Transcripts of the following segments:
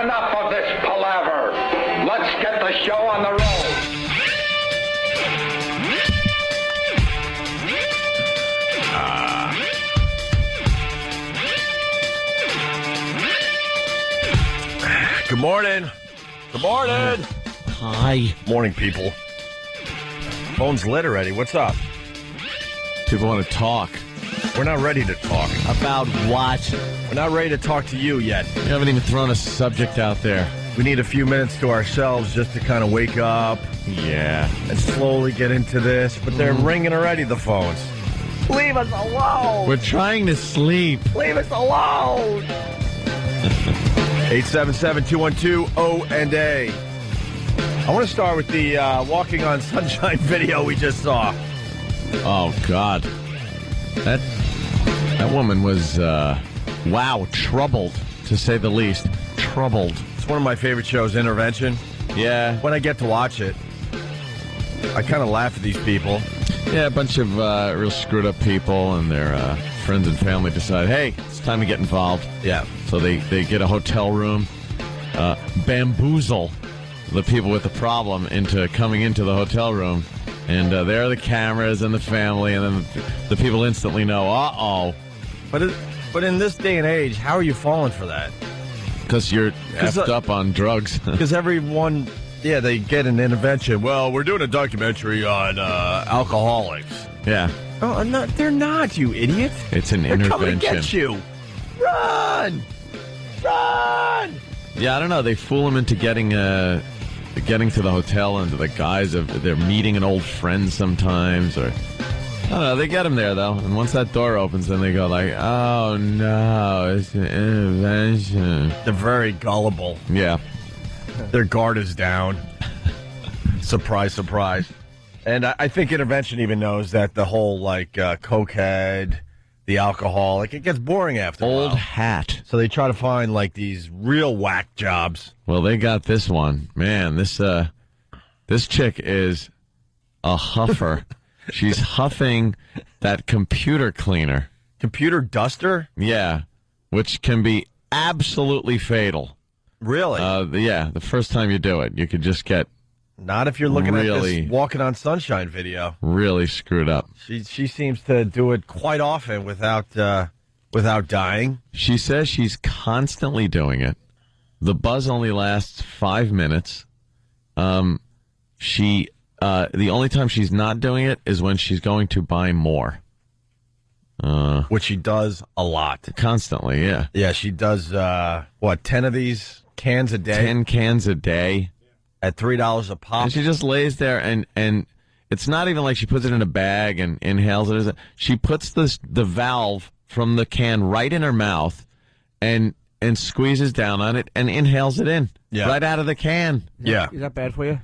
enough of this palaver. Let's get the show on the road. Good morning. Good morning. Hi. Morning, people. Phone's lit already. What's up? People want to talk. We're not ready to talk. About what? We're not ready to talk to you yet. You haven't even thrown a subject out there. We need a few minutes to ourselves just to kind of wake up Yeah. and slowly get into this. But they're ringing already, the phones. Leave us alone. We're trying to sleep. Leave us alone. 877-212-O&A. I want to start with the Walking on Sunshine video we just saw. Oh, God. That woman was, troubled, to say the least. Troubled. It's one of my favorite shows, Intervention. Yeah. When I get to watch it, I kind of laugh at these people. Yeah, a bunch of real screwed up people and their friends and family decide, hey, it's time to get involved. Yeah. So they get a hotel room, bamboozle the people with the problem into coming into the hotel room, and there are the cameras and the family, and then the people instantly know, uh-oh. But in this day and age, how are you falling for that? Because you're effed up on drugs. Because everyone, they get an intervention. Well, we're doing a documentary on alcoholics. Yeah. Oh, no, they're not, you idiot. It's an intervention. They're coming to get you. Run! Run! Yeah, I don't know. They fool them into getting to the hotel under the guise of they're meeting an old friend sometimes, or I don't know. They get them there though, and once that door opens, then they go like, "Oh no, it's an intervention." They're very gullible. Yeah, their guard is down. Surprise, surprise. And I think Intervention even knows that the whole cokehead, the alcoholic, it gets boring after a while. Old hat. So they try to find these real whack jobs. Well, they got this one. Man, this chick is a huffer. She's huffing that computer cleaner. Computer duster? Yeah, which can be absolutely fatal. Really? Yeah, the first time you do it, you could just get not if you're looking at this Walking on Sunshine video. Really screwed up. She seems to do it quite often without dying. She says she's constantly doing it. The buzz only lasts 5 minutes. The only time she's not doing it is when she's going to buy more. Which she does a lot. Constantly, yeah. Yeah, she does, 10 of these cans a day? 10 cans a day. At $3 a pop. And she just lays there, and it's not even like she puts it in a bag and inhales it. She puts the valve from the can right in her mouth and squeezes down on it and inhales it in. Yeah. Right out of the can. Yeah. Is that bad for you?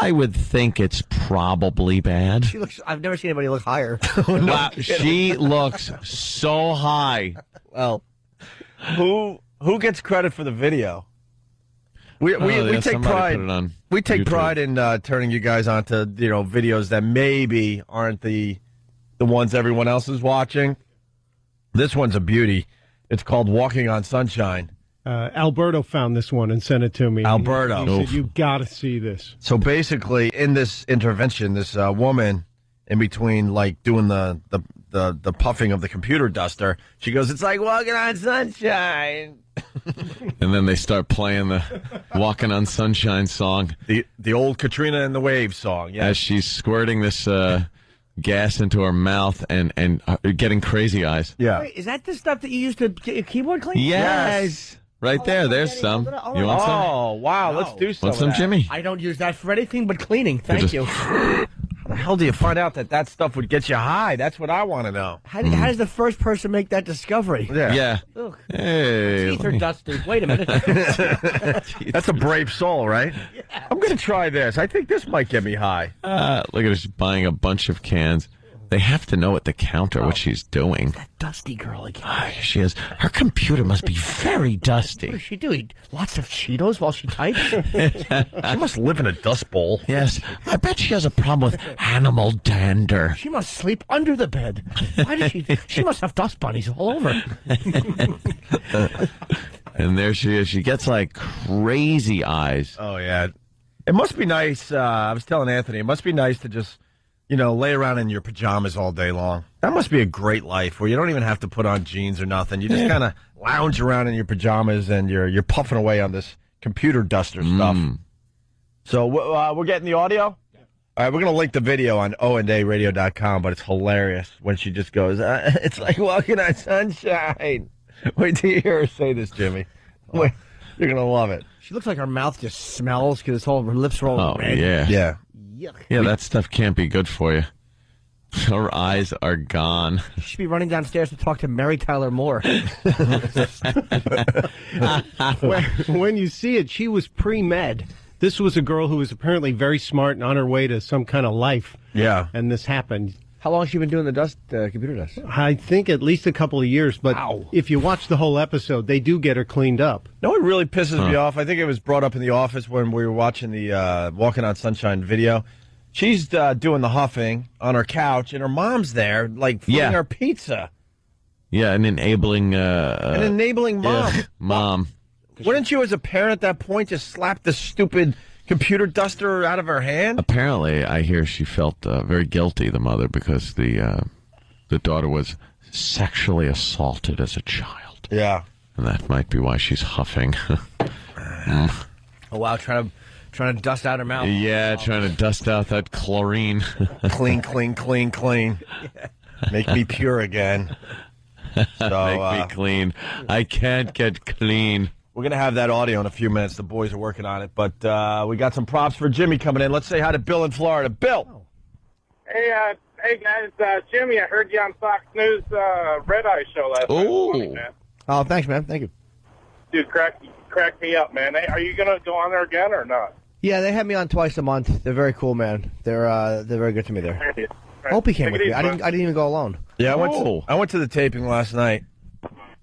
I would think it's probably bad. I've never seen anybody look higher. Wow, she looks so high. Well, who gets credit for the video? We take pride. We take pride in turning you guys onto videos that maybe aren't the ones everyone else is watching. This one's a beauty. It's called Walking on Sunshine. Alberto found this one and sent it to me. Alberto. He said, you got to see this. So basically, in this intervention, this woman, in between doing the puffing of the computer duster, she goes, "It's like walking on sunshine." And then they start playing the Walking on Sunshine song. The old Katrina and the Waves song, yeah. As she's squirting this gas into her mouth and getting crazy eyes. Yeah. Wait, is that the stuff that you use to keyboard clean? Yes. Right there. There's some. You want some? Oh, wow. Let's do some. Want some, Jimmy? I don't use that for anything but cleaning. Thank you. How the hell do you find out that stuff would get you high? That's what I want to know. How does the first person make that discovery? Yeah. Ugh. Hey. Teeth are dusty. Wait a minute. That's a brave soul, right? Yeah. I'm going to try this. I think this might get me high. Look at her. She's buying a bunch of cans. They have to know at the counter what she's doing. That dusty girl again. She is. Her computer must be very dusty. What does she do? Eat lots of Cheetos while she types? She must live in a dust bowl. Yes. I bet she has a problem with animal dander. She must sleep under the bed. Why does she? She must have dust bunnies all over. And there she is. She gets like crazy eyes. Oh, yeah. It must be nice. I was telling Anthony, it must be nice to just, lay around in your pajamas all day long. That must be a great life where you don't even have to put on jeans or nothing. You just kind of lounge around in your pajamas and you're puffing away on this computer duster stuff. So we're getting the audio? All right, we're going to link the video on ondayradio.com, but it's hilarious when she just goes, it's like walking on sunshine. Wait till you hear her say this, Jimmy. Wait, you're going to love it. She looks like her mouth just smells because her lips are all red. Yeah. Yuck. Yeah, that stuff can't be good for you. Her eyes are gone. She should be running downstairs to talk to Mary Tyler Moore. When you see it, she was pre-med. This was a girl who was apparently very smart and on her way to some kind of life. Yeah. And this happened. How long has she been doing the computer dust? I think at least a couple of years, but if you watch the whole episode, they do get her cleaned up. No, it really pisses me off. I think it was brought up in the office when we were watching the Walking on Sunshine video. She's doing the huffing on her couch, and her mom's there, like, feeding her pizza. Yeah, an enabling mom. Yeah, mom. Wouldn't you, as a parent at that point, just slap the stupid computer duster out of her hand? Apparently, I hear she felt very guilty, the mother, because the daughter was sexually assaulted as a child. Yeah. And that might be why she's huffing. Oh, wow, trying to dust out her mouth. Yeah, trying to dust out that chlorine. Clean, clean, clean, clean. Make me pure again. So, Make me clean. I can't get clean. We're going to have that audio in a few minutes. The boys are working on it. But we got some props for Jimmy coming in. Let's say hi to Bill in Florida. Bill. Hey guys. Jimmy, I heard you on Fox News Red Eye show last night. Oh. Oh, thanks, man. Thank you. Dude, crack me up, man. Hey, are you going to go on there again or not? Yeah, they have me on twice a month. They're very cool, man. They're very good to me there. Right. I hope he came Take with it me. easy, I man. didn't even go alone. Yeah, I went to the taping last night.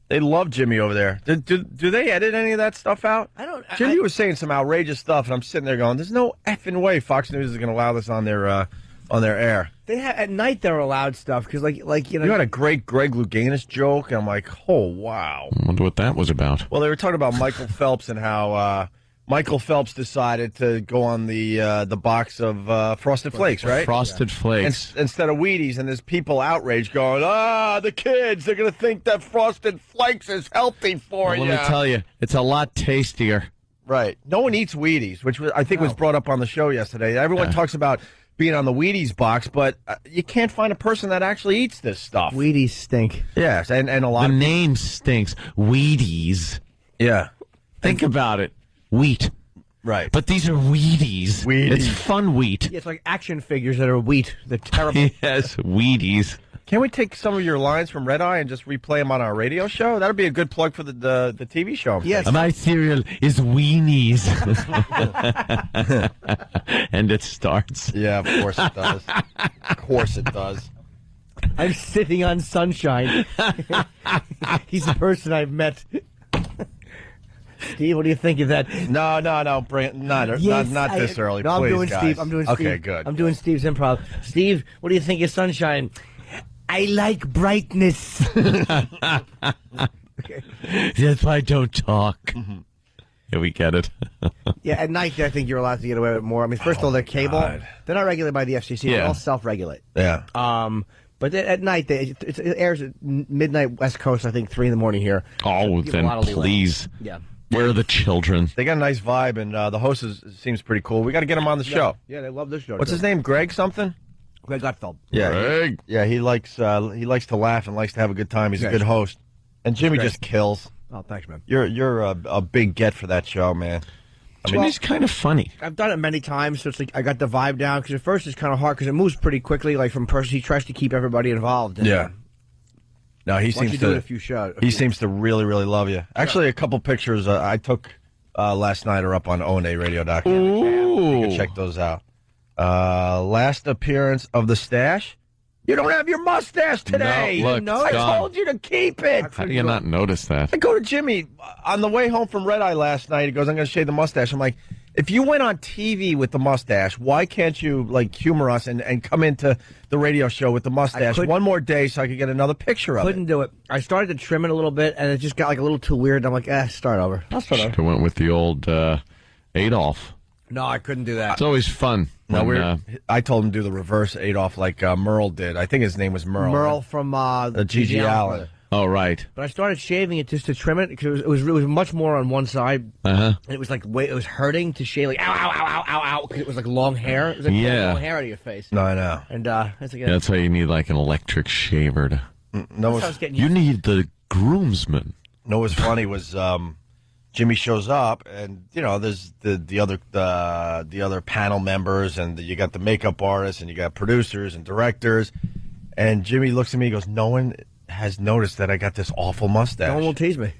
They love Jimmy over there. Do they edit any of that stuff out? Jimmy was saying some outrageous stuff, and I'm sitting there going, "There's no effing way Fox News is going to allow this on their air." At night they're allowed stuff because You had a great Greg Louganis joke, and I'm like, "Oh wow!" I wonder what that was about. Well, they were talking about Michael Phelps and how Michael Phelps decided to go on the box of Frosted Flakes, right? Frosted Flakes. Instead of Wheaties, and there's people outraged going, the kids, they're going to think that Frosted Flakes is healthy for you. Let me tell you, it's a lot tastier. Right. No one eats Wheaties, which I think was brought up on the show yesterday. Everyone talks about being on the Wheaties box, but you can't find a person that actually eats this stuff. Wheaties stink. Yes, and a lot The of name stinks. Wheaties. Yeah. Think about it. Wheat. Right. But these are Wheaties. Wheaties. It's fun wheat. Yeah, it's like action figures that are wheat. They're terrible. Yes, Wheaties. Can't we take some of your lines from Red Eye and just replay them on our radio show? That would be a good plug for the TV show. Yes. My cereal is Weenies. And it starts. Yeah, of course it does. Of course it does. I'm sitting on sunshine. He's the person I've met. Steve, what do you think of that? No. Bring it. Not this early, no, please, I'm doing guys. Steve. I'm doing Steve. Okay, good. I'm doing Steve's improv. Steve, what do you think of sunshine? I like brightness. That's why I don't talk. Yeah, we get it. Yeah, at night I think you're allowed to get away with more. I mean, first of all, they're cable. God. They're not regulated by the FCC. Yeah. They all self-regulate. Yeah. But at night, it airs at midnight West Coast, I think, 3 in the morning here. Oh, Give a then lot of leeway. please. Yeah. Where are the children? They got a nice vibe, and the host seems pretty cool. We got to get him on the show. Yeah, they love this show. What's his name? Greg something? Greg Gutfeld. Yeah. Greg. Yeah, he likes to laugh and likes to have a good time. He's a good host. And Jimmy just kills. Oh, thanks, man. You're a big get for that show, man. Jimmy's kind of funny. I've done it many times, so it's like I got the vibe down. Because at first it's kind of hard because it moves pretty quickly. Like from person, he tries to keep everybody involved. And, Yeah. No, he Once seems you do to. it a few shots. He seems to really, really love you. Actually, a couple pictures I took last night are up on ondayradio.com. You can check those out. Last appearance of the stash. You don't have your mustache today. No, look, I it's gone. told you to keep it. How do you not notice that? I go to Jimmy on the way home from Red Eye last night. He goes, "I'm going to shave the mustache." I'm like, If you went on TV with the mustache, why can't you like humor us and come into the radio show with the mustache one more day so I could get another picture of it? Couldn't do it. I started to trim it a little bit, and it just got like a little too weird. I'm like, start over. I'll start over. I went with the old Adolf. No, I couldn't do that. It's always fun. No, I told him to do the reverse Adolf like Merle did. I think his name was Merle. Merle from G.G. Allen. Oh, right. But I started shaving it just to trim it because it was much more on one side. And it was like it was hurting to shave, like ow, ow, ow, ow, ow, ow, because it was like long hair. It was like long hair out of your face. No, I know. And that's why you need like an electric shaver to. You need the groomsman. No, what was funny was Jimmy shows up, and there's the other panel members, and you got the makeup artists, and you got producers and directors, and Jimmy looks at me, and goes, "No one has noticed that I got this awful mustache." No one will tease me.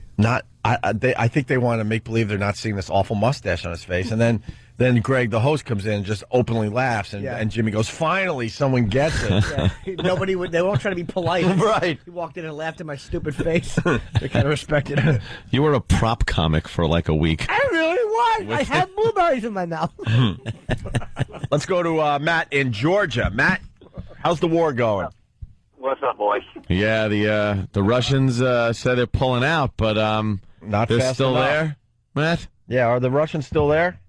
I think they want to make believe they're not seeing this awful mustache on his face, and then Greg, the host, comes in and just openly laughs, and Jimmy goes, "Finally, someone gets it." They won't try to be polite. Right. He walked in and laughed in my stupid face. They kind of respected it. You were a prop comic for like a week. I really was. I had blueberries in my mouth. Let's go to Matt in Georgia. Matt, how's the war going? What's up, boys? Yeah, the Russians said they're pulling out, but not they're fast still enough. there, Matt? Yeah, are the Russians still there?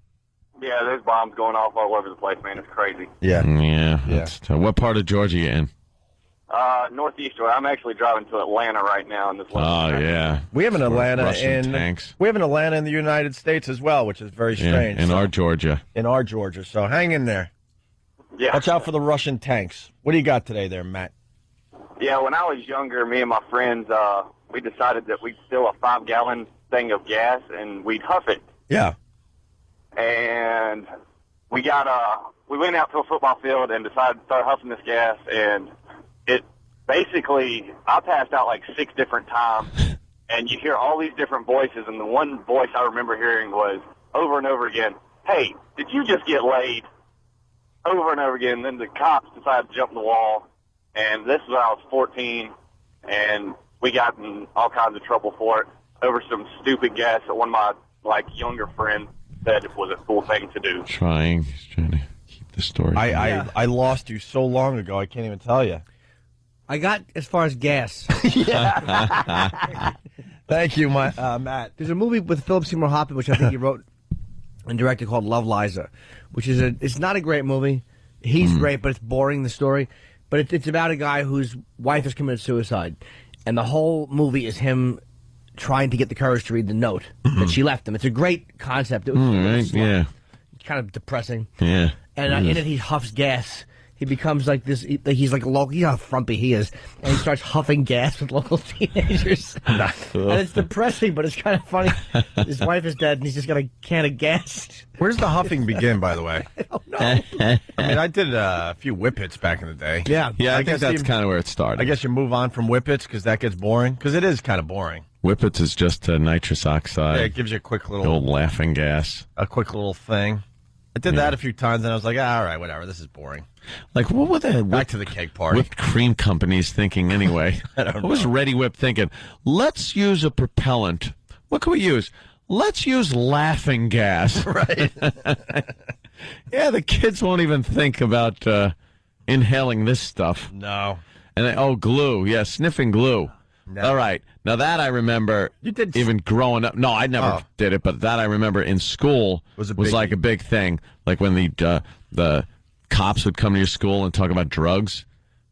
Yeah, there's bombs going off all over the place, man. It's crazy. Yeah. What part of Georgia you in? Northeast. I'm actually driving to Atlanta right now. In this yeah. We have an Atlanta Russian tanks. We have an Atlanta in the United States as well, which is very strange. In our Georgia. In our Georgia. So hang in there. Yeah. Watch out for the Russian tanks. What do you got today there, Matt? Yeah, when I was younger, me and my friends, we decided that we'd steal a 5-gallon thing of gas and we'd huff it. Yeah. And we went out to a football field and decided to start huffing this gas, and it basically, I passed out like 6 different times, and you hear all these different voices, and the one voice I remember hearing was over and over again, "Hey, did you just get laid?" Over and over again. Then the cops decided to jump the wall, and this was when I was 14, and we got in all kinds of trouble for it over some stupid gas that one of my younger friends said it was a cool thing to do. He's trying to keep the story. I lost you so long ago, I can't even tell you. I got as far as gas. Thank you, Matt. There's a movie with Philip Seymour Hoffman, which I think he wrote and directed, called Love Liza, which is it's not a great movie. He's great, but it's boring, the story. But it's about a guy whose wife has committed suicide, and the whole movie is him trying to get the courage to read the note that she left him. It's a great concept. It was kind of depressing. Yeah. And in it, he huffs gas. He becomes like this. He's like a local. You know how frumpy he is, and he starts huffing gas with local teenagers. And it's depressing, but it's kind of funny. His wife is dead, and he's just got a can of gas. Where does the huffing begin, by the way? I don't know. I mean, I did a few whippets back in the day. Yeah. I think that's kind of where it started. I guess you move on from whippets because that gets boring. Because it is kind of boring. Whippets is just nitrous oxide. Yeah, it gives you a quick little... The old laughing gas. A quick little thing. I did that a few times, and I was like, all right, whatever, this is boring. Like, what were the... Back to the cake party. Whipped cream companies thinking anyway? What was Ready Whip thinking? Let's use a propellant. What can we use? Let's use laughing gas. Right. Yeah, the kids won't even think about inhaling this stuff. No. And then, glue. Yeah, sniffing glue. No. All right. Now that I remember, you did even growing up. No, I never did it, but that I remember in school was like a big thing. Like when the cops would come to your school and talk about drugs.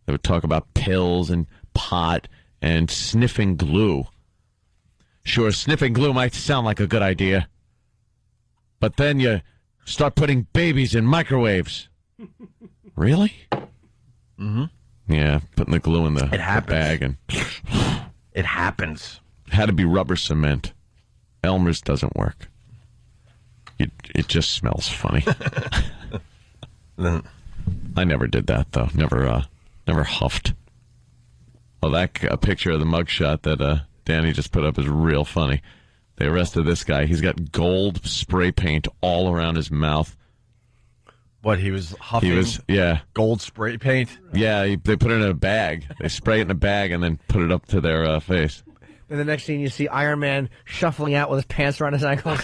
They would talk about pills and pot and sniffing glue. Sure, sniffing glue might sound like a good idea, but then you start putting babies in microwaves. Really? Mm-hmm. Yeah, putting the glue in the bag and... It happens. Had to be rubber cement. Elmer's doesn't work. It just smells funny. I never did that though. Never huffed. Oh, that picture of the mugshot that Danny just put up is real funny. They arrested this guy. He's got gold spray paint all around his mouth. What, he was huffing gold spray paint? Yeah, they put it in a bag. They spray it in a bag and then put it up to their face. And the next scene, you see Iron Man shuffling out with his pants around his ankles.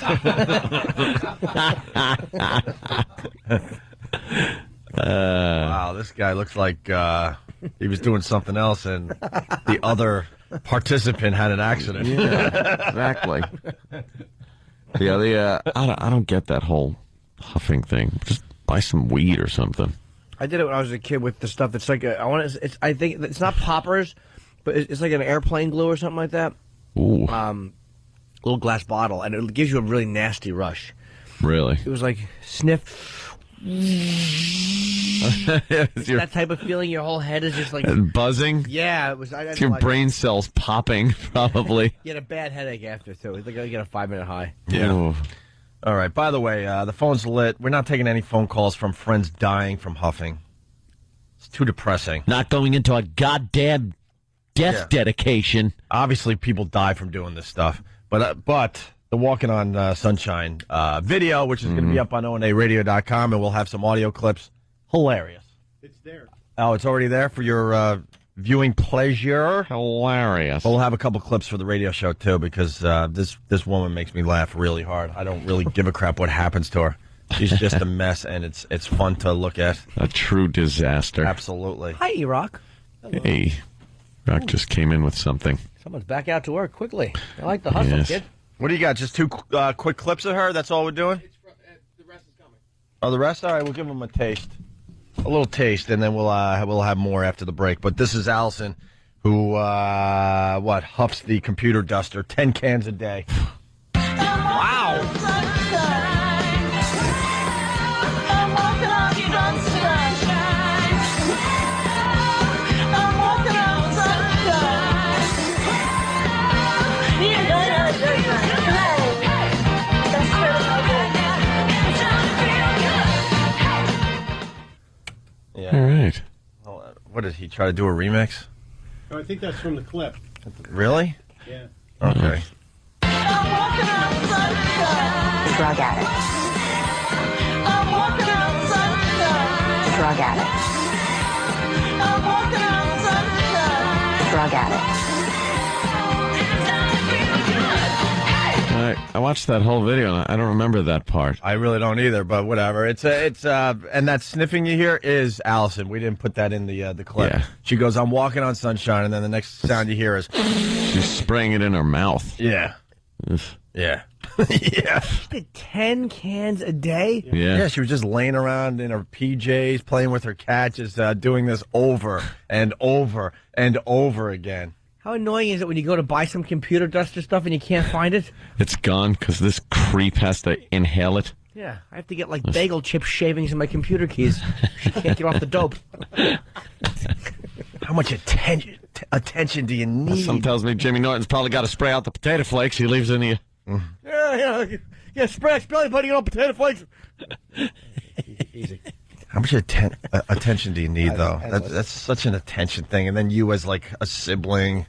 Wow, this guy looks like he was doing something else, and the other participant had an accident. Yeah, exactly. I don't get that whole huffing thing. Just buy some weed or something. I did it when I was a kid with the stuff that's like I think it's not poppers, but it's like an airplane glue or something like that. Ooh. Little glass bottle, and it gives you a really nasty rush. Really? It was like sniff. That type of feeling, your whole head is just like buzzing. Yeah, it was. I it's your brain cells popping, probably. You had a bad headache after too. It's like you get a 5-minute high. Yeah. Ooh. All right. By the way, the phone's lit. We're not taking any phone calls from friends dying from huffing. It's too depressing. Not going into a goddamn death dedication. Obviously, people die from doing this stuff, but the Walking on Sunshine video, which is going to be up on onaradio.com, and we'll have some audio clips. Hilarious. It's there. Oh, it's already there for your viewing pleasure. Hilarious. We'll have a couple clips for the radio show too, because this woman makes me laugh really hard. I don't really give a crap what happens to her. She's just a mess, and it's fun to look at. A true disaster. Absolutely. Hi, E-Rock. Hey, Rock just came in with something. Someone's back out to work quickly. I like the hustle, kid. What do you got? Just two quick clips of her? That's all we're doing? The rest is coming. Oh, the rest? All right, we'll give them a taste. A little taste, and then we'll have more after the break. But this is Allison, who, huffs the computer duster 10 cans a day. Wow. Yeah. All right. What did he try to do, a remix? Oh, I think that's from the clip. Really? Yeah. Okay. Drug addict. Drug addict. Drug addict. I watched that whole video, and I don't remember that part. I really don't either, but whatever. It's and that sniffing you hear is Allison. We didn't put that in the clip. Yeah. She goes, "I'm walking on sunshine," and then the next sound you hear is she's spraying it in her mouth. Yeah. Yeah. Yeah. She did 10 cans a day? Yeah. She was just laying around in her PJs, playing with her cat, just doing this over and over and over again. How annoying is it when you go to buy some computer duster stuff and you can't find it? It's gone because this creep has to inhale it. Yeah, I have to get like bagel chip shavings in my computer keys. She can't get off the dope. How much attention do you need? Something tells me Jimmy Norton's probably got to spray out the potato flakes he leaves in the... Yeah, spray putting on potato flakes. Easy. How much attention do you need, though? That's such an attention thing. And then you as, like, a sibling,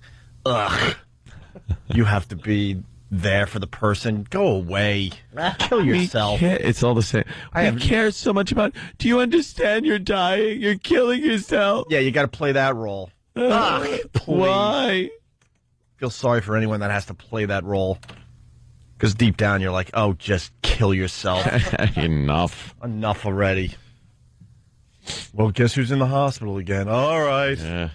you have to be there for the person. Go away. Kill yourself. It's all the same. I care so much about, do you understand you're dying? You're killing yourself. Yeah, you got to play that role. Why? Feel sorry for anyone that has to play that role. Because deep down, you're like, oh, just kill yourself. Enough already. Well, guess who's in the hospital again? All right. Yeah.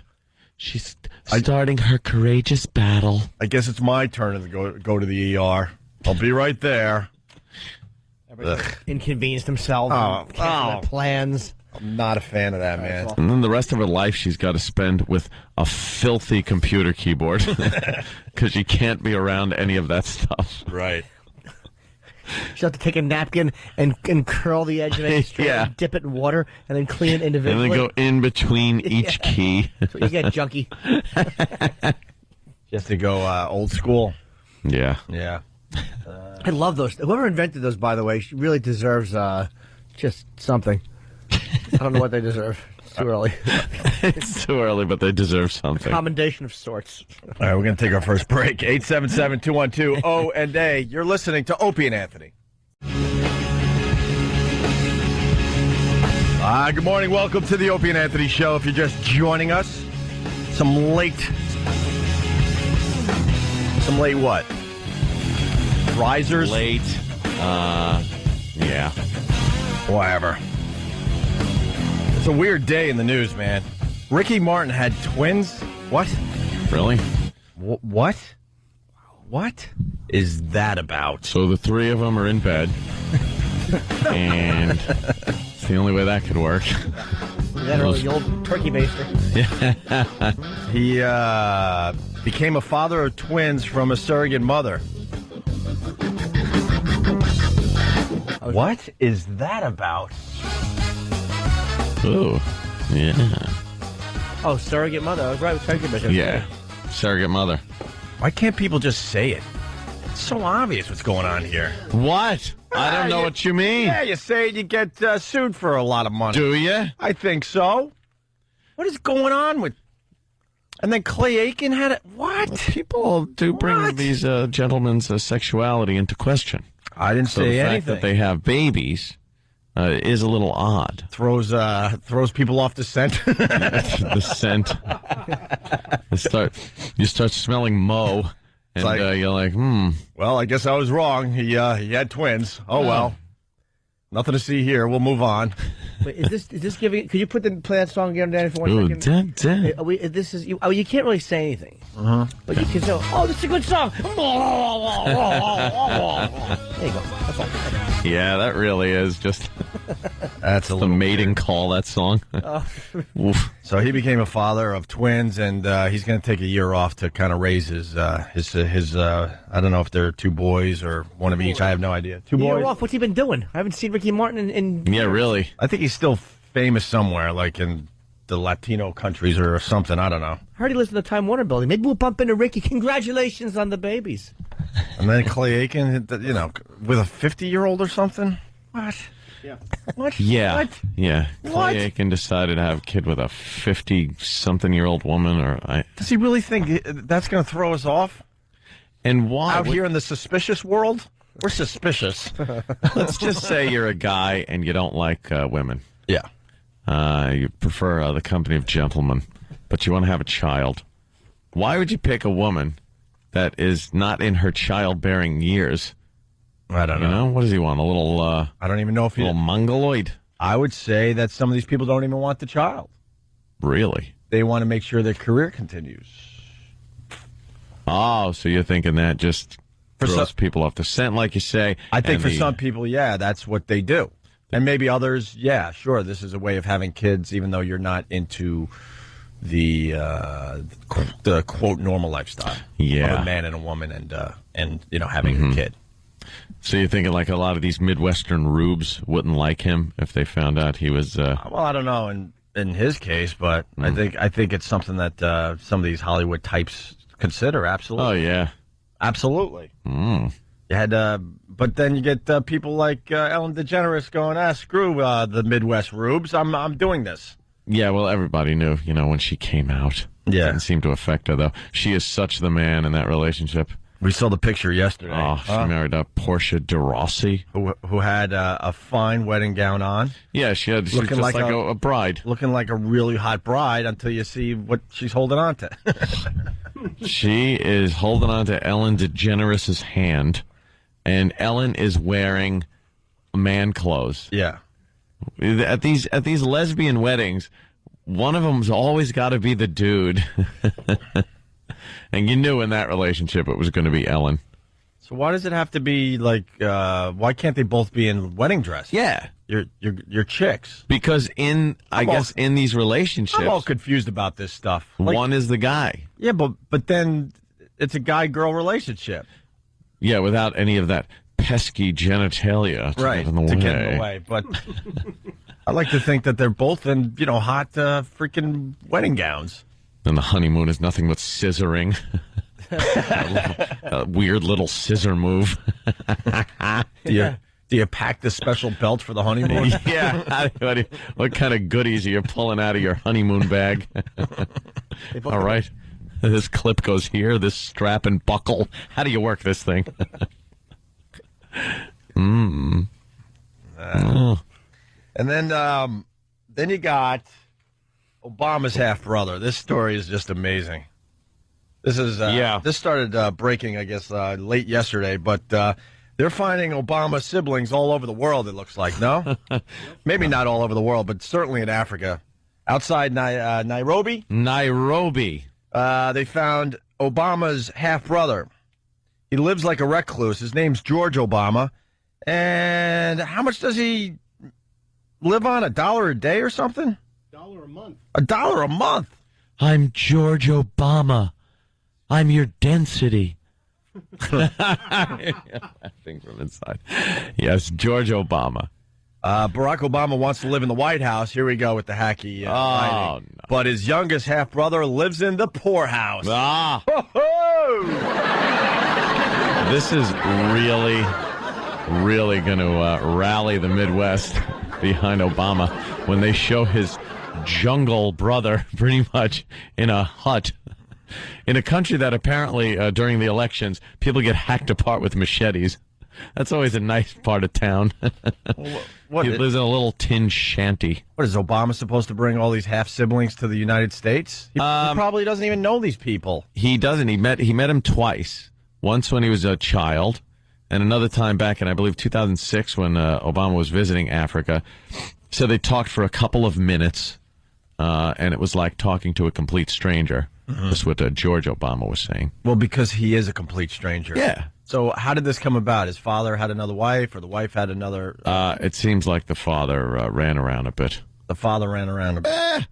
She's starting her courageous battle. I guess it's my turn to go to the ER. I'll be right there. Inconvenienced themselves. Canceling plans. I'm not a fan of that, man. And then the rest of her life she's got to spend with a filthy computer keyboard because she can't be around any of that stuff. Right. She'll have to take a napkin and curl the edge of it, and dip it in water, and then clean it individually. And then go in between each key. That's what you get, junkie. She has to go old school. Yeah. Yeah. I love those. Whoever invented those, by the way, really deserves just something. I don't know what they deserve. It's too early. It's too early, but they deserve something. A commendation of sorts. All right, we're going to take our first break. 877-212-O&A. You're listening to Opie and Anthony. Good morning. Welcome to the Opie and Anthony Show. If you're just joining us, some late what? Risers? Late. Yeah. Yeah. Whatever. It's a weird day in the news, man. Ricky Martin had twins? What? Really? What? What is that about? So the three of them are in bed. And it's the only way that could work. That the old turkey baster. He became a father of twins from a surrogate mother. What is that about? Oh, yeah. Oh, surrogate mother. I was right with turkey baster. Yeah. Surrogate mother. Why can't people just say it? It's so obvious what's going on here. What? I don't know what you mean. Yeah, you say it, you get sued for a lot of money. Do you? I think so. What is going on with... And then Clay Aiken had it. What? People do bring these gentlemen's sexuality into question. I didn't say the anything. fact that they have babies is a little odd. Throws people off the scent. The scent. You start smelling Mo, and like, you're like, Well, I guess I was wrong. He had twins. Oh well. Nothing to see here. We'll move on. Wait, is this giving? Could you play that song again, Danny, for 1 ooh, second? dun. This is you. Oh, you can't really say anything. But you can say, "Oh, this is a good song." There you go. That's all. Yeah, that really is just That's a the little mating weird. call, that song. Oof. So he became a father of twins, and he's going to take a year off to kind of raise his I don't know if they're two boys or one of each. I have no idea. Two boys. Off. What's he been doing? I haven't seen Ricky Martin in Yeah, really. I think he's still famous somewhere, like in the Latino countries or something. I don't know. I heard he lives in the Time Warner building. Maybe we'll bump into Ricky. Congratulations on the babies. And then Clay Aiken, with a 50-year-old or something. What? Yeah. What? Yeah. What? Yeah. What? Clay Aiken decided to have a kid with a 50-something-year-old woman, Does he really think that's going to throw us off? And why? Out here in the suspicious world? We're suspicious. Let's just say you're a guy and you don't like women. Yeah. You prefer the company of gentlemen, but you want to have a child. Why would you pick a woman that is not in her childbearing years? I don't know. You know, what does he want? A little, I don't even know if he... little mongoloid? I would say that some of these people don't even want the child. Really? They want to make sure their career continues. Oh, so you're thinking that just throws people off the scent, like you say. I think for some people, yeah, that's what they do. And maybe others, yeah, sure, this is a way of having kids, even though you're not into the quote normal lifestyle of a man and a woman and having a kid. So you're thinking like a lot of these Midwestern rubes wouldn't like him if they found out he was... Well, I don't know in his case, but I think it's something that some of these Hollywood types consider. Absolutely. Oh, yeah. Absolutely. You had, but then you get people like Ellen DeGeneres going, screw the Midwest rubes. I'm doing this. Yeah, well, everybody knew, when she came out. Yeah. It didn't seem to affect her, though. She is such the man in that relationship. We saw the picture yesterday. Oh, she married Portia de Rossi. Who had a fine wedding gown on. Yeah, she was just like a bride. Looking like a really hot bride until you see what she's holding on to. She is holding on to Ellen DeGeneres' hand, and Ellen is wearing man clothes. Yeah. At these lesbian weddings, one of them's always got to be the dude. And you knew in that relationship it was going to be Ellen. So why does it have to be like? Why can't they both be in wedding dress? Yeah, you're chicks. Because in these relationships, I'm all confused about this stuff. One is the guy. Yeah, but then it's a guy-girl relationship. Yeah, without any of that pesky genitalia to get in the way. But I like to think that they're both in hot freaking wedding gowns. And the honeymoon is nothing but scissoring. A weird little scissor move. Do you pack the special belt for the honeymoon? Yeah. What kind of goodies are you pulling out of your honeymoon bag? All right. This clip goes here, this strap and buckle. How do you work this thing? And then you got Obama's half-brother. This story is just amazing. This is this started breaking, I guess, late yesterday, but They're finding Obama siblings all over the world, it looks like, no? Maybe not all over the world, but certainly in Africa. Outside Nairobi? Nairobi. They found Obama's half-brother. He lives like a recluse. His name's George Obama. And how much does he live on? $1 a day or something? $1 a month. $1 a month? I'm George Obama. I'm your density. Laughing from inside. Yes, George Obama. Barack Obama wants to live in the White House. Here we go with the hacky. No. But his youngest half-brother lives in the poorhouse. Ah. Ho-ho! This is really going to rally the Midwest behind Obama when they show his jungle brother pretty much in a hut. In a country that apparently, during the elections, people get hacked apart with machetes. That's always a nice part of town. He lives in a little tin shanty. What, is Obama supposed to bring all these half-siblings to the United States? He probably doesn't even know these people. He doesn't. He met him twice. Once when he was a child, and another time back in, I believe, 2006 when Obama was visiting Africa. So they talked for a couple of minutes, and it was like talking to a complete stranger. That's what George Obama was saying. Well, because he is a complete stranger. Yeah. So how did this come about? His father had another wife, or the wife had another... It seems like the father ran around a bit. The father ran around a bit.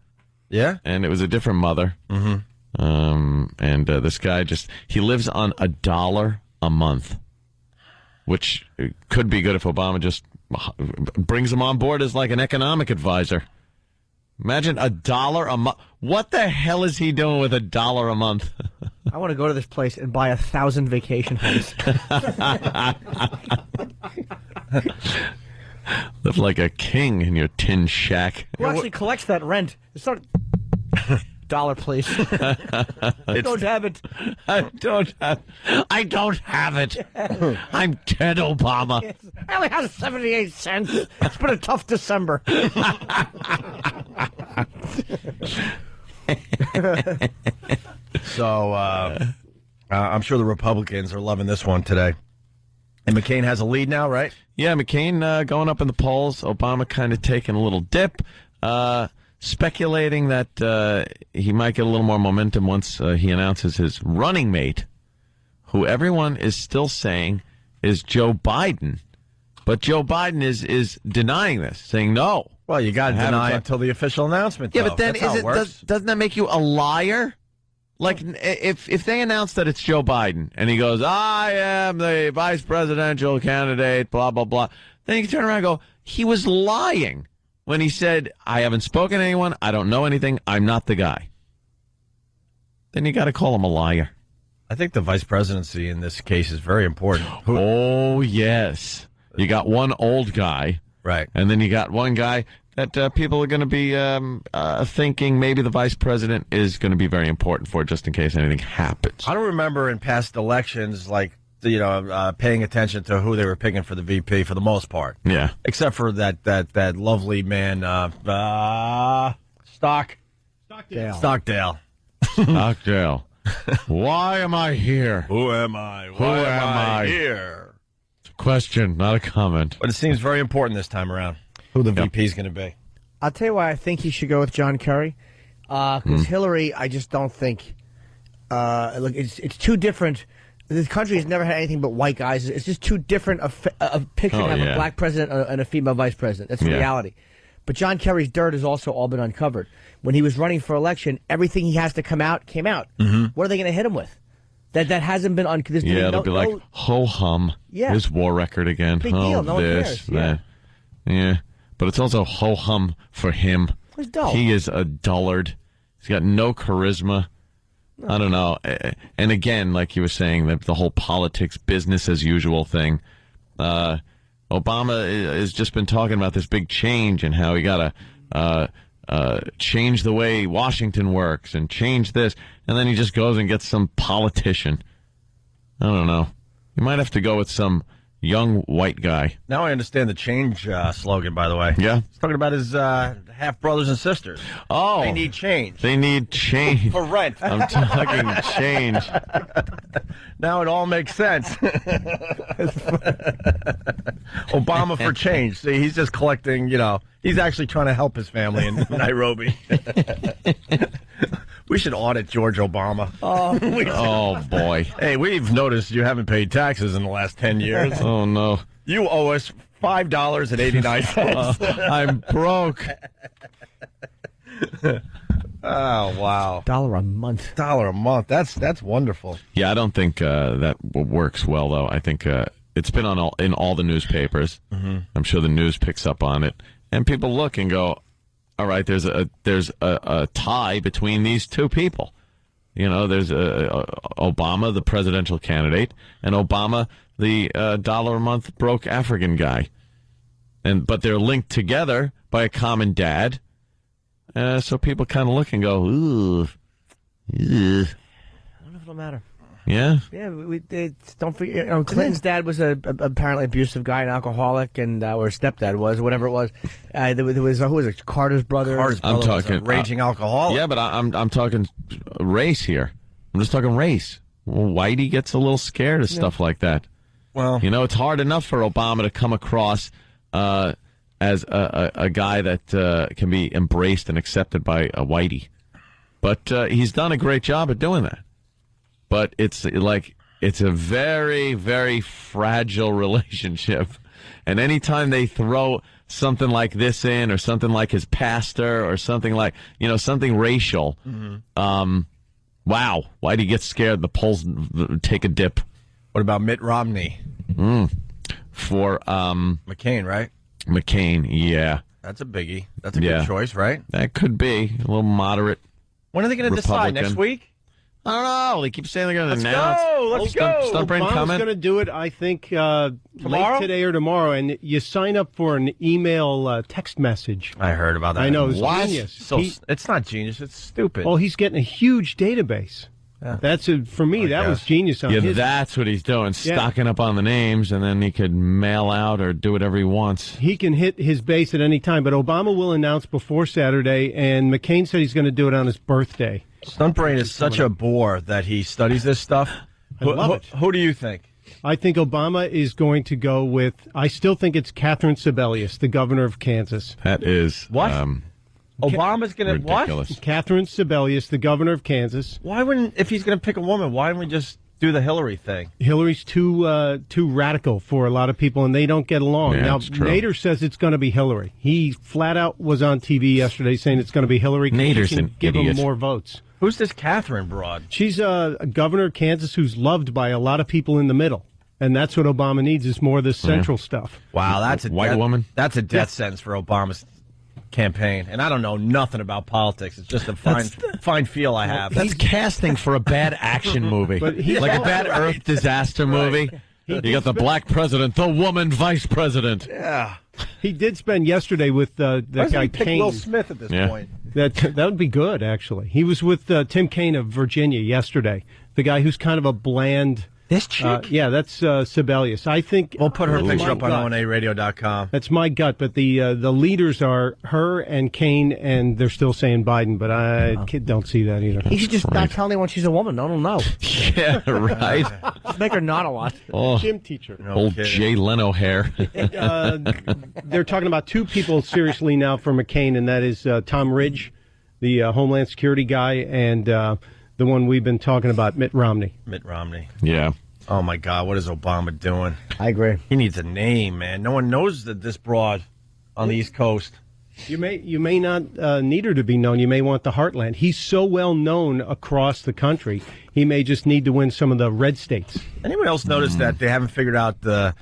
Yeah? And it was a different mother. And this guy he lives on $1 a month, which could be good if Obama just brings him on board as like an economic advisor. Imagine $1 a month. What the hell is he doing with $1 a month? I want to go to this place and buy 1,000 vacation homes. Live like a king in your tin shack. Who actually collects that rent? It's not... $1, please. I don't have it. I don't have it. I'm Ted Obama. Yes. I only have 78 cents. It's been a tough December. So I'm sure the Republicans are loving this one today. And McCain has a lead now, right? Yeah, McCain going up in the polls. Obama kind of taking a little dip. Speculating that he might get a little more momentum once he announces his running mate, who everyone is still saying is Joe Biden. But Joe Biden is denying this, saying no. Well, you got to deny it until the official announcement, though. Yeah, but then doesn't that make you a liar? Like, if they announce that it's Joe Biden, and he goes, I am the vice presidential candidate, blah, blah, blah, then you can turn around and go, he was lying when he said, I haven't spoken to anyone, I don't know anything, I'm not the guy. Then you got to call him a liar. I think the vice presidency in this case is very important. Oh, yes. You got one old guy. Right. And then you got one guy that people are going to be thinking maybe the vice president is going to be very important for, just in case anything happens. I don't remember in past elections, paying attention to who they were picking for the VP for the most part. Yeah. Except for that lovely man, Stockdale. Stockdale. Why am I here? Who am I? Why am I here? It's a question, not a comment. But it seems very important this time around who the VP is going to be. I'll tell you why I think he should go with John Kerry. Because Hillary, I just don't think. Look, it's too different. This country has never had anything but white guys. It's just too different a picture to have a black president and a female vice president. That's reality. But John Kerry's dirt has also all been uncovered. When he was running for election, everything he has to come out came out. What are they going to hit him with? That hasn't been uncovered. Yeah, it'll be like, ho-hum. Yeah. His war record again. Big deal. No one cares. That. Yeah. But it's also ho-hum for him. He's dull. He is a dullard. He's got no charisma. No. I don't know. And again, like you were saying, the whole politics, business as usual thing. Obama has just been talking about this big change and how he got to change the way Washington works and change this. And then he just goes and gets some politician. I don't know. You might have to go with some young white guy. Now I understand the change slogan, by the way. Yeah. He's talking about his half brothers and sisters. Oh. They need change. They need change. For rent. I'm talking change. Now it all makes sense. Obama for change. See, he's just collecting, he's actually trying to help his family in Nairobi. We should audit George Obama. Oh, boy. Hey, we've noticed you haven't paid taxes in the last 10 years. Oh, no. You owe us $5.89. I'm broke. Oh, wow. $1 a month. $1 a month. That's wonderful. Yeah, I don't think that works well, though. I think it's been in all the newspapers. Mm-hmm. I'm sure the news picks up on it. And people look and go, all right, there's a tie between these two people. There's Obama, the presidential candidate, and Obama, the $1 a month broke African guy. But they're linked together by a common dad. So people kind of look and go, ooh. I don't know if it'll matter. Yeah? Yeah, don't forget, Clinton's dad was a apparently abusive guy, an alcoholic, and or stepdad was, whatever it was. There was who was it? Carter's brother. I'm talking was a raging alcoholic. Yeah, but I'm talking race here. I'm just talking race. Well, Whitey gets a little scared of stuff like that. Well, it's hard enough for Obama to come across as a guy that can be embraced and accepted by a Whitey. But he's done a great job at doing that. But it's a very, very fragile relationship. And anytime they throw something like this in, or something like his pastor, or something like, something racial, wow, Whitey gets scared. The polls take a dip. What about Mitt Romney? For McCain, right? McCain, yeah. That's a biggie. That's a good choice, right? That could be a little moderate. When are they going to decide? Next week? I don't know. They keep saying they're going to announce. Let's go. Obama's going to do it, I think, late today or tomorrow, and you sign up for an email text message. I heard about that. I know. It's genius. So it's not genius. It's stupid. Oh, he's getting a huge database. Yeah. For me, that was genius on his. That's what he's doing, stocking up on the names, and then he could mail out or do whatever he wants. He can hit his base at any time, but Obama will announce before Saturday, and McCain said he's going to do it on his birthday. Stuntbrain is such a bore that he studies this stuff. I love it. Who do you think? I think Obama is going to go with, I still think it's Catherine Sebelius, the governor of Kansas. That is... What? Obama's going to... What? Catherine Sebelius, the governor of Kansas. Why wouldn't... If he's going to pick a woman, why don't we just do the Hillary thing? Hillary's too radical for a lot of people, and they don't get along. Yeah, now, Nader says it's going to be Hillary. He flat out was on TV yesterday saying it's going to be Hillary. Nader's she can an give idiot. him more votes. Who's this Catherine broad? She's a governor of Kansas who's loved by a lot of people in the middle. And that's what Obama needs, is more of this central stuff. Wow, that's a white woman. That's a death sentence for Obama's campaign. And I don't know nothing about politics. It's just a fine feel I have. That's casting for a bad action movie. Like a bad Earth disaster movie. You got the black president, the woman vice president. Yeah. He did spend yesterday with that guy Kaine. Will Smith at this point. That would be good, actually. He was with Tim Kaine of Virginia yesterday, the guy who's kind of a bland... This chick? Yeah, that's Sebelius. I think... We'll put her picture up on ONARadio.com. That's my gut, but the leaders are her and Kaine, and they're still saying Biden, but I don't see that either. He should just not tell anyone she's a woman. I don't know. Yeah, right. Just make her not a lot. Oh, gym teacher. Old Jay Leno hair. They're talking about two people seriously now for McCain, and that is Tom Ridge, the Homeland Security guy, and... the one we've been talking about, Mitt Romney. Mitt Romney. Yeah. Oh, my God. What is Obama doing? I agree. He needs a name, man. No one knows this broad on the East Coast. You may not need her to be known. You may want the heartland. He's so well known across the country. He may just need to win some of the red states. Anyone else notice that they haven't figured out the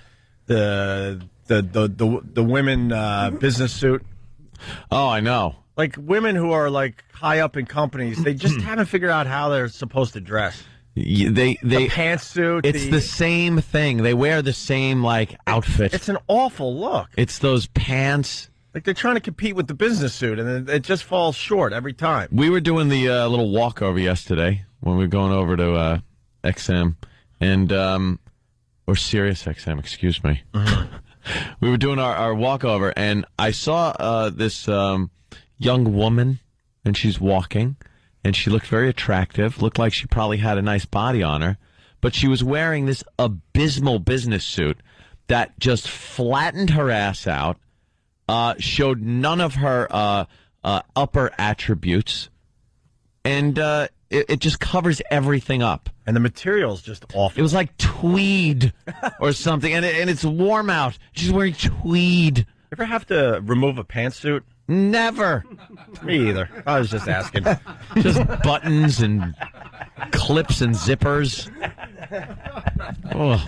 women business suit? Oh, I know. Like women who are like high up in companies, they just haven't figured out how they're supposed to dress. The pantsuit. It's the same thing. They wear the same outfit. It's an awful look. It's those pants. Like they're trying to compete with the business suit, and it just falls short every time. We were doing the little walkover yesterday when we were going over to XM, and or Sirius XM, excuse me. We were doing our walkover, and I saw this young woman, and she's walking, and she looked very attractive, looked like she probably had a nice body on her, but she was wearing this abysmal business suit that just flattened her ass out, showed none of her upper attributes, and it just covers everything up. And the material's just awful. It was like tweed or something, and it's warm out. She's wearing tweed. Ever have to remove a pantsuit? Never. Me either. I was just asking. Just buttons and clips and zippers. Oh.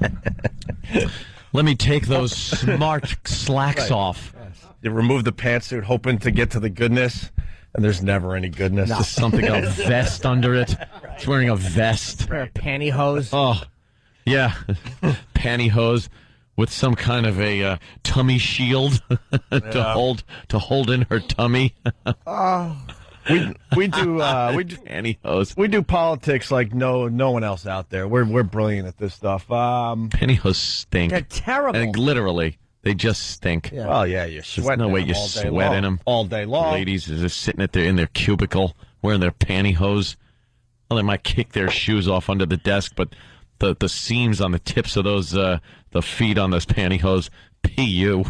Let me take those smart slacks off. Yes. You remove the pantsuit hoping to get to the goodness, and there's never any goodness. Just something, a vest under it. She's wearing a vest. Pair of pantyhose. Oh, yeah. Pantyhose with some kind of a tummy shield to hold in her tummy. We do pantyhose. We do politics like no one else out there. We're brilliant at this stuff. Pantyhose stink. They're terrible. And literally, they just stink. Yeah. Well, yeah, you're There's sweating. no way in you them all day sweat long. in them all day long. Ladies are just sitting in their cubicle wearing their pantyhose. Well, they might kick their shoes off under the desk, but the seams on the tips of those the feet on those pantyhose, PU.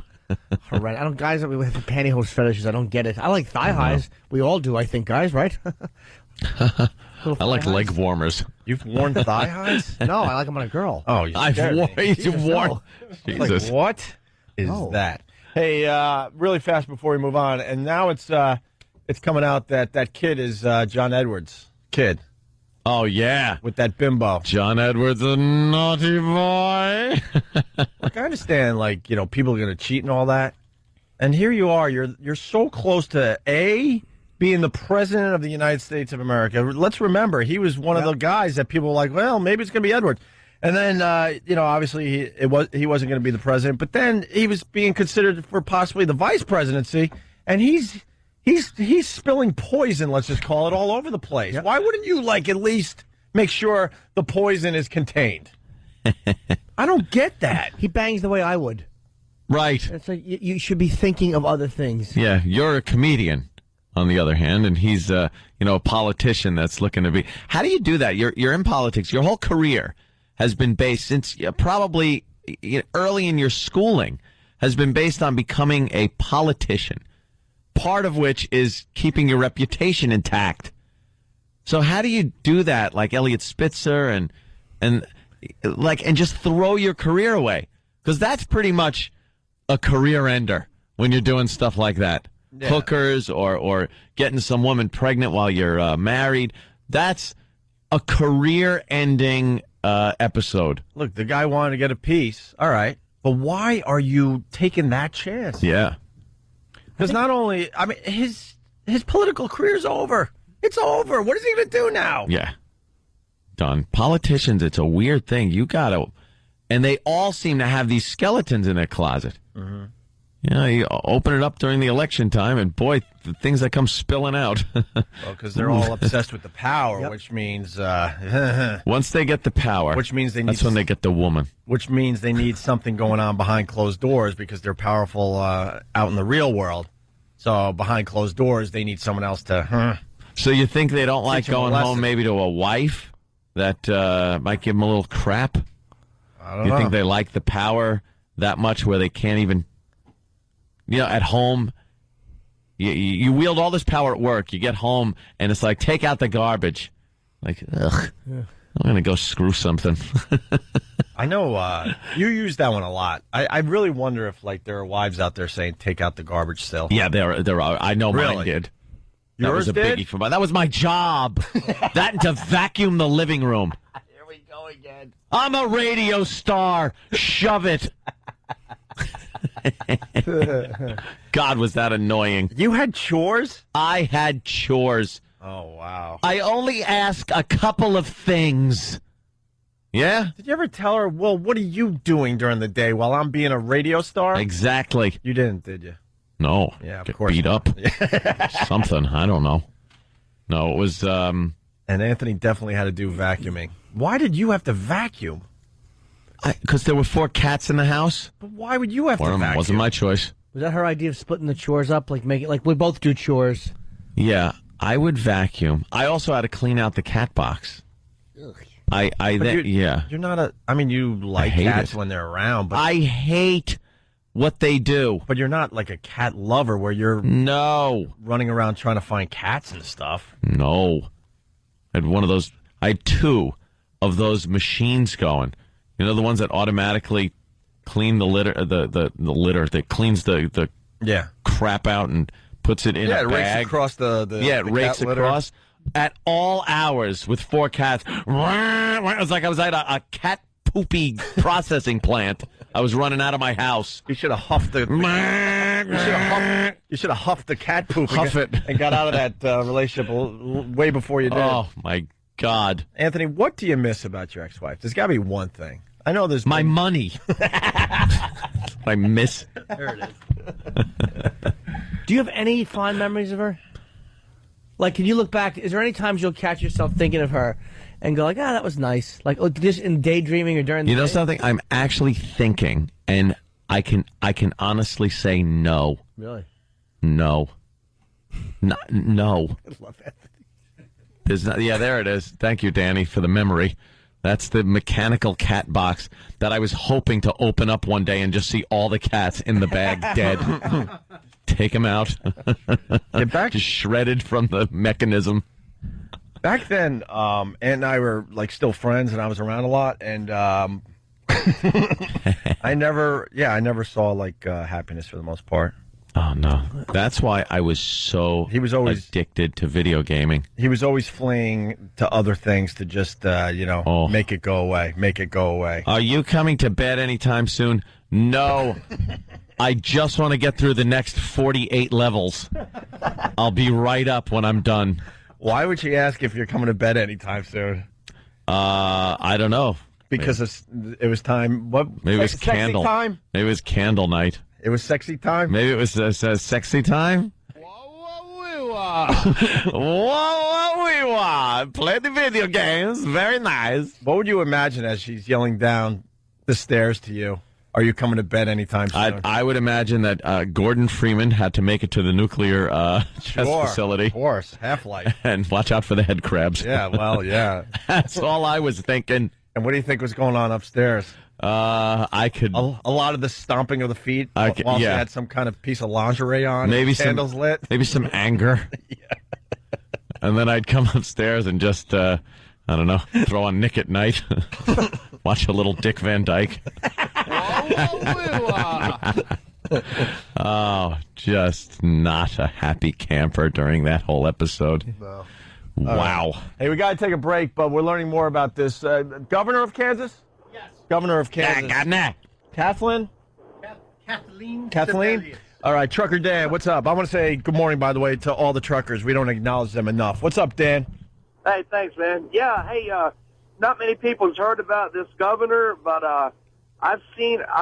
Horrendous. I don't, guys with pantyhose fetishes. I don't get it. I like thigh highs. We all do, I think, guys, right? I like leg warmers. You've worn thigh highs? No, I like them on a girl. Oh, I've worn. no. Jesus. Like, what is that? Hey, really fast before we move on, and now it's coming out that kid is John Edwards' kid. Oh, yeah. With that bimbo. John Edwards, a naughty boy. Like, I understand, like, you know, people are going to cheat and all that. And here you are. You're so close to, being the president of the United States of America. Let's remember, he was one of the guys that people were like, well, maybe it's going to be Edwards. And then, obviously he wasn't going to be the president. But then he was being considered for possibly the vice presidency. And he's spilling poison, let's just call it, all over the place. Yep. Why wouldn't you, like, at least make sure the poison is contained? I don't get that. He bangs the way I would. Right. It's like you should be thinking of other things. Yeah, you're a comedian, on the other hand, and he's a politician that's looking to be. How do you do that? You're in politics. Your whole career has been based since probably early in your schooling has been based on becoming a politician. Part of which is keeping your reputation intact. So how do you do that, like Elliot Spitzer, and just throw your career away? Because that's pretty much a career ender when you're doing stuff like that. Yeah. Hookers or getting some woman pregnant while you're married. That's a career-ending episode. Look, the guy wanted to get a piece. All right. But why are you taking that chance? Yeah. Because not only, I mean, his political career's over. It's over. What is he going to do now? Yeah. Done. Politicians, it's a weird thing. You got to, and they all seem to have these skeletons in their closet. Mm-hmm. You open it up during the election time, and boy, the things that come spilling out. Well, because they're all obsessed with the power, which means once they get the power, which means that's when they get the woman. Which means they need something going on behind closed doors because they're powerful out in the real world. So behind closed doors, they need someone else to. So you think they don't like going home maybe to a wife that might give them a little crap? I don't know. You think they like the power that much where they can't even. At home, you wield all this power at work. You get home, and it's like, take out the garbage. Like, ugh, I'm going to go screw something. I know you use that one a lot. I really wonder if, like, there are wives out there saying, take out the garbage still. Yeah, there are. I know mine did. That Yours was a did? biggie for mine. That was my job. That and to vacuum the living room. Here we go again. I'm a radio star. Shove it. God, was that annoying. You had chores? I had chores. Oh, wow. I only ask a couple of things. Yeah? Did you ever tell her, well, what are you doing during the day while I'm being a radio star? Exactly. You didn't, did you? No. Yeah, of Get course. Beat up. Something. I don't know. No, it was... And Anthony definitely had to do vacuuming. Why did you have to vacuum? Because there were 4 cats in the house. But why would you have to vacuum? Wasn't my choice. Was that her idea of splitting the chores up? Like we both do chores. Yeah, I would vacuum. I also had to clean out the cat box. Ugh. You're not a. I mean, you like cats when they're around, but I hate what they do. But you're not like a cat lover where you're running around trying to find cats and stuff. No, I had one of those. I had 2 of those machines going. You know, the ones that automatically clean the litter, the litter that cleans the crap out and puts it in a bag. It rakes across it rakes across at all hours with 4 cats. It was like I was at a cat poopy processing plant. I was running out of my house. You should have huffed the. You should have huffed the cat poop. And got out of that relationship way before you did. Oh my God, Anthony, what do you miss about your ex-wife? There's got to be one thing. I know there's my money. I miss. There it is. Do you have any fond memories of her? Like, can you look back? Is there any times you'll catch yourself thinking of her and go like, that was nice? Like, just in daydreaming or during the day? You know something? I'm actually thinking, and I can honestly say no. Really? No. No. I love Anthony. There it is. Thank you, Danny, for the memory. That's the mechanical cat box that I was hoping to open up one day and just see all the cats in the bag dead. Take them out. Just shredded from the mechanism. Back then, Aunt and I were like still friends, and I was around a lot, and I never saw like happiness for the most part. Oh no, that's why I was so addicted to video gaming. He was always fleeing to other things to just make it go away. Make it go away. Are you coming to bed anytime soon? No. I just want to get through the next 48 levels. I'll be right up when I'm done. Why would she ask if you're coming to bed anytime soon? I don't know. Because it was time. What? Maybe it was candle time. Maybe it was candle night. It was sexy time. Maybe it was sexy time. Whoa, we want. Play the video games. Very nice. What would you imagine as she's yelling down the stairs to you? Are you coming to bed anytime soon? I would imagine that Gordon Freeman had to make it to the nuclear test facility. Of course. Half-Life. And watch out for the head crabs. Yeah, well, yeah. That's all I was thinking. And what do you think was going on upstairs? I could... A lot of the stomping of the feet while she had some kind of piece of lingerie on. Maybe candles lit. Maybe some anger. Yeah. And then I'd come upstairs and just, I don't know, throw on Nick at Night. Watch a little Dick Van Dyke. Oh, just not a happy camper during that whole episode. No. Wow. Hey, we got to take a break, but we're learning more about this. Governor of Kansas? Yes. Governor of Kansas. Kathleen? Kathleen? Kathleen? All right, Trucker Dan, what's up? I want to say good morning, by the way, to all the truckers. We don't acknowledge them enough. What's up, Dan? Hey, thanks, man. Yeah, hey, not many people has heard about this governor, but I've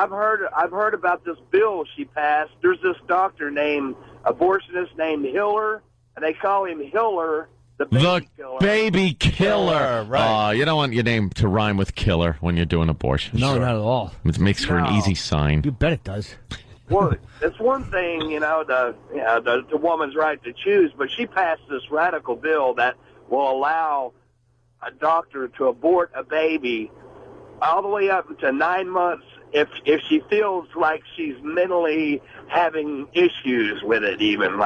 heard about this bill she passed. There's this doctor abortionist named Hiller, and they call him Hiller the baby killer. Baby killer. Right. You don't want your name to rhyme with killer when you're doing abortion. No, not at all. It makes for an easy sign. You bet it does. Well, it's one thing, the woman's right to choose, but she passed this radical bill that will allow a doctor to abort a baby all the way up to 9 months if she feels like she's mentally having issues with it, even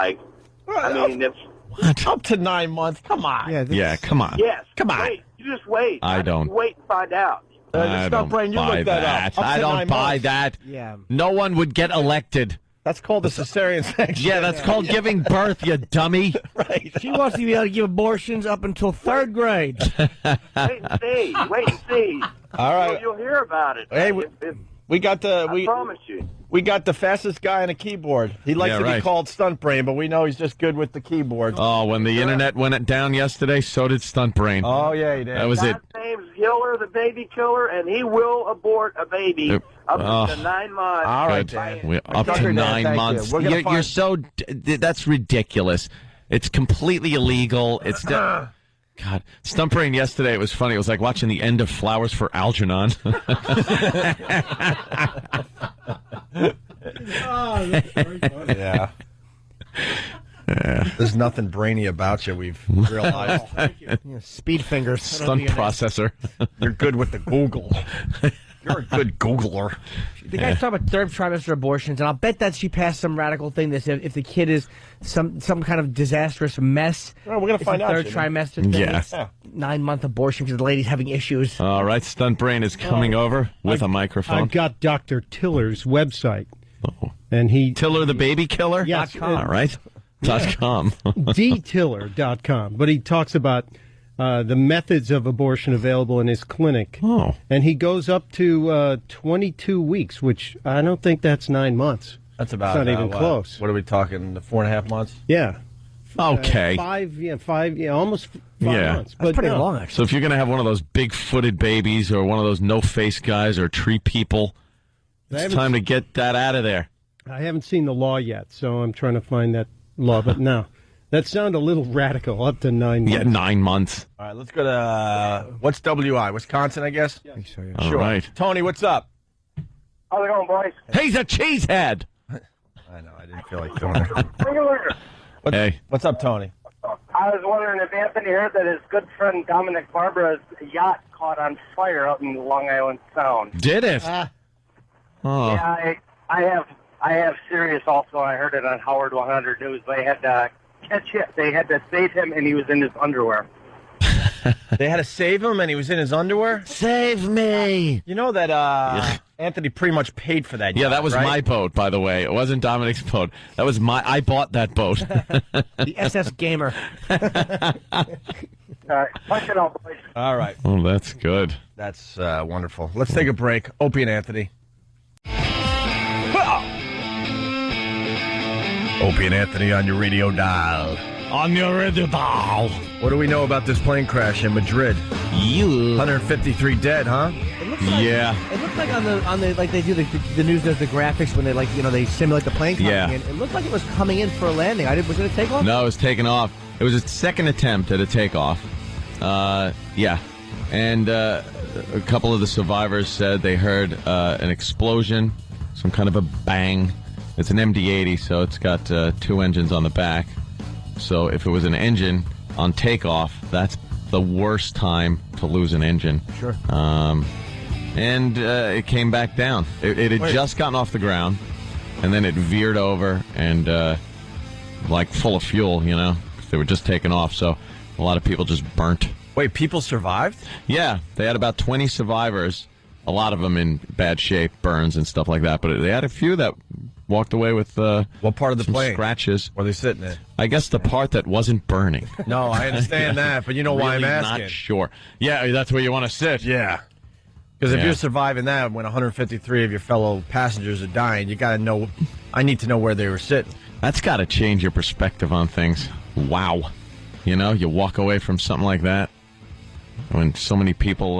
it's up to 9 months. Come on. Yeah, come on. Yes. Come on. Wait, you just wait. I don't. Wait and find out. I don't buy that. I don't buy that. Yeah. No one would get elected. That's called a cesarean section. Yeah, that's called giving birth, you dummy. Right. She wants to be able to give abortions up until 3rd grade. Wait and see. Wait and see. All right. You'll hear about it. Hey, we got I promise you. We got the fastest guy on a keyboard. He likes to be called Stunt Brain, but we know he's just good with the keyboard. Oh, when the internet went down yesterday, so did Stunt Brain. Oh, yeah, he did. That was it. His name's Hiller, the baby killer, and he will abort a baby up to 9 months. All right, Dan. Dan. Up to 9 months. You're so... That's ridiculous. It's completely illegal. It's... God, Stump Brain yesterday, it was funny. It was like watching the end of Flowers for Algernon. Oh, that's very funny. Yeah. There's nothing brainy about you, we've realized. Speed fingers. Stunt processor. You're good with the Google. You're a good Googler. The guy's talking about third trimester abortions, and I'll bet that she passed some radical thing that said if the kid is some kind of disastrous mess, well, we're going to find out. Third trimester thing. Yes. 9-month abortion because the lady's having issues. All right, Stunt Brain is coming over with a microphone. I've got Dr. Tiller's website. And he Tiller the Baby Killer? Yes. All right. .com. dtiller.com. But he talks about the methods of abortion available in his clinic. Oh. And he goes up to 22 weeks, which I don't think that's 9 months. That's about it's not even close. What are we talking? 4.5 months? Yeah. Okay. 5, almost 5 months. That's pretty long, actually. So if you're going to have one of those big-footed babies or one of those no-face guys or tree people, it's time to get that out of there. I haven't seen the law yet, so I'm trying to find that law. But no, that sounded a little radical, up to 9 months. Yeah, 9 months. All right, let's go to, what's WI? Wisconsin, I guess? Yeah. So, yeah. All right. Tony, what's up? How's it going, boys? He's a cheesehead. I know, I didn't feel like doing it. Hey. What's up, Tony? I was wondering if Anthony heard that his good friend Dominic Barbara's yacht caught on fire out in Long Island Sound. Did it? Oh. Yeah, I have Sirius also. I heard it on Howard 100 News. They had to catch it. They had to save him, and he was in his underwear. They had to save him, and he was in his underwear? Save me. You know that Anthony pretty much paid for that yacht, Yeah, that was right? my boat, by the way. It wasn't Dominic's boat. That was I bought that boat. The SS Gamer. Punch it out, boys. All right. Oh, that's good. That's wonderful. Let's take a break. Opie and Anthony. Opie and Anthony on your radio dial. On your radio dial. What do we know about this plane crash in Madrid? 153 dead, huh? It looks like, Yeah. It looks like on the like they do the news does the graphics when they they simulate the plane coming Yeah. in. It looked like it was coming in for a landing. Was it a takeoff? No, it was taken off. It was a second attempt at a takeoff. Yeah. And a couple of the survivors said they heard an explosion, some kind of a bang. It's an MD-80, so it's got 2 engines on the back. So if it was an engine on takeoff, that's the worst time to lose an engine. Sure. And it came back down. It had just gotten off the ground, and then it veered over and like full of fuel, they were just taking off. So a lot of people just burnt. Wait, people survived? Yeah, they had about 20 survivors, a lot of them in bad shape, burns and stuff like that. But they had a few that walked away with what part of the some plane? Scratches. Were they sitting in? I guess the part that wasn't burning. No, I understand that, but you know why I'm Really asking. Not sure. Yeah, that's where you want to sit. Yeah. Because if Yeah. you're surviving that when 153 of your fellow passengers are dying, you got to know. I need to know where they were sitting. That's got to change your perspective on things. Wow. You walk away from something like that when so many people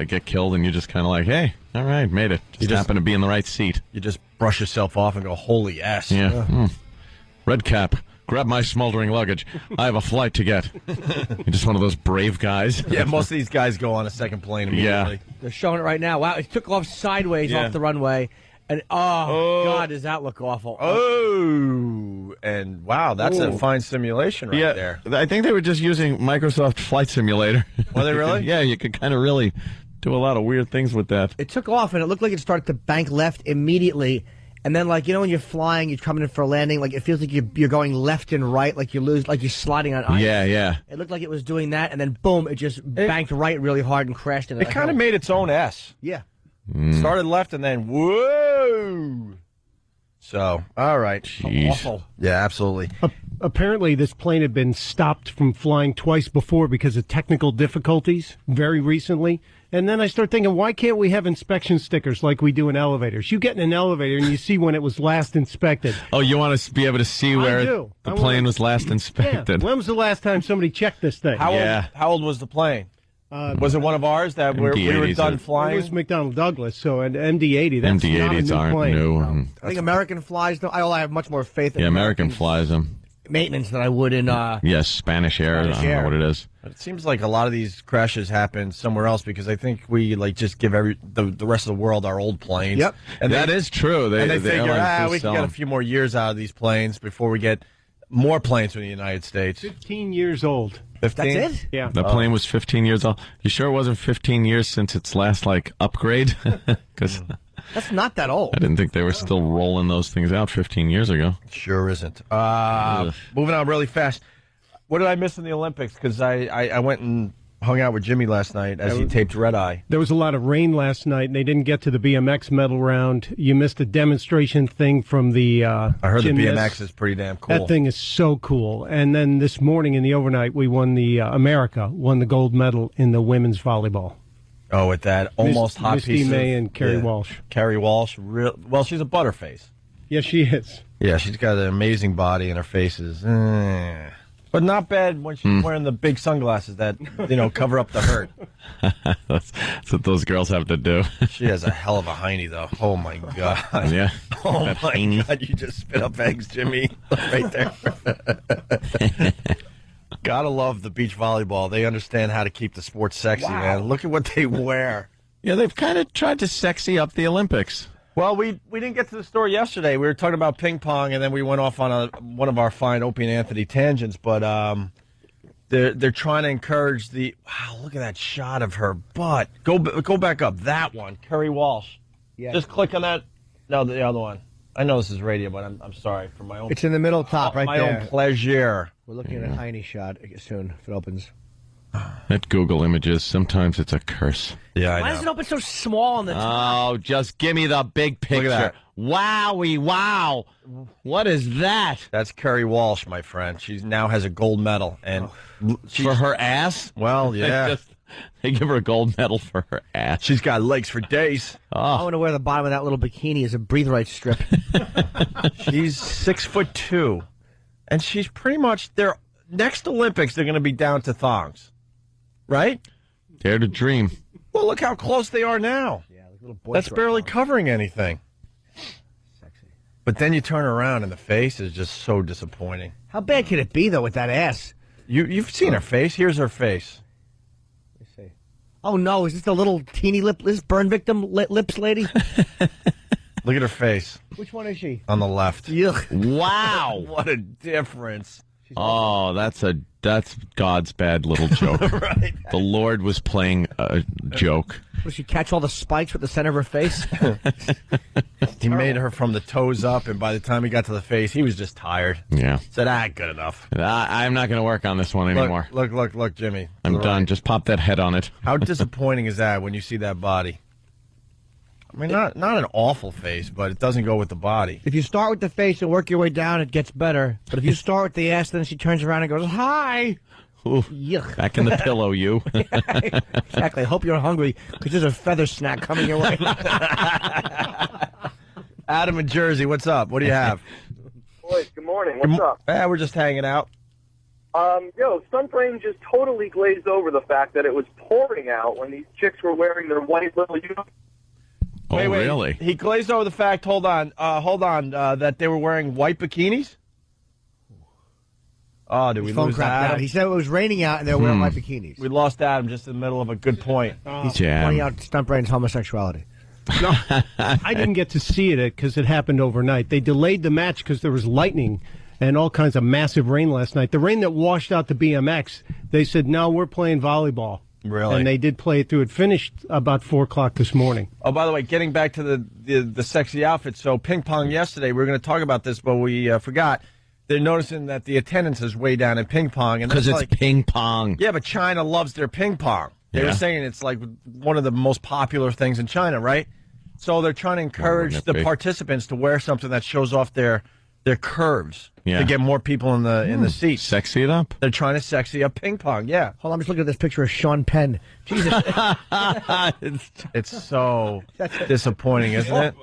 get killed and you're just kind of like, hey, all right, made it. Just happen to be in the right seat. You just brush yourself off and go, holy ass. Yeah. Red cap, grab my smoldering luggage. I have a flight to get. You're just one of those brave guys. Yeah, most of these guys go on a second plane immediately. Yeah. They're showing it right now. Wow, it took off sideways off the runway. And, God, does that look awful. Oh, and wow, that's a fine simulation right there. I think they were just using Microsoft Flight Simulator. Were they really? Yeah, you could kind of really do a lot of weird things with that. It took off, and it looked like it started to bank left immediately. And then, when you're flying, you're coming in for a landing, it feels like you're going left and right, like you're sliding on ice. Yeah. It looked like it was doing that, and then, boom, it just banked right really hard and crashed into It kind of made its own S. Yeah. Started left and then, whoa. So, all right. Jeez. Awful. Yeah, absolutely. Apparently, this plane had been stopped from flying twice before because of technical difficulties very recently. And then I start thinking, why can't we have inspection stickers like we do in elevators? You get in an elevator and you see when it was last inspected. Oh, you want to be able to see where the plane was last inspected. Yeah. When was the last time somebody checked this thing? How old was the plane? Was it one of ours that we were done flying? It was McDonnell Douglas, so an MD-80. That's MD-80s not a new aren't plane. new. I think American flies, I have much more faith in American flies them. maintenance than I would in. Yes, Spanish Air. I don't know what it is. It seems like a lot of these crashes happen somewhere else because I think we just give the rest of the world our old planes. Yep, and that is true. They figure we can get a few more years out of these planes before we get more planes from the United States. 15 years old. 15? That's it? Yeah. The plane was 15 years old. You sure it wasn't 15 years since its last upgrade? Because that's not that old. I didn't think they were still rolling those things out 15 years ago. Sure isn't. Moving on really fast. What did I miss in the Olympics? Because I went and hung out with Jimmy last night as he taped Red Eye. There was a lot of rain last night, and they didn't get to the BMX medal round. You missed a demonstration thing from the I heard gymnast. the BMX is pretty damn cool. That thing is so cool. And then this morning in the overnight, we won America won the gold medal in the women's volleyball. Oh, with that almost hot Misty piece May and Kerry Walsh. Kerry Walsh, well, she's a butterface. Yes, she is. Yeah, she's got an amazing body, and her face is... But not bad when she's wearing the big sunglasses that, cover up the hurt. That's what those girls have to do. She has a hell of a hiney, though. Oh, my God. Yeah. Oh, my God. You just spit up eggs, Jimmy. Right there. Gotta love the beach volleyball. They understand how to keep the sport sexy, man. Look at what they wear. Yeah, they've kind of tried to sexy up the Olympics. Well, we didn't get to the story yesterday. We were talking about ping pong, and then we went off on one of our fine Opie and Anthony tangents. But they're trying to encourage the look at that shot of her butt. Go back up. That one, Kerry Walsh. Yeah. Just click on that. No, the other one. I know this is radio, but I'm sorry for my own. It's in the middle top, right my there. My own pleasure. We're looking at a tiny shot soon if it opens. At Google Images, sometimes it's a curse. Yeah, I know. Why does it open so small on the top? Oh, just give me the big picture. Look at that. Wowie, wow. What is that? That's Kerry Walsh, my friend. She now has a gold medal. And for her ass? Well, yeah. They give her a gold medal for her ass. She's got legs for days. I want to wear the bottom of that little bikini as a breathe right strip. She's 6'2", and she's pretty much there. Next Olympics, they're going to be down to thongs, right? Dare to dream. Well, look how close they are now. Yeah, like little boy That's barely thongs. covering anything. Sexy. But then you turn around, and the face is just so disappointing. How bad could it be though with that ass? You've seen her face. Here's her face. Let me see. Oh no, is this the little teeny lip? This burn victim lips lady? Look at her face Which one is she? on the left. Yuck. Wow. What a difference. Oh, that's God's bad little joke. Right. The Lord was playing a joke. Does she catch all the spikes with the center of her face? He made her from the toes up, and by the time he got to the face, he was just tired. Yeah. Said, good enough. I'm not going to work on this one anymore. Look, Jimmy. I'm done. Just pop that head on it. How disappointing is that when you see that body? I mean, not an awful face, but it doesn't go with the body. If you start with the face and work your way down, it gets better. But if you start with the ass, then she turns around and goes, "Hi." Ooh, Yuck. back in the pillow, you. Exactly. I hope you're hungry because there's a feather snack coming your way. Adam in Jersey, what's up? What do you have? Boys, good morning. What's up? We're just hanging out. Sunbrain just totally glazed over the fact that it was pouring out when these chicks were wearing their white little uniforms. Oh, wait, really? He glazed over the fact, hold on, that they were wearing white bikinis? Oh, did we lose Adam? He said it was raining out and they were wearing white bikinis. We lost Adam just in the middle of a good point. He's pointing out Stuntbrain's homosexuality. No, I didn't get to see it because it happened overnight. They delayed the match because there was lightning and all kinds of massive rain last night. The rain that washed out the BMX, they said, no, we're playing volleyball. Really? And they did play it through. It finished about 4 o'clock this morning. Oh, by the way, getting back to the sexy outfit. So ping pong yesterday, we were going to talk about this, but we forgot. They're noticing that the attendance is way down in ping pong. Because it's ping pong. Yeah, but China loves their ping pong. They were saying it's like one of the most popular things in China, right? So they're trying to encourage the participants to wear something that shows off their curves to get more people in the seats. Sexy it up. They're trying to sexy up ping pong. Yeah. Hold on, I'm just looking at this picture of Sean Penn. Jesus. It's so disappointing, isn't it?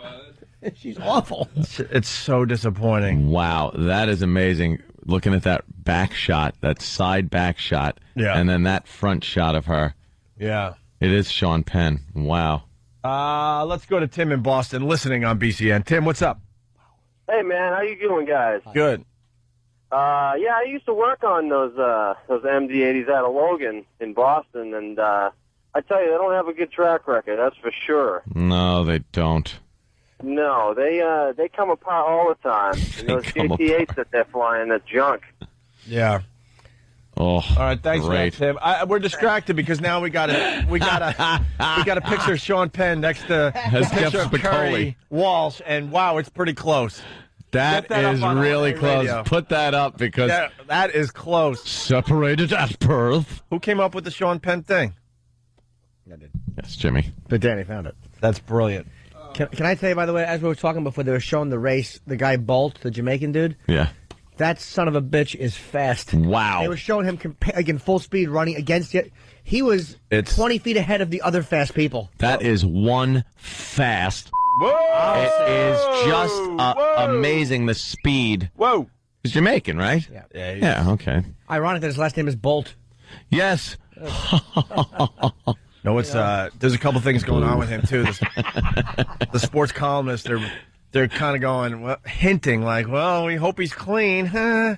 She's awful. It's so disappointing. Wow, that is amazing. Looking at that back shot, that side back shot, and then that front shot of her. Yeah. It is Sean Penn. Wow. Let's go to Tim in Boston, listening on BCN. Tim, what's up? Hey, man, how you doing, guys? Good. Yeah, I used to work on those MD-80s out of Logan in Boston, and I tell you, they don't have a good track record, that's for sure. No, they don't. No, they come apart all the time. And those GT8s that they're flying, that's junk. Yeah. Oh, all right, thanks, great. Tim. We're distracted because now we got a picture of Sean Penn next to a picture of Curry, Walsh, and wow, it's pretty close. That is really close. Radio. Put that up because that is close. Separated at birth. Who came up with the Sean Penn thing? I did. Yes, Jimmy. But Danny found it. That's brilliant. Can I tell you, by the way, as we were talking before, they were showing the race, the guy Bolt, the Jamaican dude. Yeah. That son of a bitch is fast. Wow. They were showing him like in full speed running against it. He was 20 feet ahead of the other fast people. That is one fast. Whoa! It is just amazing, the speed. Whoa! He's Jamaican, right? Yeah. Yeah, okay. Ironic that his last name is Bolt. Yes. No, it's there's a couple things going on with him too. The sports columnists, they're kind of going, hinting like, well, we hope he's clean, huh?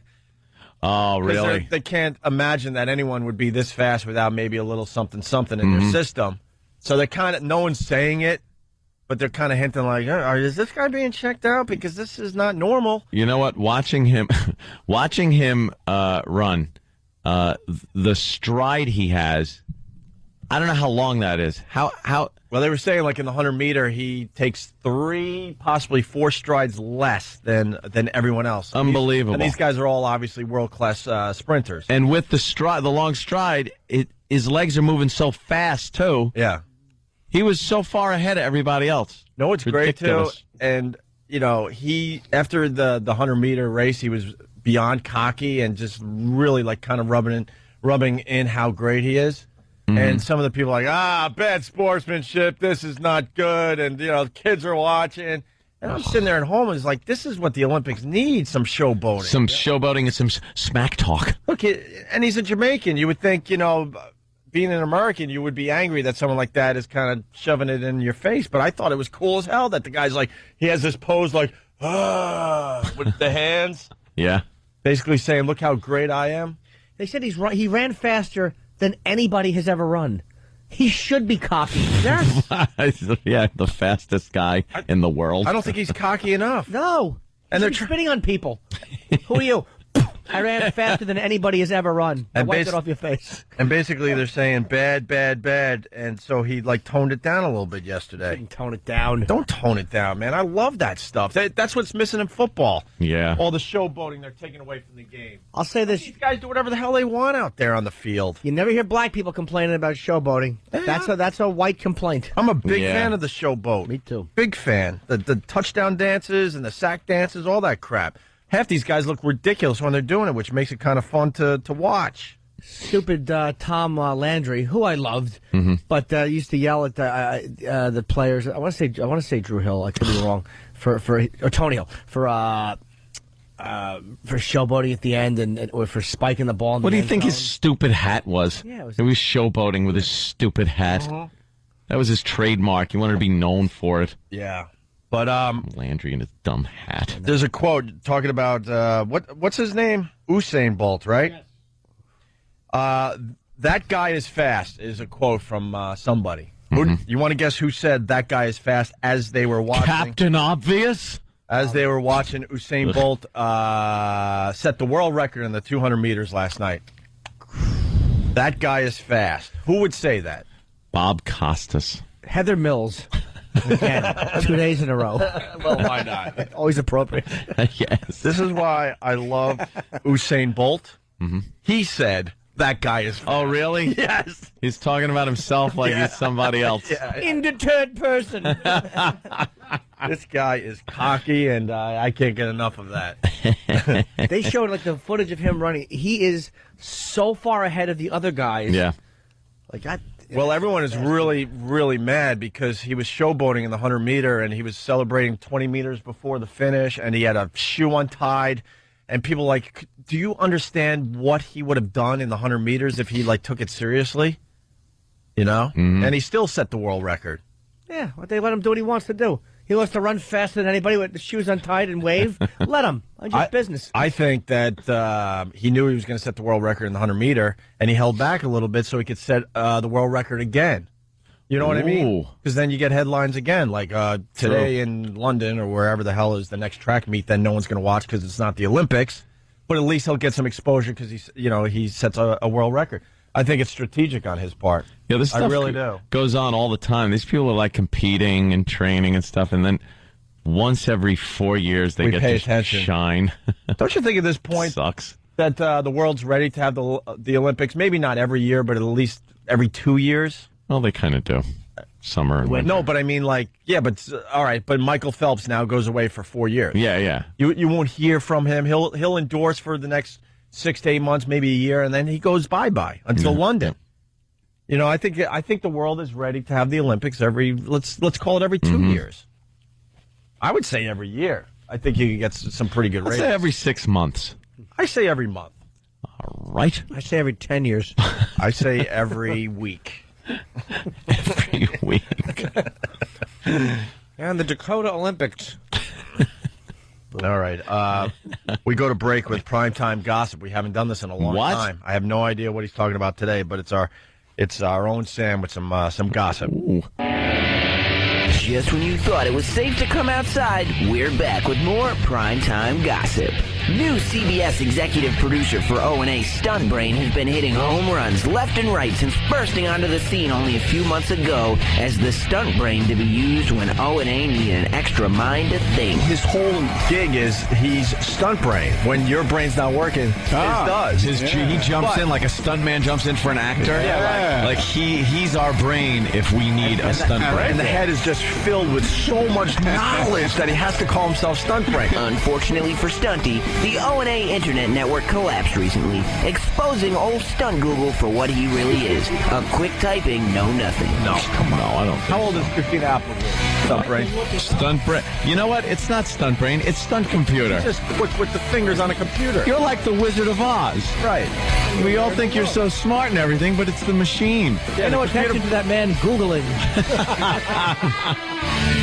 Oh, really? They can't imagine that anyone would be this fast without maybe a little something in their system. So they're kind of, no one's saying it, but they're kind of hinting like, is this guy being checked out? Because this is not normal. You know what? Watching him run, the stride he has, I don't know how long that is. How? Well, they were saying like in the 100-meter, he takes 3, possibly 4 strides less than everyone else. Unbelievable. And these guys are all obviously world-class sprinters. And with the long stride, his legs are moving so fast too. Yeah. He was so far ahead of everybody else. No, it's ridiculous. Great too. And he after the 100-meter race, he was beyond cocky and just really like kind of rubbing in how great he is. Mm-hmm. And some of the people are like, bad sportsmanship. This is not good. And, kids are watching. And I'm sitting there at home and it's like, this is what the Olympics need, some showboating. Some showboating and some smack talk. Look, and he's a Jamaican. You would think, being an American, you would be angry that someone like that is kind of shoving it in your face. But I thought it was cool as hell that the guy's like, he has this pose like, with the hands. Yeah. Basically saying, look how great I am. They said he ran faster than anybody has ever run. He should be cocky. Yes. Yeah, the fastest guy in the world. I don't think he's cocky enough. No. And they're spitting on people. Who are you? I ran faster than anybody has ever run. I wiped it off your face. And basically they're saying bad, bad, bad. And so he toned it down a little bit yesterday. Didn't tone it down. Don't tone it down, man. I love that stuff. That's what's missing in football. Yeah. All the showboating they're taking away from the game. I'll say this. These guys do whatever the hell they want out there on the field. You never hear black people complaining about showboating. Yeah. That's a white complaint. I'm a big fan of the showboat. Me too. Big fan. The touchdown dances and the sack dances, all that crap. Half these guys look ridiculous when they're doing it, which makes it kind of fun to watch. Stupid Tom Landry, who I loved, but used to yell at the players. I want to say Drew Hill. I could be wrong. Or Tony Hill for showboating at the end or for spiking the ball. What do you think his stupid hat was? Yeah, he was showboating with his stupid hat. That was his trademark. He wanted to be known for it. Yeah. But Landry and his dumb hat. There's a quote talking about what's his name? Usain Bolt, right? Yes. That guy is fast is a quote from somebody. You want to guess who said that guy is fast as they were watching? Captain Obvious? As they were watching Usain Bolt set the world record in the 200 meters last night. That guy is fast. Who would say that? Bob Costas. Heather Mills. Again, 2 days in a row. Well, why not? Always appropriate. Yes. This is why I love Usain Bolt. He said that guy is fast. Oh, really? Yes. He's talking about himself like he's somebody else. Indeterred person. This guy is cocky, and I can't get enough of that. They showed the footage of him running. He is so far ahead of the other guys. Yeah. Well, everyone is really, really mad because he was showboating in the 100-meter, and he was celebrating 20 meters before the finish, and he had a shoe untied. And people do you understand what he would have done in the 100 meters if he took it seriously? And he still set the world record. Yeah, they let him do what he wants to do. He wants to run faster than anybody with the shoes untied and wave. Let him. Mind your business. I think that he knew he was going to set the world record in the 100-meter, and he held back a little bit so he could set the world record again. You know what I mean? Because then you get headlines again, like today in London or wherever the hell is the next track meet. Then no one's going to watch because it's not the Olympics. But at least he'll get some exposure because he sets a world record. I think it's strategic on his part. Yeah, this stuff I really do. Goes on all the time. These people are like competing and training and stuff, and then once every 4 years they get to shine. Don't you think at this point sucks that the world's ready to have the Olympics? Maybe not every year, but at least every 2 years. Well, they kind of do. Summer and winter. No, but I mean, all right. But Michael Phelps now goes away for 4 years. Yeah. You won't hear from him. He'll endorse for the next 6 to 8 months, maybe a year, and then he goes bye-bye until London. You know, I think the world is ready to have the Olympics let's call it every 2 years. I would say every year. I think you can get some pretty good ratings. I'd say every 6 months. I say every month. All right. I say every 10 years. I say every week. Every week. And the Dakota Olympics. All right. We go to break with primetime gossip. We haven't done this in a long time. I have no idea what he's talking about today, but it's our own Sam with some gossip. Ooh. Just when you thought it was safe to come outside, we're back with more primetime gossip. New CBS executive producer for O&A Stunt Brain has been hitting home runs left and right since bursting onto the scene only a few months ago as the stunt brain to be used when O&A need an extra mind to think. His whole gig is he's stunt brain. When your brain's not working, his does. He jumps in like a stunt man jumps in for an actor. Yeah. Like he's our brain if we need a stunt brain. And the head is just filled with so much knowledge that he has to call himself stunt brain. Unfortunately for Stunty, the O&A Internet Network collapsed recently, exposing old Stunt Google for what he really is. A quick typing, no nothing. No, come on. No, I don't. How old is Christina Applegate? Stunt brain. Stunt brain. You know what? It's not stunt brain. It's stunt computer. It's just quick with the fingers on a computer. You're like the Wizard of Oz. Right. We all think you're so smart and everything, but it's the machine. Pay no attention to that man Googling.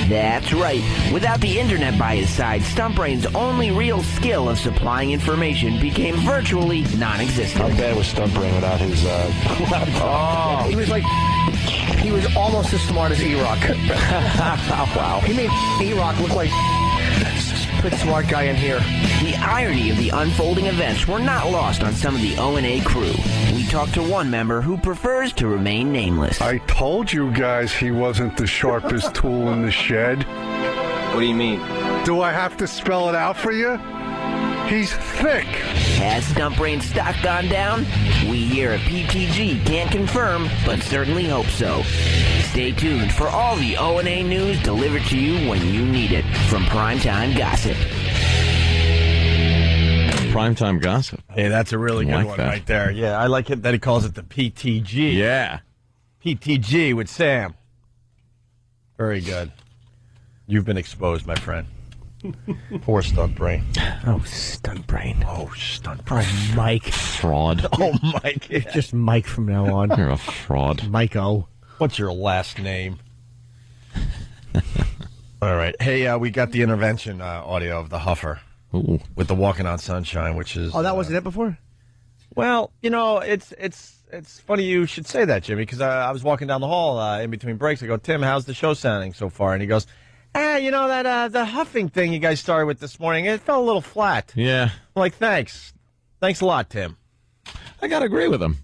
That's right. Without the internet by his side, Stuntbrain's only real skill of supplying information became virtually non-existent. How bad was Stuntbrain without his laptop? He was almost as smart as E-Rock. Wow. He made E-Rock look like a pretty smart guy in here. The irony of the unfolding events were not lost on some of the O&A crew. We talked to one member who prefers to remain nameless. I told you guys he wasn't the sharpest tool in the shed. What do you mean? Do I have to spell it out for you? He's thick. Has Stuntbrain's stock gone down? We here at PTG can't confirm, but certainly hope so. Stay tuned for all the O&A news delivered to you when you need it from Primetime Gossip. Primetime Gossip. Hey, that's a really good one right there. Yeah, I like it that he calls it the PTG. Yeah. PTG with Sam. Very good. You've been exposed, my friend. Poor Stunt Brain. Oh, Stunt Brain. Oh, Stunt Brain. Oh, Mike. Fraud. Oh, Mike. It's just Mike from now on. You're a fraud. Mike O. What's your last name? All right. Hey, we got the intervention audio of the Huffer. Ooh. With the Walking on Sunshine, which is... Oh, that wasn't it before? Well, you know, it's funny you should say that, Jimmy, because I was walking down the hall in between breaks. I go, Tim, how's the show sounding so far? And he goes, you know, that the huffing thing you guys started with this morning, it fell a little flat. Yeah. I'm like, thanks. Thanks a lot, Tim. I got to agree with him.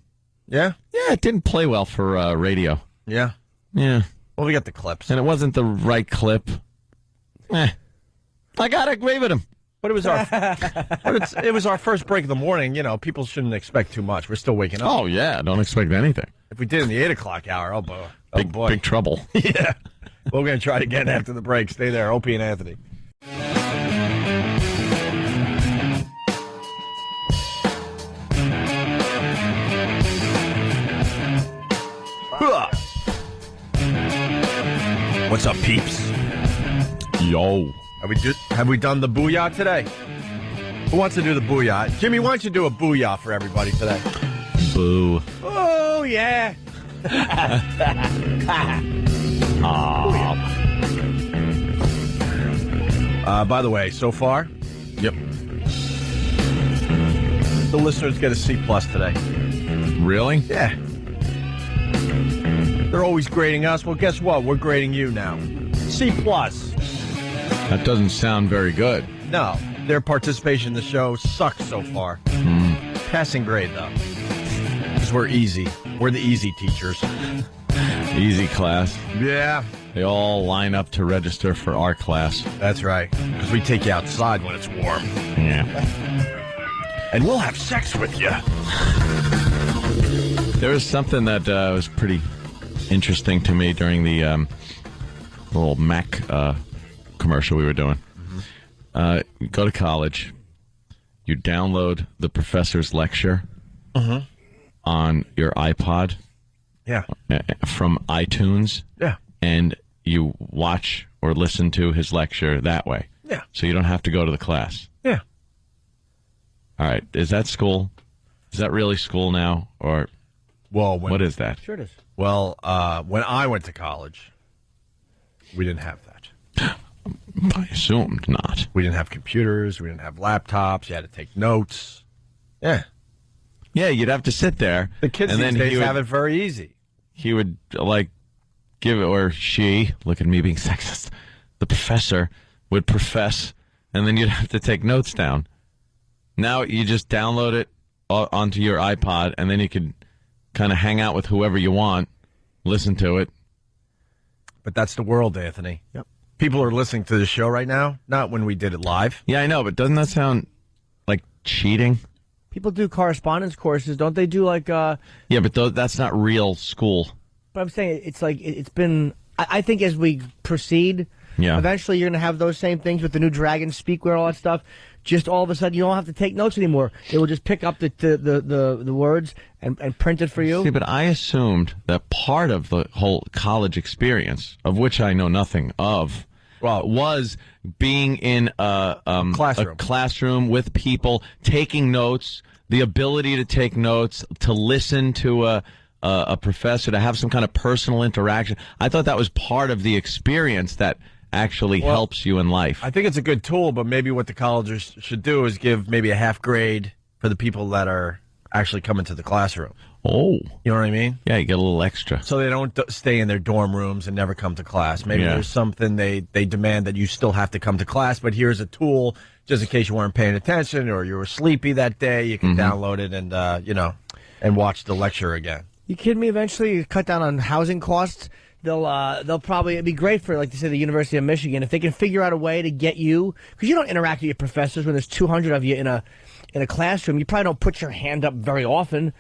Yeah? Yeah, it didn't play well for radio. Yeah? Yeah. Well, we got the clips. And it wasn't the right clip. I got to agree with him. But it was it was our first break of the morning. You know, people shouldn't expect too much. We're still waking up. Oh, yeah. Don't expect anything. If we did in the 8 o'clock hour, oh, boy. Big trouble. Yeah. We're going to try it again after the break. Stay there. Opie and Anthony. What's up, peeps? Yo. Have we done the booyah today? Who wants to do the booyah? Jimmy, why don't you do a booyah for everybody today? Boo. Oh, yeah. By the way, so far, yep, the listeners get a C+ today. Really? Yeah. They're always grading us. Well, guess what? We're grading you now. C+. That doesn't sound very good. No, their participation in the show sucks so far. Passing grade, though. Because we're easy. We're the easy teachers. Easy class. Yeah. They all line up to register for our class. That's right. Because we take you outside when it's warm. Yeah. And we'll have sex with you. There was something that was pretty interesting to me during the little Mac commercial we were doing. You go to college, you download the professor's lecture on your iPod from iTunes, and you watch or listen to his lecture that way. Yeah. So you don't have to go to the class. Yeah. All right. Is that school? Is that really school now? Or what is that? Sure it is. Well, when I went to college, we didn't have that. I assumed not. We didn't have computers. We didn't have laptops. You had to take notes. Yeah. Yeah, you'd have to sit there. The kids and these then days have it very easy. He would, give it, or she, look at me being sexist, the professor would profess, and then you'd have to take notes down. Now you just download it onto your iPod, and then you could kind of hang out with whoever you want, listen to it. But that's the world, Anthony. Yep. People are listening to the show right now, not when we did it live. Yeah, I know, but doesn't that sound like cheating? People do correspondence courses, don't they? Do Yeah, but that's not real school. But I'm saying it's like it's been. I think as we proceed, eventually you're going to have those same things with the new Dragon Speakware, all that stuff. Just all of a sudden, you don't have to take notes anymore. It will just pick up the words and print it for you. See, but I assumed that part of the whole college experience, of which I know nothing of, was being in a classroom with people, taking notes, the ability to take notes, to listen to a professor, to have some kind of personal interaction. I thought that was part of the experience that actually helps you in life. I think it's a good tool, but maybe what the colleges should do is give maybe a half grade for the people that are actually coming to the classroom. Oh. You know what I mean? Yeah, you get a little extra. So they don't stay in their dorm rooms and never come to class. Maybe there's something they demand that you still have to come to class, but here's a tool just in case you weren't paying attention or you were sleepy that day. You can download it and, and watch the lecture again. You kidding me? Eventually you cut down on housing costs. They'll probably, it'd be great for, like they say, the University of Michigan, if they can figure out a way to get you, because you don't interact with your professors when there's 200 of you in a classroom. You probably don't put your hand up very often.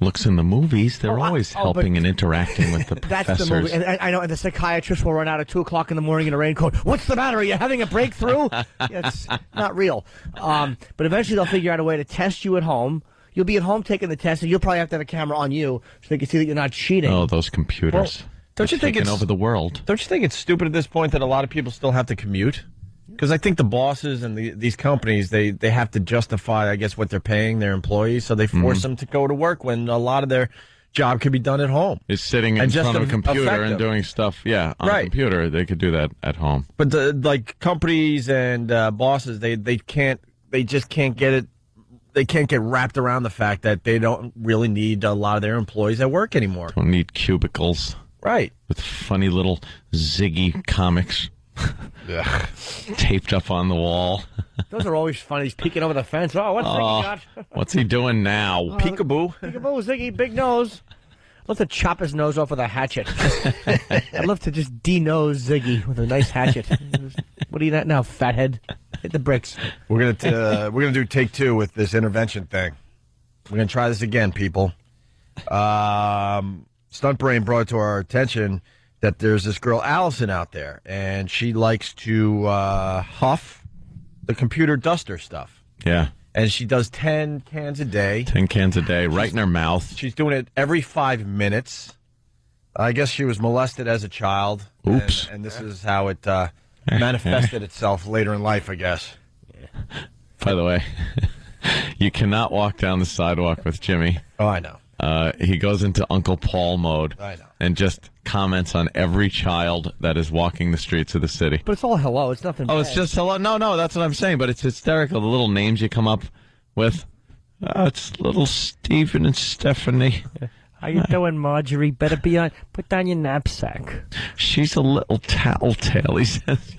Looks in the movies, they're always helping and interacting with the professors. That's the movie. And I know, and the psychiatrist will run out at 2 o'clock in the morning in a raincoat. What's the matter? Are you having a breakthrough? It's not real. But eventually they'll figure out a way to test you at home. You'll be at home taking the test, and you'll probably have to have a camera on you so they can see that you're not cheating. Oh, those computers. Don't you think it's over the world? Don't you think it's stupid at this point that a lot of people still have to commute? Because I think the bosses and these companies, they have to justify, I guess, what they're paying their employees, so they force them to go to work when a lot of their job could be done at home. Is sitting in front of a computer and doing stuff, on a computer. They could do that at home. But companies and bosses, they just can't get it. They can't get wrapped around the fact that they don't really need a lot of their employees at work anymore. Don't need cubicles. Right. With funny little Ziggy comics taped up on the wall. Those are always funny. He's peeking over the fence. Oh, what's Ziggy got? What's he doing now? Peekaboo. Peekaboo, Ziggy, big nose. I'd love to chop his nose off with a hatchet. I'd love to just de-nose Ziggy with a nice hatchet. What are you at now, fathead? Hit the bricks. We're gonna do take 2 with this intervention thing. We're gonna try this again, people. Stunt Brain brought to our attention that there's this girl, Allison, out there, and she likes to huff the computer duster stuff. Yeah. And she does 10 cans a day. 10 cans a day, right in her mouth. She's doing it every 5 minutes. I guess she was molested as a child. Oops. And this is how it manifested itself later in life, I guess. By the way, you cannot walk down the sidewalk with Jimmy. Oh, I know. He goes into Uncle Paul mode. I know. and just comments on every child that is walking the streets of the city. But it's all hello. It's nothing bad. It's just hello. No, that's what I'm saying. But it's hysterical. The little names you come up with. It's little Stephen and Stephanie. How you doing, Marjorie? Better put down your knapsack. She's a little tattletale, he says.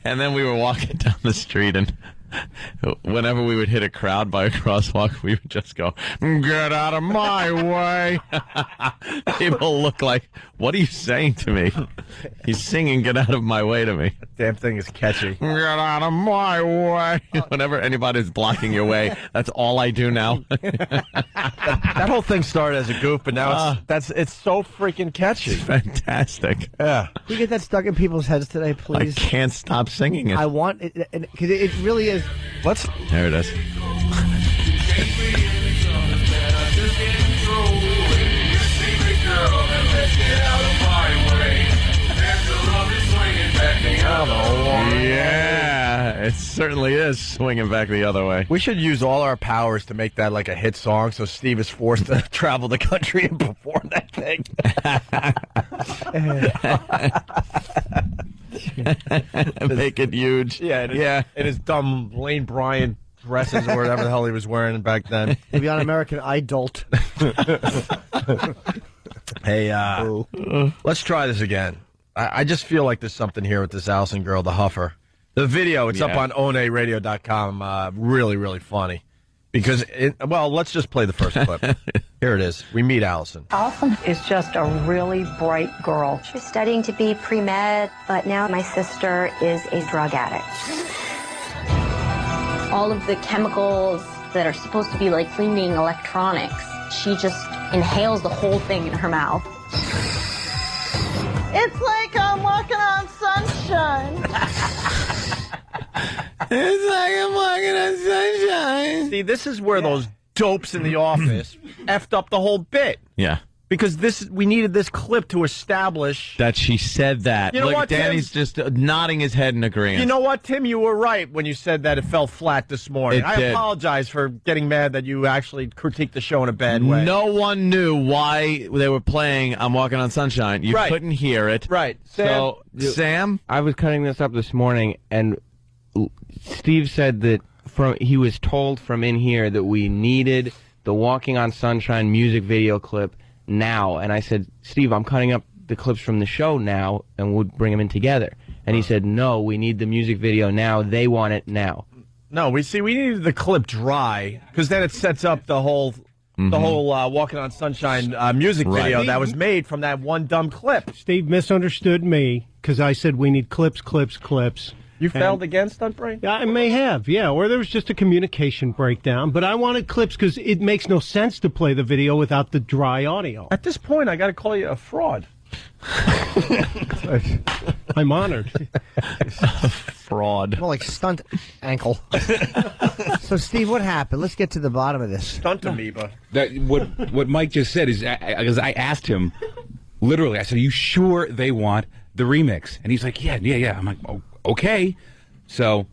And then we were walking down the street, and whenever we would hit a crowd by a crosswalk, we would just go, "Get out of my way." People look like, what are you saying to me? He's singing "Get out of my way" to me. That damn thing is catchy. Get out of my way. Whenever anybody's blocking your way, that's all I do now. That whole thing started as a goof, but now it's so freaking catchy. It's fantastic. Yeah. Can we get that stuck in people's heads today, please? I can't stop singing it. I want it, because it really is. There it is. Yeah, it certainly is swinging back the other way. We should use all our powers to make that like a hit song, so Steve is forced to travel the country and perform that thing. Make it huge. Yeah, in his dumb Lane Bryant dresses or whatever the hell he was wearing back then. Maybe on American Idol. Hey, let's try this again. I just feel like there's something here with this Allison girl, the Huffer. The video, it's up on onaradio.com. Really, really funny. Because, let's just play the first clip. Here it is. We meet Allison. Allison is just a really bright girl. She was studying to be pre-med, but now my sister is a drug addict. All of the chemicals that are supposed to be like cleaning electronics, she just inhales the whole thing in her mouth. It's like I'm walking on sunshine. It's like I'm walking on sunshine. See, this is where those dopes in the office effed up the whole bit. Yeah. Because we needed this clip to establish that she said that. You know Look, what, Danny's Tim? just nodding his head in agreement. You know what, Tim? You were right when you said that it fell flat this morning. I apologize for getting mad that you actually critiqued the show in a bad way. No one knew why they were playing I'm Walking on Sunshine. You couldn't hear it. Right. Sam? Sam? I was cutting this up this morning, and Steve said that he was told from in here that we needed the Walking on Sunshine music video clip now. And I said, Steve, I'm cutting up the clips from the show now, and we'll bring them in together. And he said, no, we need the music video now. They want it now. No, we needed the clip dry, because then it sets up the whole Walking on Sunshine music video that was made from that one dumb clip. Steve misunderstood me, because I said we need clips. You failed again, Stuntbrain? I may have, or there was just a communication breakdown. But I wanted clips because it makes no sense to play the video without the dry audio. At this point, I got to call you a fraud. I'm honored. Fraud. More like stunt ankle. So, Steve, what happened? Let's get to the bottom of this. Stunt amoeba. What Mike just said is, because I asked him, literally, I said, are you sure they want the remix? And he's like, yeah. I'm like, oh, okay. So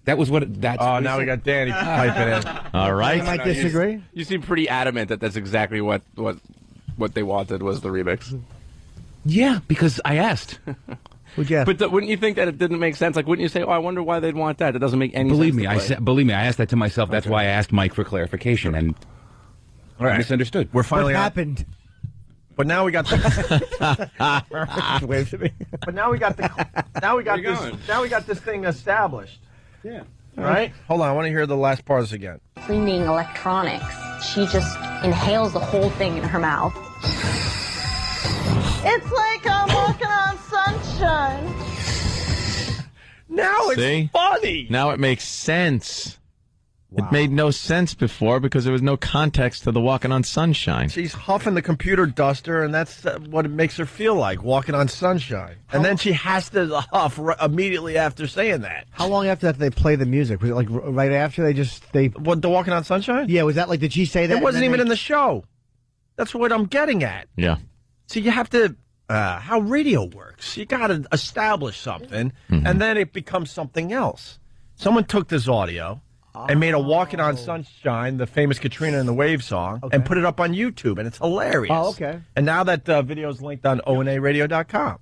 that was what that's. Oh, now we got Danny piping in. All right. I might disagree. You seem pretty adamant that that's exactly what they wanted was the remix. Yeah, because I asked. But wouldn't you think that it didn't make sense? Like, wouldn't you say, "Oh, I wonder why they'd want that"? It doesn't make any sense. Believe me, I asked that to myself. That's why I asked Mike for clarification, and I misunderstood. We're finally what happened? But now we got the Wave to me. But now we got this thing established. Yeah. Right? Hold on, I want to hear the last part of this again. Cleaning electronics, she just inhales the whole thing in her mouth. It's like I'm walking on sunshine. Now it's funny. Now it makes sense. Wow. It made no sense before because there was no context to the Walking on Sunshine. She's huffing the computer duster, and that's what it makes her feel like, walking on sunshine. And then she has to huff immediately after saying that. How long after that did they play the music? Was it like right after What, the Walking on Sunshine? Yeah, was that like, did she say that? It wasn't even in the show. That's what I'm getting at. Yeah. So you have to, how radio works. You got to establish something, and then it becomes something else. Someone took this audio, and made a Walking on Sunshine, the famous Katrina and the Waves song, and put it up on YouTube, and it's hilarious. Oh, okay. And now that video is linked on onaradio.com.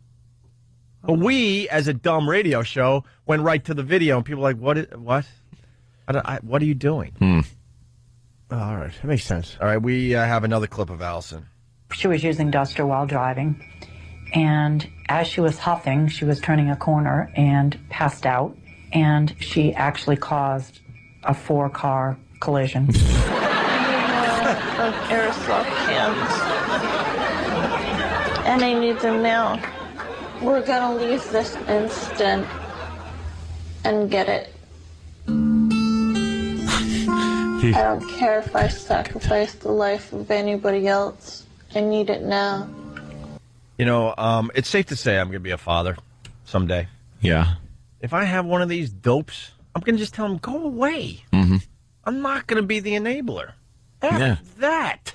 But we, as a dumb radio show, went right to the video, and people were like, what? What are you doing? All right, that makes sense. All right, we have another clip of Allison. She was using duster while driving, and as she was huffing, she was turning a corner and passed out, and she actually caused a 4-car collision. Aerosol cans. And I need them now. We're gonna leave this instant and get it. I don't care if I sacrifice the life of anybody else. I need it now. You know, it's safe to say I'm going to be a father someday. Yeah. If I have one of these dopes, I'm going to just tell him, go away. Mm-hmm. I'm not going to be the enabler. That.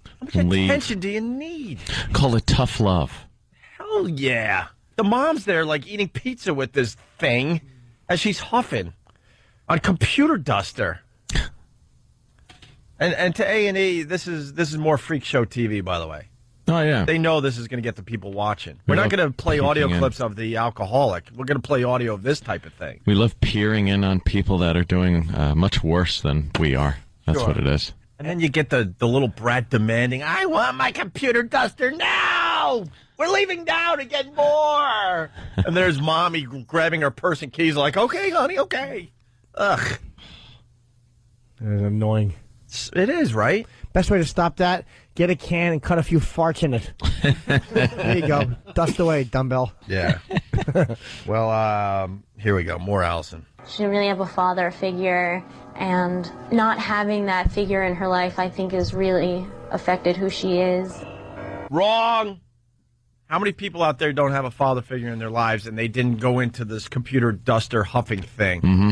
How much attention do you need? Call it tough love. Hell yeah. The mom's there, like, eating pizza with this thing as she's huffing on computer duster. And to A&E, this is more freak show TV, by the way. Oh, yeah. They know this is going to get the people watching. We're not going to play audio clips of the alcoholic. We're going to play audio of this type of thing. We love peering in on people that are doing much worse than we are. That's what it is. And then you get the little brat demanding, I want my computer duster now! We're leaving now to get more! And there's mommy grabbing her purse and keys like, okay, honey, okay. Ugh. It's annoying. It is, right? Best way to stop that, get a can and cut a few farts in it. There you go. Dust away, dumbbell. Yeah. Well, here we go. More Allison. She didn't really have a father figure, and not having that figure in her life, I think, has really affected who she is. Wrong! How many people out there don't have a father figure in their lives and they didn't go into this computer duster huffing thing? Mm-hmm.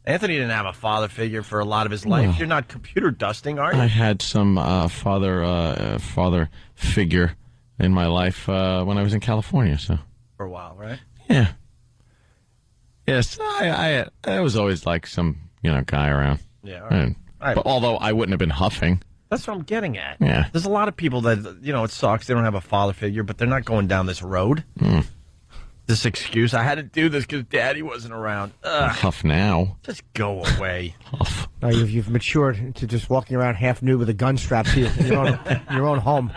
Anthony didn't have a father figure for a lot of his life. No. You're not computer dusting, are you? I had some father figure in my life when I was in California. So for a while, right? Yeah. Yes, I was always like some guy around. Yeah. All right. But although I wouldn't have been huffing. That's what I'm getting at. Yeah. There's a lot of people that it sucks. They don't have a father figure, but they're not going down this road. This excuse, I had to do this because Daddy wasn't around. Ugh. Huff now. Just go away. Huff. No, you've matured into just walking around half nude with a gun strapped to you in your own home.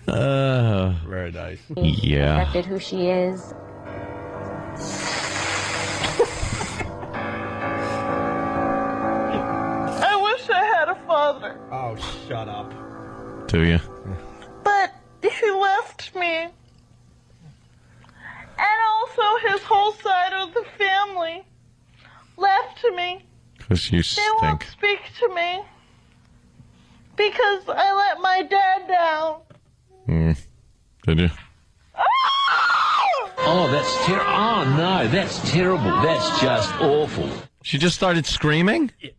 Very nice. Yeah. Affected who she is. I wish I had a father. Oh, shut up. Do you? But he left me. And also his whole side of the family left me. Because you They won't stink. speak to me. Because I let my dad down. Did you? Oh, that's terrible. Oh, no, that's terrible. That's just awful. She just started screaming? Yeah.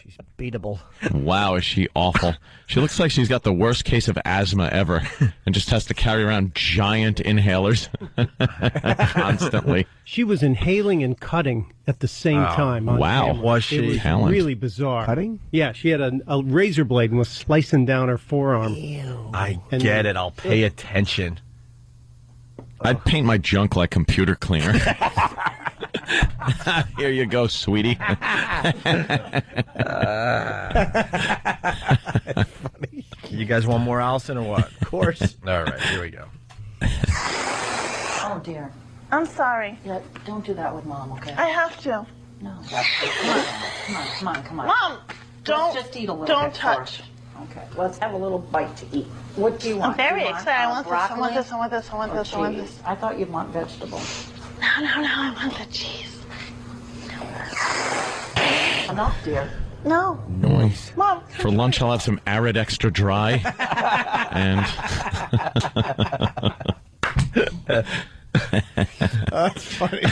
She's beatable. Wow, is she awful. She looks like she's got the worst case of asthma ever and just has to carry around giant inhalers constantly. She was inhaling and cutting at the same time. On Wow. camera. Was she? It was Talent. really bizarre. Cutting? Yeah, she had a razor blade and was slicing down her forearm. I get it. I'll pay attention. I'd paint my junk like computer cleaner. Here you go, sweetie. Funny. You guys want more Allison or what? Of course. All right, here we go. Oh, dear. I'm sorry. Yeah, don't do that with Mom, okay? I have to. No. Come on. Mom, don't, Let's just eat a little don't bit touch. first. Okay, let's have a little bite to eat. What do you want? I'm very Do you want, excited. I want this, I broccoli want this, I want this, I want or this, I want cheese? this. I thought you'd want vegetables. No, I want the cheese. Enough, dear. No. Noise. Mom. For lunch, I'll have some Arid Extra Dry. And That's funny.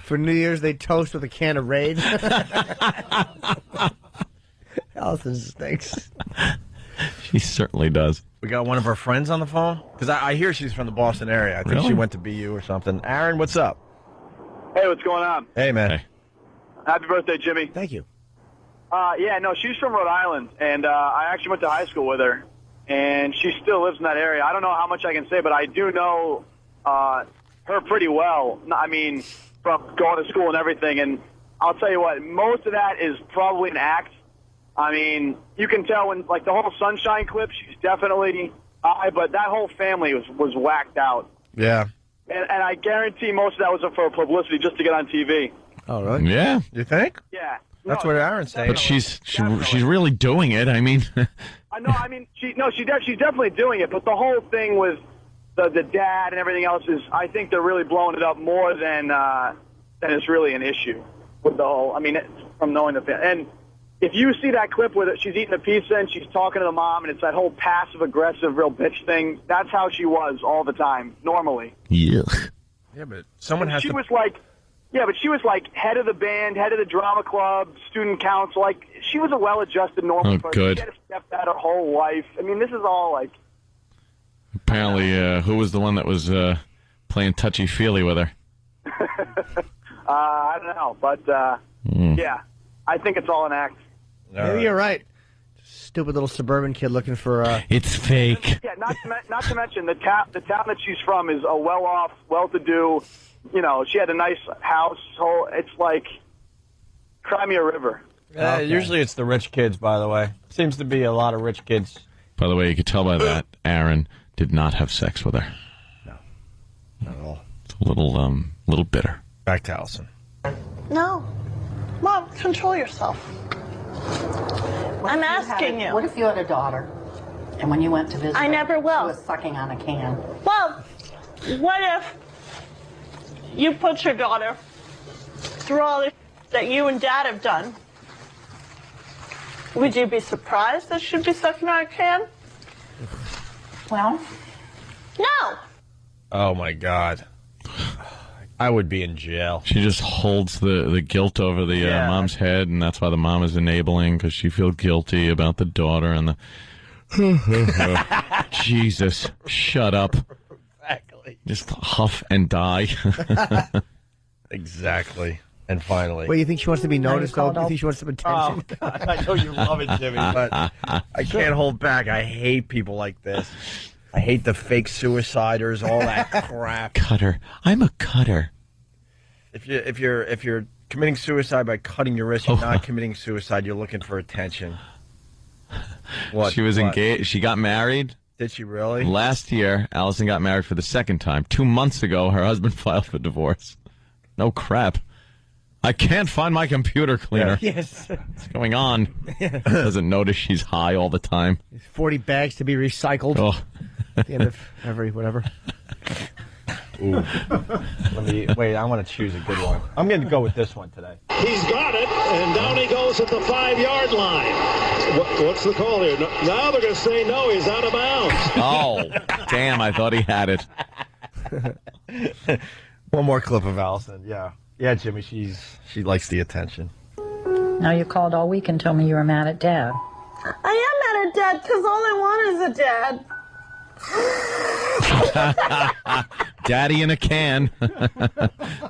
For New Year's, they toast with a can of Raid. Allison stinks. She certainly does. We got one of our friends on the phone? Because I hear she's from the Boston area. I think she went to BU or something. Aaron, what's up? Hey, what's going on? Hey, man. Hey. Happy birthday, Jimmy. Thank you. She's from Rhode Island, and I actually went to high school with her, and she still lives in that area. I don't know how much I can say, but I do know her pretty well. I mean, from going to school and everything, and I'll tell you what, most of that is probably an act. I mean, you can tell when, like, the whole Sunshine clip, she's definitely high, but that whole family was whacked out. Yeah. And I guarantee most of that was for publicity just to get on TV. Oh, really? Yeah. You think? Yeah. That's what Aaron's saying. But she's really doing it. I mean. She's definitely doing it, but the whole thing with the dad and everything else is, I think they're really blowing it up more than it's really an issue with the whole, from knowing the family. And if you see that clip where she's eating a pizza and she's talking to the mom and it's that whole passive-aggressive real bitch thing, that's how she was all the time, normally. Yeah. Yeah, but someone has to... But she was like head of the band, head of the drama club, student council. Like, she was a well-adjusted, normal person. Good. She had a stepdad her whole life. I mean, this is all like... Apparently, who was the one that was playing touchy-feely with her? I don't know, but yeah, I think it's all an act. Maybe you're right. Stupid little suburban kid looking for... It's fake. Yeah, not to mention the town that she's from is a well-off, well-to-do... You know, she had a nice house. It's like Crimea River. Usually it's the rich kids, by the way. Seems to be a lot of rich kids. By the way, you could tell by that Aaron did not have sex with her. No, not at all. It's a little bitter. Back to Allison. No. Mom, control yourself. I'm asking you. What if you had a daughter, and when you went to visit I never will. she was sucking on a can? Well, what if you put your daughter through all the that you and Dad have done? Would you be surprised that she'd be sucking on a can? Well, no. Oh, my God. I would be in jail. She just holds the guilt over the mom's head, and that's why the mom is enabling, because she feels guilty about the daughter and the... Jesus, shut up. Exactly. Just huff and die. Exactly. And finally. Well, you think she wants to be noticed, though? You think she wants some attention? Oh, God, I know you love it, Jimmy, but I can't hold back. I hate people like this. I hate the fake suiciders, all that crap. Cutter. I'm a cutter. If you're committing suicide by cutting your wrist, you're not committing suicide. You're looking for attention. What? She was engaged. She got married. Did she really? Last year, Allison got married for the second time. 2 months ago, her husband filed for divorce. No crap. I can't find my computer cleaner. Yeah. Yes. What's going on? Doesn't notice she's high all the time. 40 bags to be recycled. Oh. At the end of every whatever. Ooh. Wait, I want to choose a good one. I'm going to go with this one today. He's got it, and down he goes at the 5-yard line. What's the call here? Now they're going to say no, he's out of bounds. Oh, damn, I thought he had it. One more clip of Allison. Yeah, Jimmy, she likes the attention. now you called all week and told me you were mad at Dad. I am mad at Dad because all I want is a dad. Daddy in a can.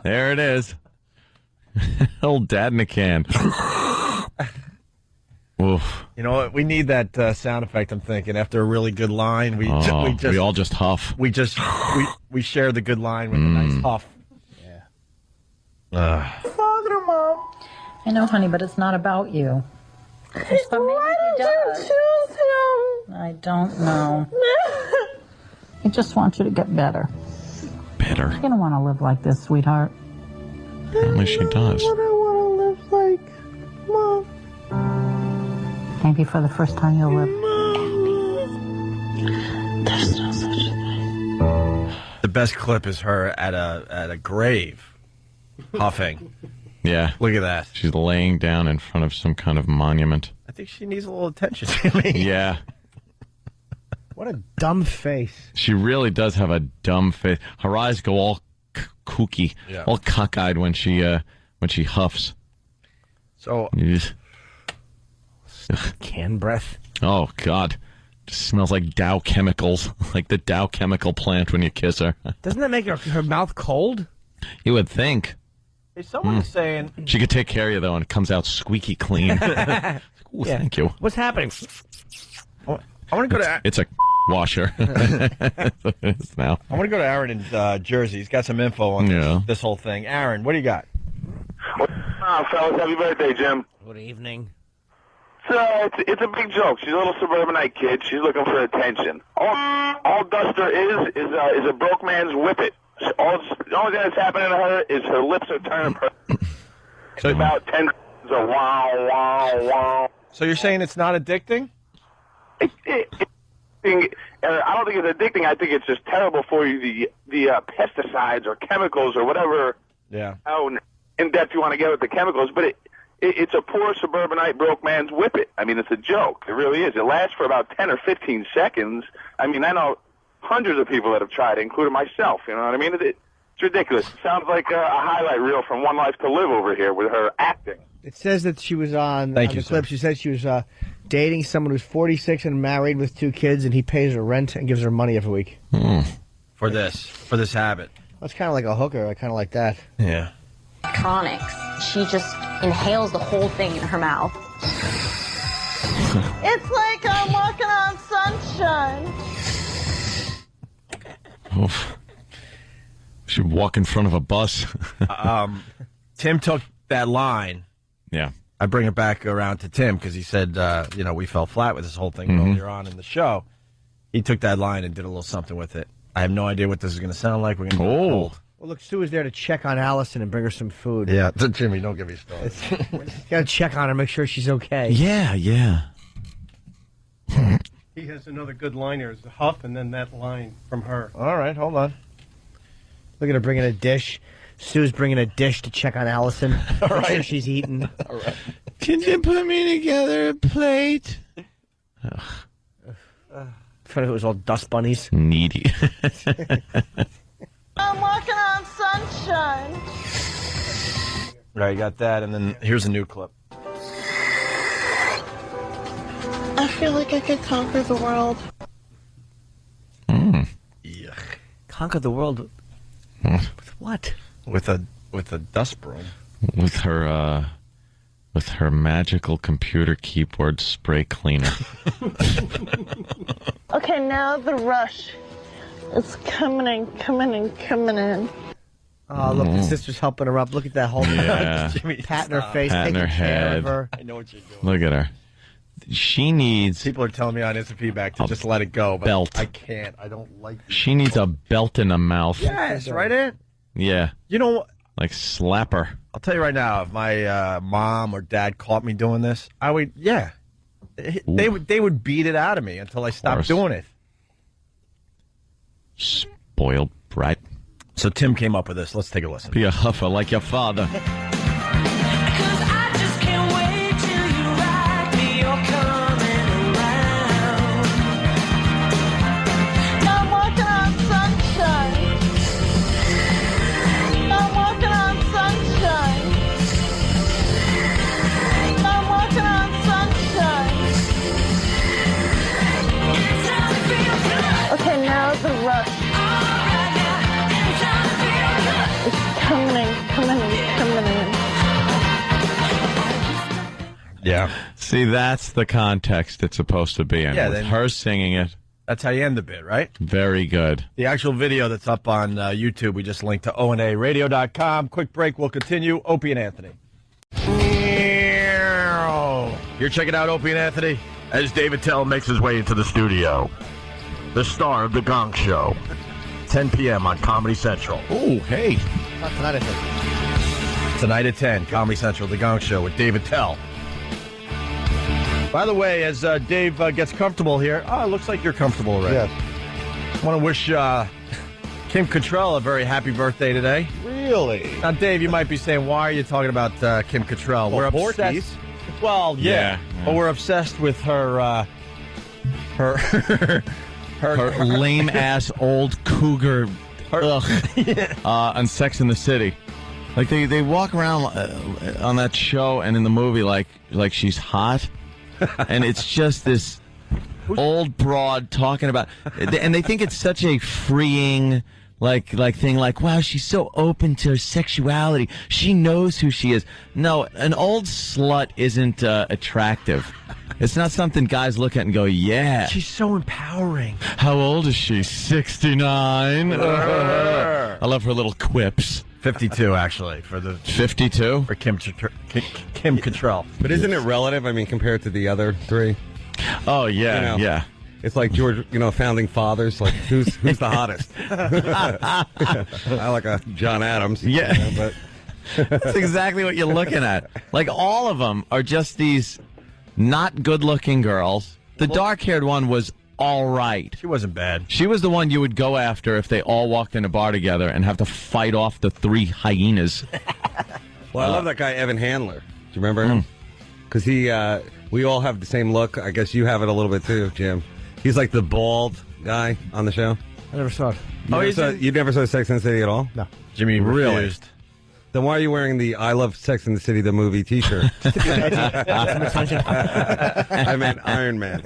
There it is. Old dad in a can. Oof. You know what? We need that sound effect. I'm thinking after a really good line, we all just huff. We we share the good line with a nice huff. Yeah. Father, Mom. I know, honey, but it's not about you. Why did you choose him? I don't know. I just want you to get better. Better? You don't want to live like this, sweetheart. Apparently she does. What I want to live like, Mom. Maybe for the first time you'll live. There's no such thing. The best clip is her at a grave, huffing. Yeah. Look at that. She's laying down in front of some kind of monument. I think she needs a little attention, Jimmy. Yeah. What a dumb face. She really does have a dumb face. Her eyes go all kooky, all cockeyed when she huffs. So can breath. Oh God, Smells like Dow Chemicals, like the Dow Chemical plant when you kiss her. Doesn't that make her mouth cold? You would think. Hey, someone's saying... She could take care of you, though, and it comes out squeaky clean. Ooh, Yeah. Thank you. What's happening? I want to go to... It's a washer. Now. I want to go to Aaron in Jersey. He's got some info on this whole thing. Aaron, what do you got? Fellas, happy birthday, Jim. Good evening. So it's a big joke. She's a little suburbanite kid. She's looking for attention. All Duster is a broke man's whippet. The only thing that's happening to her is her lips are turning purple. It's about 10 seconds of wow, wow, wow. So you're saying it's not addicting? I don't think it's addicting. I think it's just terrible for you. The pesticides or chemicals or whatever. Yeah. How in depth you want to get with the chemicals, but it's a poor suburbanite broke man's whippet. I mean, it's a joke. It really is. It lasts for about 10 or 15 seconds. I mean, I know hundreds of people that have tried it, including myself. You know what I mean? It's ridiculous. It sounds like a highlight reel from One Life to Live over here with her acting. It says that she was on the clip. She said she was dating someone who's 46 and married with 2 kids, and he pays her rent and gives her money every week. For this habit. That's kind of like a hooker. I kind of like that. Yeah. Electronics. She just inhales the whole thing in her mouth. It's like I'm walking on sunshine. Oof. Should walk in front of a bus. Tim took that line. Yeah. I bring it back around to Tim because he said, we fell flat with this whole thing earlier on in the show. He took that line and did a little something with it. I have no idea what this is going to sound like. We're going to Well, look, Sue is there to check on Allison and bring her some food. Yeah, Jimmy, don't get me started. Got to check on her, make sure she's okay. Yeah. He has another good line here. It's the huff and then that line from her. All right, hold on. Look at her bringing a dish. Sue's bringing a dish to check on Allison. All Make sure right. she's eating. All right. Can you put me together a plate? If it was all dust bunnies. Needy. I'm walking on sunshine. Right, you got that, and then here's a new clip. I feel like I could conquer the world. Conquer the world with what? With a dust broom. With her magical computer keyboard spray cleaner. Okay, now the rush. It's coming in. Oh, look, the sister's helping her up. Look at that whole Yeah. patting her face, Patting taking her care head. of her. I know what you're doing. Look at her. She needs... People are telling me on instant feedback to just let it go, but belt. I can't. I don't like this. She needs a belt in the mouth. Yes, right, Ant? Yeah. You know what? Like slap her. I'll tell you right now, if my mom or dad caught me doing this, I would, they would beat it out of me until I stopped doing it. Spoiled brat. So Tim came up with this. Let's take a listen. Be a huffer like your father. I'm walking on sunshine. I'm walking on sunshine. I'm walking on sunshine. Okay, now the rush. It's coming in. Yeah. See, that's the context it's supposed to be in. Yeah, with then- her singing it. That's how you end the bit, right? Very good. The actual video that's up on YouTube, we just linked to onaradio.com. Quick break, we'll continue. Opie and Anthony. You're checking out Opie and Anthony as David Tell makes his way into the studio. The star of The Gong Show. 10 p.m. on Comedy Central. Oh, hey. Not tonight, I think. Tonight at 10, Comedy Central, The Gong Show with David Tell. By the way, as Dave gets comfortable here, it looks like you're comfortable already. Yes. I want to wish Kim Cattrall a very happy birthday today. Really? Now, Dave, you might be saying, why are you talking about Kim Cattrall? Well, We're obsessed. Porky's. Well, yeah, but we're obsessed with her lame ass old cougar on Sex and the City. Like they walk around on that show and in the movie like she's hot, and it's just this old broad talking about, and they think it's such a freeing like thing, like, wow, she's so open to her sexuality. She knows who she is. No, an old slut isn't attractive. It's not something guys look at and go, yeah. She's so empowering. How old is she? 69? I love her little quips. 52, actually, for the 52 for Kim Cattrall. But isn't it relative? I mean, compared to the other three. Oh yeah, yeah. It's like George, founding fathers. Like who's the hottest? I like a John Adams. Yeah, but that's exactly what you're looking at. Like all of them are just these not good-looking girls. The dark-haired one was all right. She wasn't bad. She was the one you would go after if they all walked in a bar together and have to fight off the 3 hyenas. Well, I love that guy Evan Handler. Do you remember him? Because we all have the same look. I guess you have it a little bit too, Jim. He's like the bald guy on the show. I never saw it. You never saw Sex and the City at all? No. Jimmy refused. Then why are you wearing the I Love Sex and the City, the movie t-shirt? I meant Iron Man.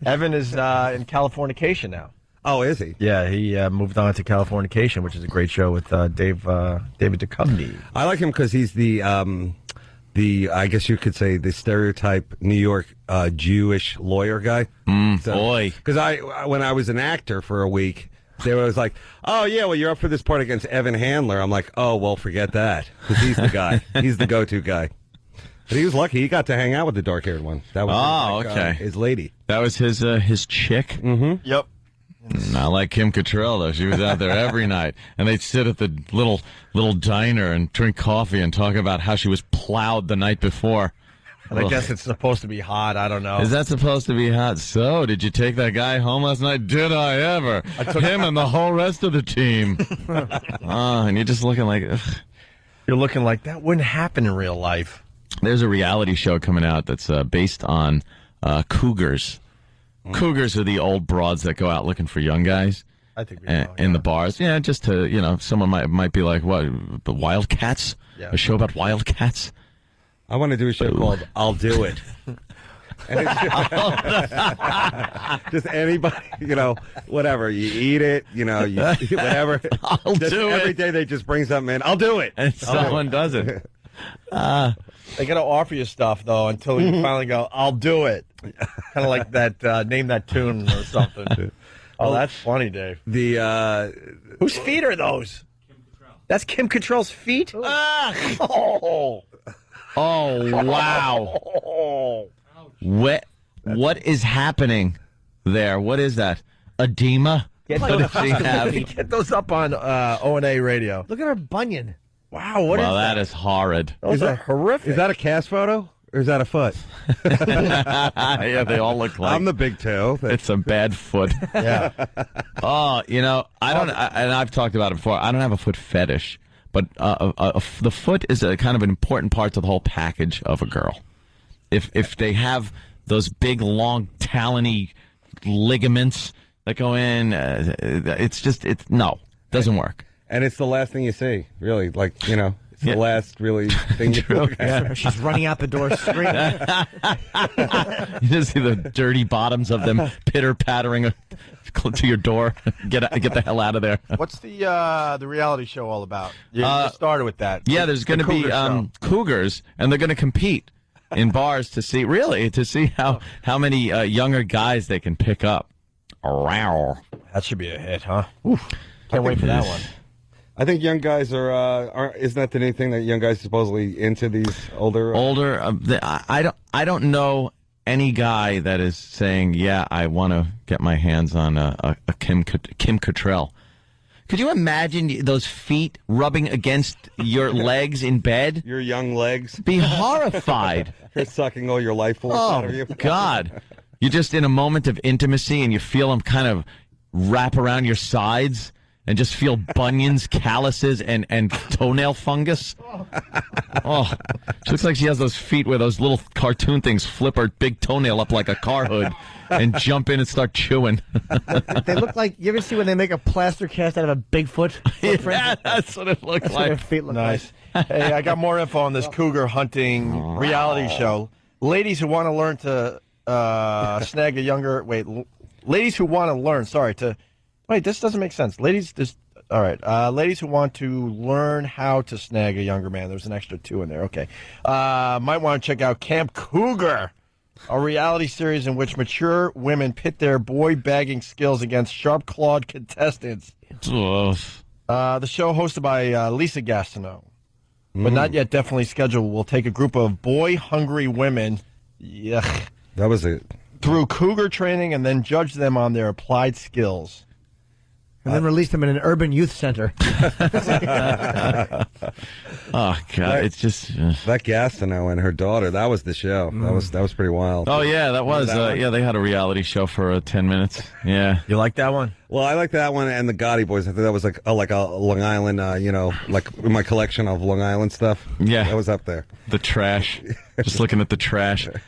Evan is in Californication now. Oh, is he? Yeah, he moved on to Californication, which is a great show with David Duchovny. I like him because he's the I guess you could say the stereotype New York Jewish lawyer guy. Boy. Because when I was an actor for a week, they were always like, oh, yeah, well, you're up for this part against Evan Handler. I'm like, oh, well, forget that. Because he's the guy. He's the go-to guy. But he was lucky. He got to hang out with the dark-haired one. That was okay. His lady. That was his chick? Mm-hmm. Yep. Not like Kim Cattrall, though. She was out there every night. And they'd sit at the little diner and drink coffee and talk about how she was plowed the night before. And I guess it's supposed to be hot. I don't know. Is that supposed to be hot? So, did you take that guy home last night? Did I ever? I took him and the whole rest of the team. And you're just looking like... Ugh. You're looking like that wouldn't happen in real life. There's a reality show coming out that's based on cougars. Cougars are the old broads that go out looking for young guys. I think we know, in the bars. Yeah, just to, someone might be like, what, the Wildcats? Yeah. A show about Wildcats? I want to do a show called I'll Do It. And it's just anybody, whatever. You eat it, whatever. I'll do it. Every day they just bring something in. I'll do it. And someone does it. They got to offer you stuff, though, until you finally go, I'll do it. Kind of like that, name that tune or something. Oh, that's funny, Dave. Whose feet are those? That's Kim Cattrall's feet? Oh, wow. What is happening there? What is that? Edema? What does she have? Get those up on O&A radio. Look at her bunion. Wow, what is that? Well, that is horrid. Those are horrific. Is that a cast photo? Or is that a foot? Yeah, they all look like... I'm the big toe. It's a bad foot. Yeah. Oh, I don't... and I've talked about it before. I don't have a foot fetish. But the foot is a kind of an important part to the whole package of a girl. If they have those big, long, talony ligaments that go in, doesn't work. And it's the last thing you see, really. It's the last really thing you look at. Yeah. She's running out the door screaming. You just see the dirty bottoms of them pitter-pattering to your door. Get the hell out of there. What's the reality show all about? You started with that. Yeah, there's going to be cougars, and they're going to compete in bars to see how many younger guys they can pick up. Wow. That should be a hit, huh? Oof. Can't wait for that one. I think young guys are isn't that the new thing that young guys are supposedly into these older? I don't know any guy that is saying, yeah, I want to get my hands on a Kim Cattrall. Could you imagine those feet rubbing against your legs in bed? Your young legs. Be horrified. They're sucking all your life force out of you. God. You're just in a moment of intimacy and you feel them kind of wrap around your sides. And just feel bunions, calluses, and toenail fungus. Oh, she looks like she has those feet where those little cartoon things flip her big toenail up like a car hood and jump in and start chewing. They look like, you ever see when they make a plaster cast out of a Bigfoot? Yeah, that's what it looks like. What their feet look nice. Hey, I got more info on this cougar hunting reality show. Ladies who want to learn to snag a younger. Ladies who want to learn. Wait, this doesn't make sense. Ladies who want to learn how to snag a younger man. There's an extra 2 in there. Okay. Might want to check out Camp Cougar, a reality series in which mature women pit their boy-bagging skills against sharp-clawed contestants. The show, hosted by Lisa Gastineau, but not yet definitely scheduled, will take a group of boy-hungry women That was it. through cougar training and then judge them on their applied skills. And then release them in an urban youth center. Oh God, it's just that Gastineau and her daughter. That was the show. That was pretty wild. Oh yeah, that was. They had a reality show for 10 minutes. Yeah, you like that one? Well, I like that one and the Gotti Boys. I think that was like a Long Island. Like in my collection of Long Island stuff. Yeah, that was up there. The trash. Just looking at the trash. The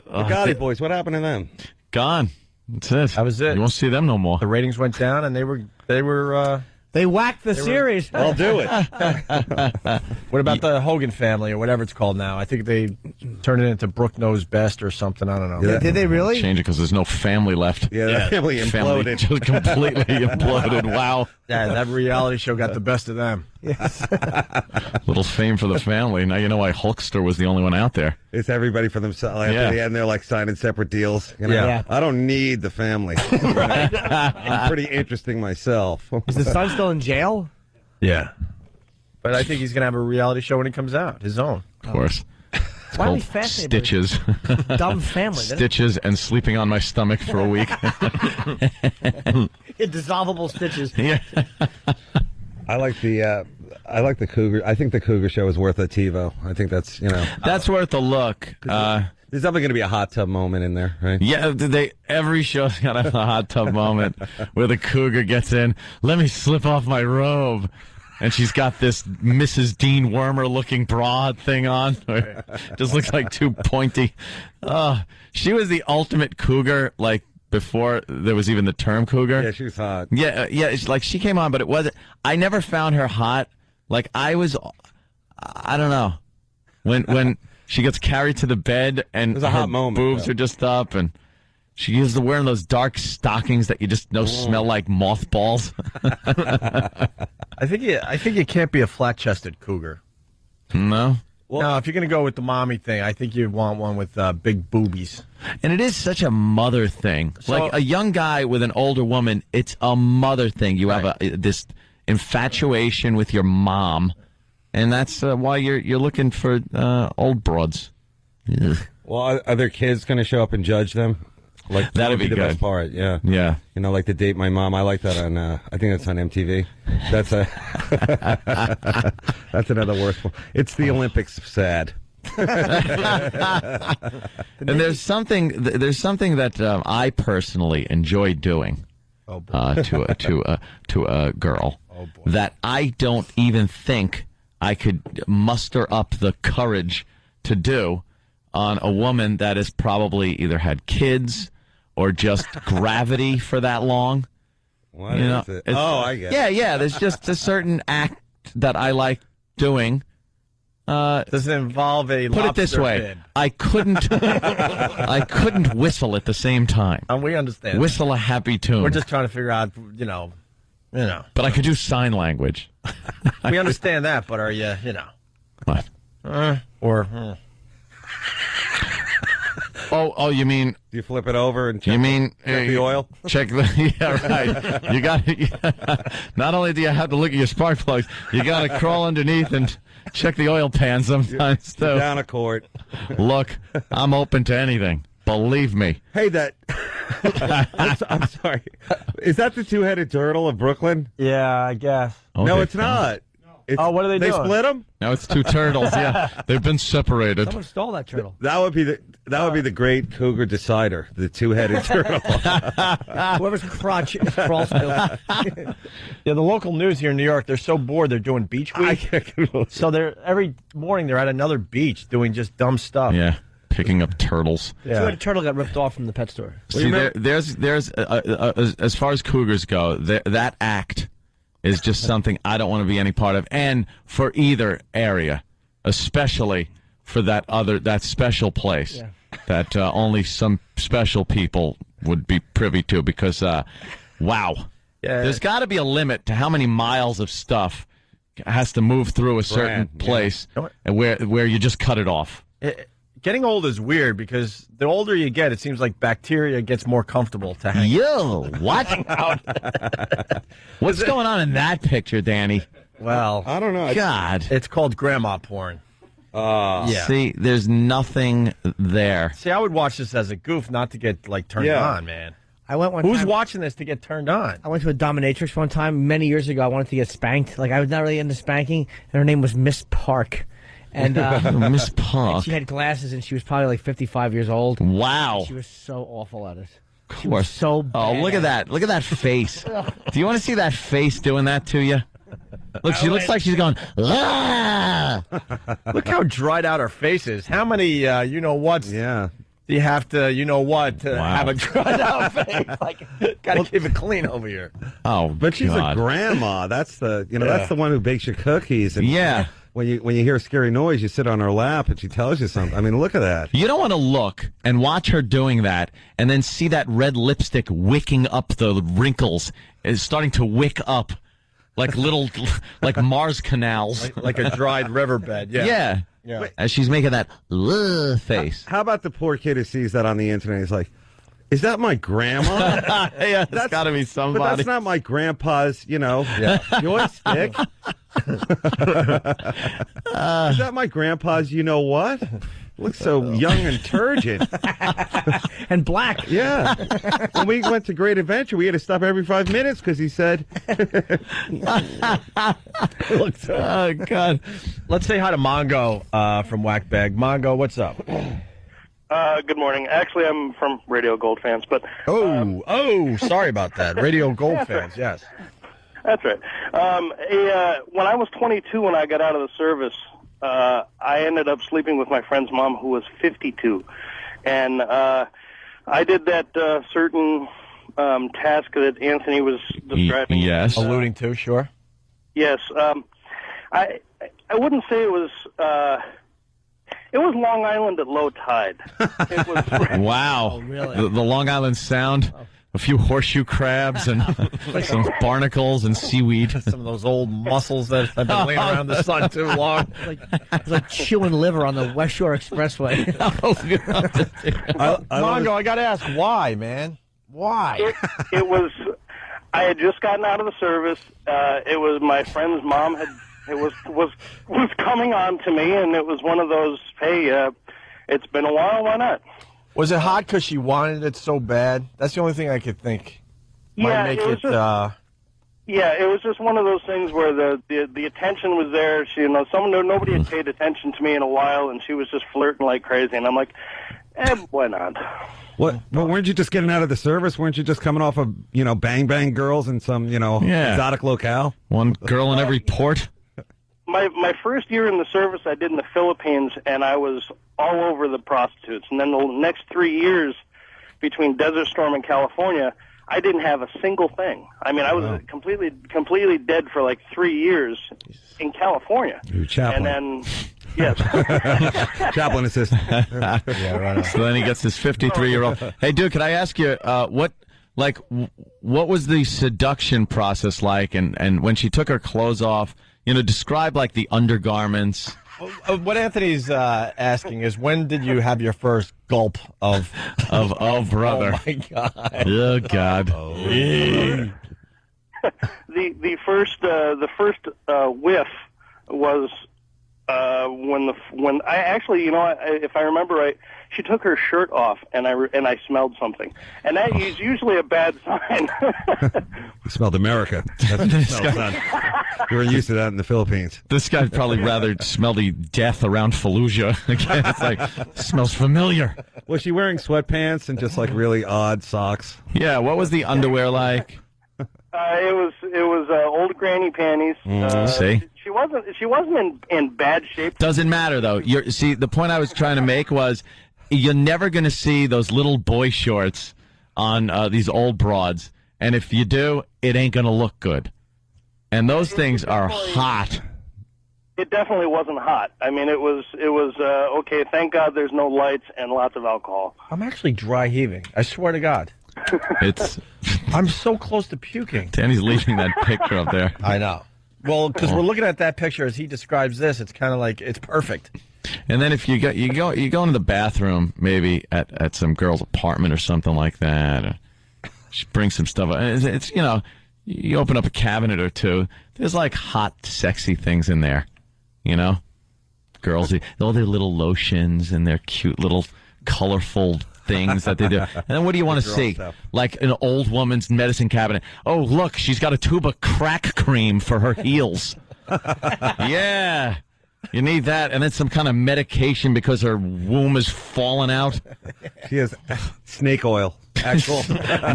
Gotti Boys. What happened to them? Gone. That's it. That was it. You won't see them no more. The ratings went down, and they whacked the series. I'll do it. What about the Hogan family or whatever it's called now? I think they turned it into Brooke Knows Best or something. I don't know. Yeah. Did they really? Change it because there's no family left. Yeah, that family imploded. Just completely imploded. Wow. Yeah, that reality show got the best of them. Yes. Little fame for the family. Now you know why Hulkster was the only one out there. It's everybody for themselves. After the end, they're like signing separate deals. You know? Yeah. I don't need the family. I'm pretty interesting myself. Is the son still in jail? Yeah. But I think he's going to have a reality show when he comes out, his own. Of course. Why are we fascinated? Stitches. Dumb family. Stitches and sleeping on my stomach for a week. Indissolvable stitches. Yeah. I like the Cougar. I think the Cougar show is worth a TiVo. I think that's that's worth a look. There's definitely going to be a hot tub moment in there, right? Yeah, every show's got a hot tub moment where the Cougar gets in. Let me slip off my robe. And she's got this Mrs. Dean Wormer looking bra thing on. Just looks like too pointy. She was the ultimate cougar, like before there was even the term cougar. Yeah, she was hot. Yeah, it's like she came on, but it wasn't. I never found her hot. Like I don't know. When she gets carried to the bed and a hot moment, boobs are just up and she is wearing those dark stockings that you just know smell like mothballs. I think you can't be a flat-chested cougar. No? Well, no, if you're going to go with the mommy thing, I think you'd want one with big boobies. And it is such a mother thing. So, like a young guy with an older woman, it's a mother thing. You have this infatuation with your mom, and that's why you're looking for old broads. Ugh. Well, are their kids going to show up and judge them? Like that'd be the good. Best part, yeah. Yeah. Like to date my mom. I like that on. I think that's on MTV. That's another worst one. It's the Olympics. Sad. And there's something that I personally enjoy doing to a girl that I don't even think I could muster up the courage to do on a woman that has probably either had kids or just gravity for that long. What is it? I get it. Yeah. There's just a certain act that I like doing. Does it involve a put it this way? Bid? I couldn't whistle at the same time. We understand. Whistle a happy tune. We're just trying to figure out, But I could do sign language. We understand that, but are you, What? Oh, you mean? Do you flip it over and check, you mean check the oil? Check the right. You got. Not only do you have to look at your spark plugs, you got to crawl underneath and check the oil pan sometimes too. Down a quart. Look, I'm open to anything. Believe me. Hey, I'm sorry. Is that the two-headed turtle of Brooklyn? Yeah, I guess. Okay, no, it's not. What are they doing? They split them? No, it's two turtles. Yeah, they've been separated. Someone stole that turtle. That would be the great cougar decider, the two-headed turtle. Whoever's crotch crawls to. Yeah, the local news here in New York, they're so bored they're doing beach week. So every morning they're at another beach doing just dumb stuff. Yeah, picking up turtles. Yeah. So a turtle got ripped off from the pet store. See, there's as far as cougars go, that act is just something I don't want to be any part of, and for either area, especially for that special place. Yeah. that only some special people would be privy to because, wow. Yeah. There's got to be a limit to how many miles of stuff has to move through a certain place and where you just cut it off. Getting old is weird because the older you get, it seems like bacteria gets more comfortable to hang what? What's going on in that picture, Danny? Well, I don't know. God. It's called grandma porn. See, there's nothing there. See, I would watch this as a goof, not to get turned on, man. I went one Who's time. watching this to get turned on? I went to a dominatrix one time many years ago. I wanted to get spanked. I was not really into spanking, and her name was Miss Park. And Miss Park. And she had glasses, and she was probably 55 years old. Wow. And she was so awful at it. Of She was so bad. Oh, look at that. Look at that face. Do you want to see that face doing that to you? Look, she looks like she's going, ah! Look how dried out her face is. How many, you-know-whats do you have to, have a dried out face? Got to keep it clean over here. Oh, but she's a grandma. That's the, that's the one who bakes your cookies. And when you hear a scary noise, you sit on her lap and she tells you something. I mean, look at that. You don't want to look and watch her doing that and then see that red lipstick wicking up the wrinkles. It's starting to wick up like little, like Mars canals. Like a dried riverbed, Yeah. As she's making that face. How about the poor kid who sees that on the internet? He's like, is that my grandma? Yeah, that's got to be somebody. But that's not my grandpa's, joystick. Is that my grandpa's you-know-what? Looks so young and turgid. And black. Yeah. When we went to Great Adventure, we had to stop every 5 minutes because he said... Oh, God. Let's say hi to Mongo from Whackbag. Mongo, what's up? Good morning. Actually, I'm from Radio Gold fans, but... sorry about that. Radio Gold fans, yes. That's right. When I was 22, when I got out of the service, I ended up sleeping with my friend's mom, who was 52. And I did that certain task that Anthony was describing. Yes. Alluding to, sure. Yes. I wouldn't say it was... It was Long Island at low tide. It was wow. Oh, really? The Long Island Sound, a few horseshoe crabs and some barnacles and seaweed. Some of those old mussels that have been laying around the sun too long. It's like chewing liver on the West Shore Expressway. Mongo, I got to ask, why, man? Why? It was... I had just gotten out of the service. It was my friend's mom had... It was coming on to me, and it was one of those, hey, it's been a while, why not? Was it hot because she wanted it so bad? That's the only thing I could think might make it... Yeah, it was just one of those things where the attention was there. Nobody had paid attention to me in a while, and she was just flirting like crazy, and I'm like, why not? What? Well, weren't you just getting out of the service? Weren't you just coming off of, bang bang girls in some, exotic locale? One girl in every port? My first year in the service, I did in the Philippines, and I was all over the prostitutes. And then the next 3 years, between Desert Storm and California, I didn't have a single thing. I mean, I was completely dead for like 3 years in California. You're Chaplin. And then, yes. Chaplin assistant. Yeah, right. So then he gets this 53-year-old. Hey, dude, can I ask you, what was the seduction process like? And when she took her clothes off, describe like the undergarments. What Anthony's asking is, when did you have your first gulp of brother? Oh my God! Oh God! The first whiff was when I actually, if I remember right, she took her shirt off, and I smelled something, and that is usually a bad sign. You smelled America. That's what you smelled, son. You weren't used to that in the Philippines. This guy'd probably rather smell the death around Fallujah. Again, it's like, smells familiar. Was she wearing sweatpants and just like really odd socks? Yeah. What was the underwear like? It was old granny panties. See. She wasn't in bad shape. Doesn't matter though. The point I was trying to make was, you're never going to see those little boy shorts on these old broads, and if you do, it ain't going to look good. And those things are hot. it definitely wasn't hot. I mean, it was okay. Thank God there's no lights and lots of alcohol. I'm actually dry heaving. I swear to God. I'm so close to puking. Danny's leaving that picture up there. I know. Well, because we're looking at that picture as he describes this, it's kind of like it's perfect. And then if you go into the bathroom, maybe at some girl's apartment or something like that, or she brings some stuff. It's you open up a cabinet or two. There's like hot, sexy things in there. Girls, all their little lotions and their cute little colorful things that they do. And then what do you want to see? Stuff. Like an old woman's medicine cabinet. Oh, look, she's got a tube of crack cream for her heels. Yeah. You need that, and then some kind of medication because her womb is falling out. She has snake oil. Actual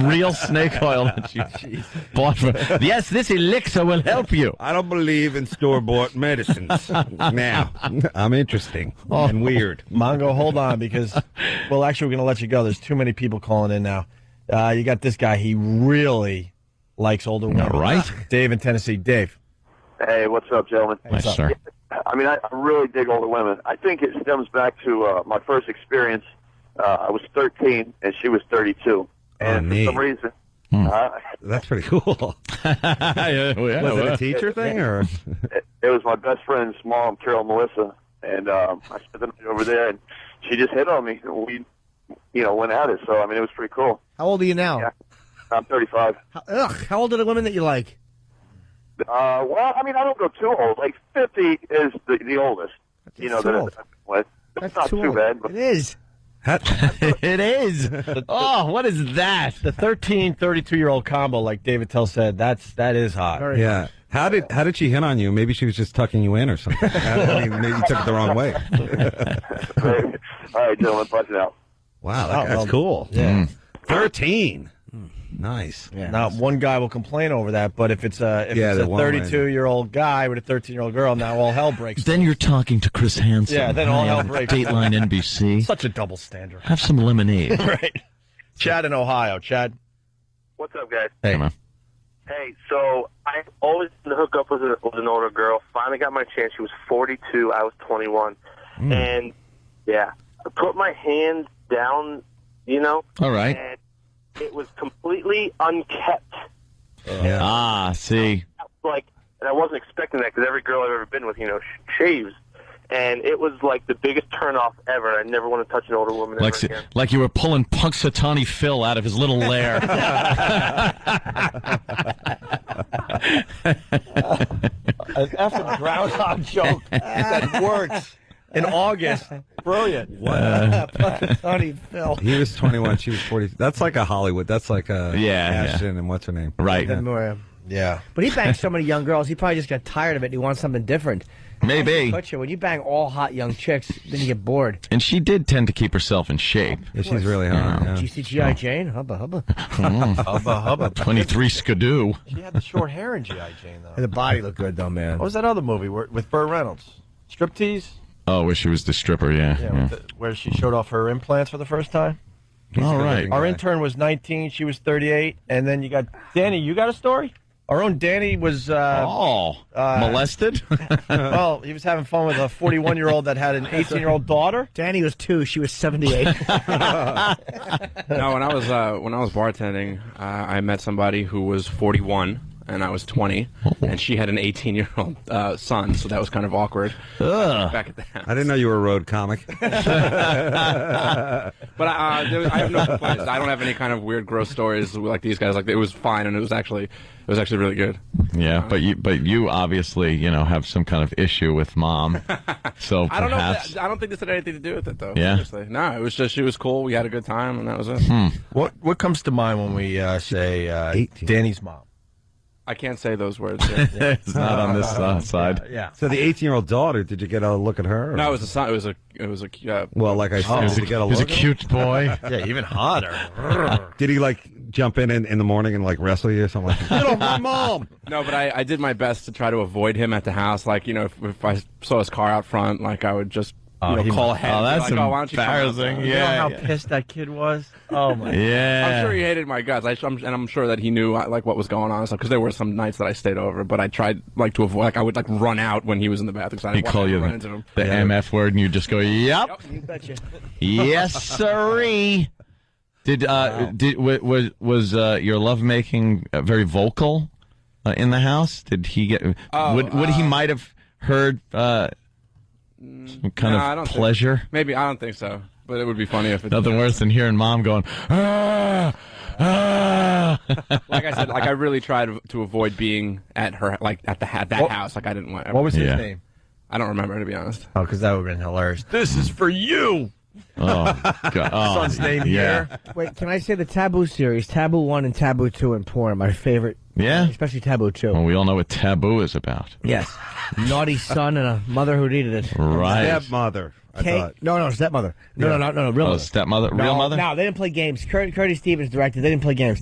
real snake oil that she bought for. Yes, this elixir will help you. I don't believe in store-bought medicines. Now, I'm interesting and weird. Mongo, hold on, because, well, actually, we're going to let you go. There's too many people calling in now. You got this guy. He really likes older women. All right. Dave in Tennessee. Dave. Hey, what's up, gentlemen? Hi, sir. I mean, I really dig older women. I think it stems back to my first experience. I was 13, and she was 32. And for some reason... That's pretty cool. Was it a teacher thing? Or It was my best friend's mom, Carol Melissa, and I spent the night over there, and she just hit on me. And we, went at it. So, I mean, it was pretty cool. How old are you now? Yeah, I'm 35. How old are the women that you like? Well, I mean, I don't go too old. Like 50 is the oldest. That's That's not too bad. But it is. It is. Oh, what is that? The 13, 32-year-old combo, like David Tell said, that is hot. Yeah. How did she hit on you? Maybe she was just tucking you in or something. I mean, maybe you took it the wrong way. All right, gentlemen, punch it out. Wow, that's cool. Yeah. 13. Nice. Yeah. Now, one guy will complain over that, but if it's a 32-year-old guy with a 13-year-old girl, now all hell breaks. Then you're talking to Chris Hansen. Yeah, then all hell breaks. Dateline NBC. Such a double standard. Have some lemonade. Right. Chad in Ohio. Chad. What's up, guys? Hey, man. Hey, so I always wanted to hook up with an older girl. Finally got my chance. She was 42. I was 21. And, yeah, I put my hand down, All right. And it was completely unkept. See. And I wasn't expecting that because every girl I've ever been with, shaves. And it was like the biggest turnoff ever. I never want to touch an older woman ever again. Like you were pulling Punxsutawney Phil out of his little lair. An effing groundhog joke that works in August. Brilliant. Punxsutawney Phil. He was 21. She was 40. That's like a Hollywood. That's like a Ashton and what's her name? Right. Yeah. But he banged so many young girls, he probably just got tired of it and he wants something different. Maybe. When you bang all hot young chicks, then you get bored. And she did tend to keep herself in shape. Yeah, she's really hot. Did you see G.I. Jane? Hubba, hubba. Hubba, hubba. 23 Skidoo. She had the short hair in G.I. Jane, though. And the body looked good, though, man. What was that other movie with Burt Reynolds? Striptease? Oh, where she was the stripper, yeah. Where she showed off her implants for the first time? All right. Our intern was 19, she was 38, and then you got Danny. You got a story? Our own Danny was molested. Well, he was having fun with a 41-year-old that had an 18-year-old daughter. Danny was 2; she was 78. No, when I was bartending, I met somebody who was 41. And I was 20, and she had an 18-year-old son, so that was kind of awkward. Back at the house. I didn't know you were a road comic. But I have no complaints. I don't have any kind of weird, gross stories like these guys. Like, it was fine, and it was actually really good. Yeah, but you obviously have some kind of issue with mom. So I don't know. perhaps I don't think this had anything to do with it, though. Yeah. Honestly. No, it was just she was cool. We had a good time, and that was it. What comes to mind when we say Danny's mom? I can't say those words. Yeah. It's not on this side. Yeah. So the 18-year-old daughter, did you get a look at her? No, it was a son. It was a. Well, like I said, did you get a look? He was a cute boy. Yeah, even hotter. Did he jump in the morning and wrestle you or something like that? Get off my mom! No, but I did my best to try to avoid him at the house. Like, if I saw his car out front, like I would just call ahead. Oh, that's like, why don't you come embarrassing. outside? You know how pissed that kid was? Oh, my God. Yeah. I'm sure he hated my guts. I'm sure that he knew like what was going on and stuff, because there were some nights that I stayed over, but I tried like to avoid. Like I would like run out when he was in the bathroom. So I He didn't call want to you run into him. the MF word, and you just go, "Yep, You betcha. yes, sirree." Was your lovemaking very vocal in the house? Did he get? Would he might have heard some kind I of don't pleasure? Maybe I don't think so, but it would be funny if it. Nothing worse than hearing mom going, "Ah, ah." Like I said, like I really tried to avoid being at her, like at that house. Like I didn't want. What was his name? I don't remember, to be honest. Oh, because that would have been hilarious. This is for you. Oh, God. Oh, Son's name here. Wait, can I say the Taboo series, Taboo 1 and Taboo 2 in porn, are my favorite. Yeah? Especially Taboo 2. Well, we all know what Taboo is about. Yes. Naughty son and a mother who needed it. Right. Stepmother, I thought. No, stepmother. No, real Oh, mother. stepmother? Real mother? No, they didn't play games. Curtis Stevens directed. They didn't play games.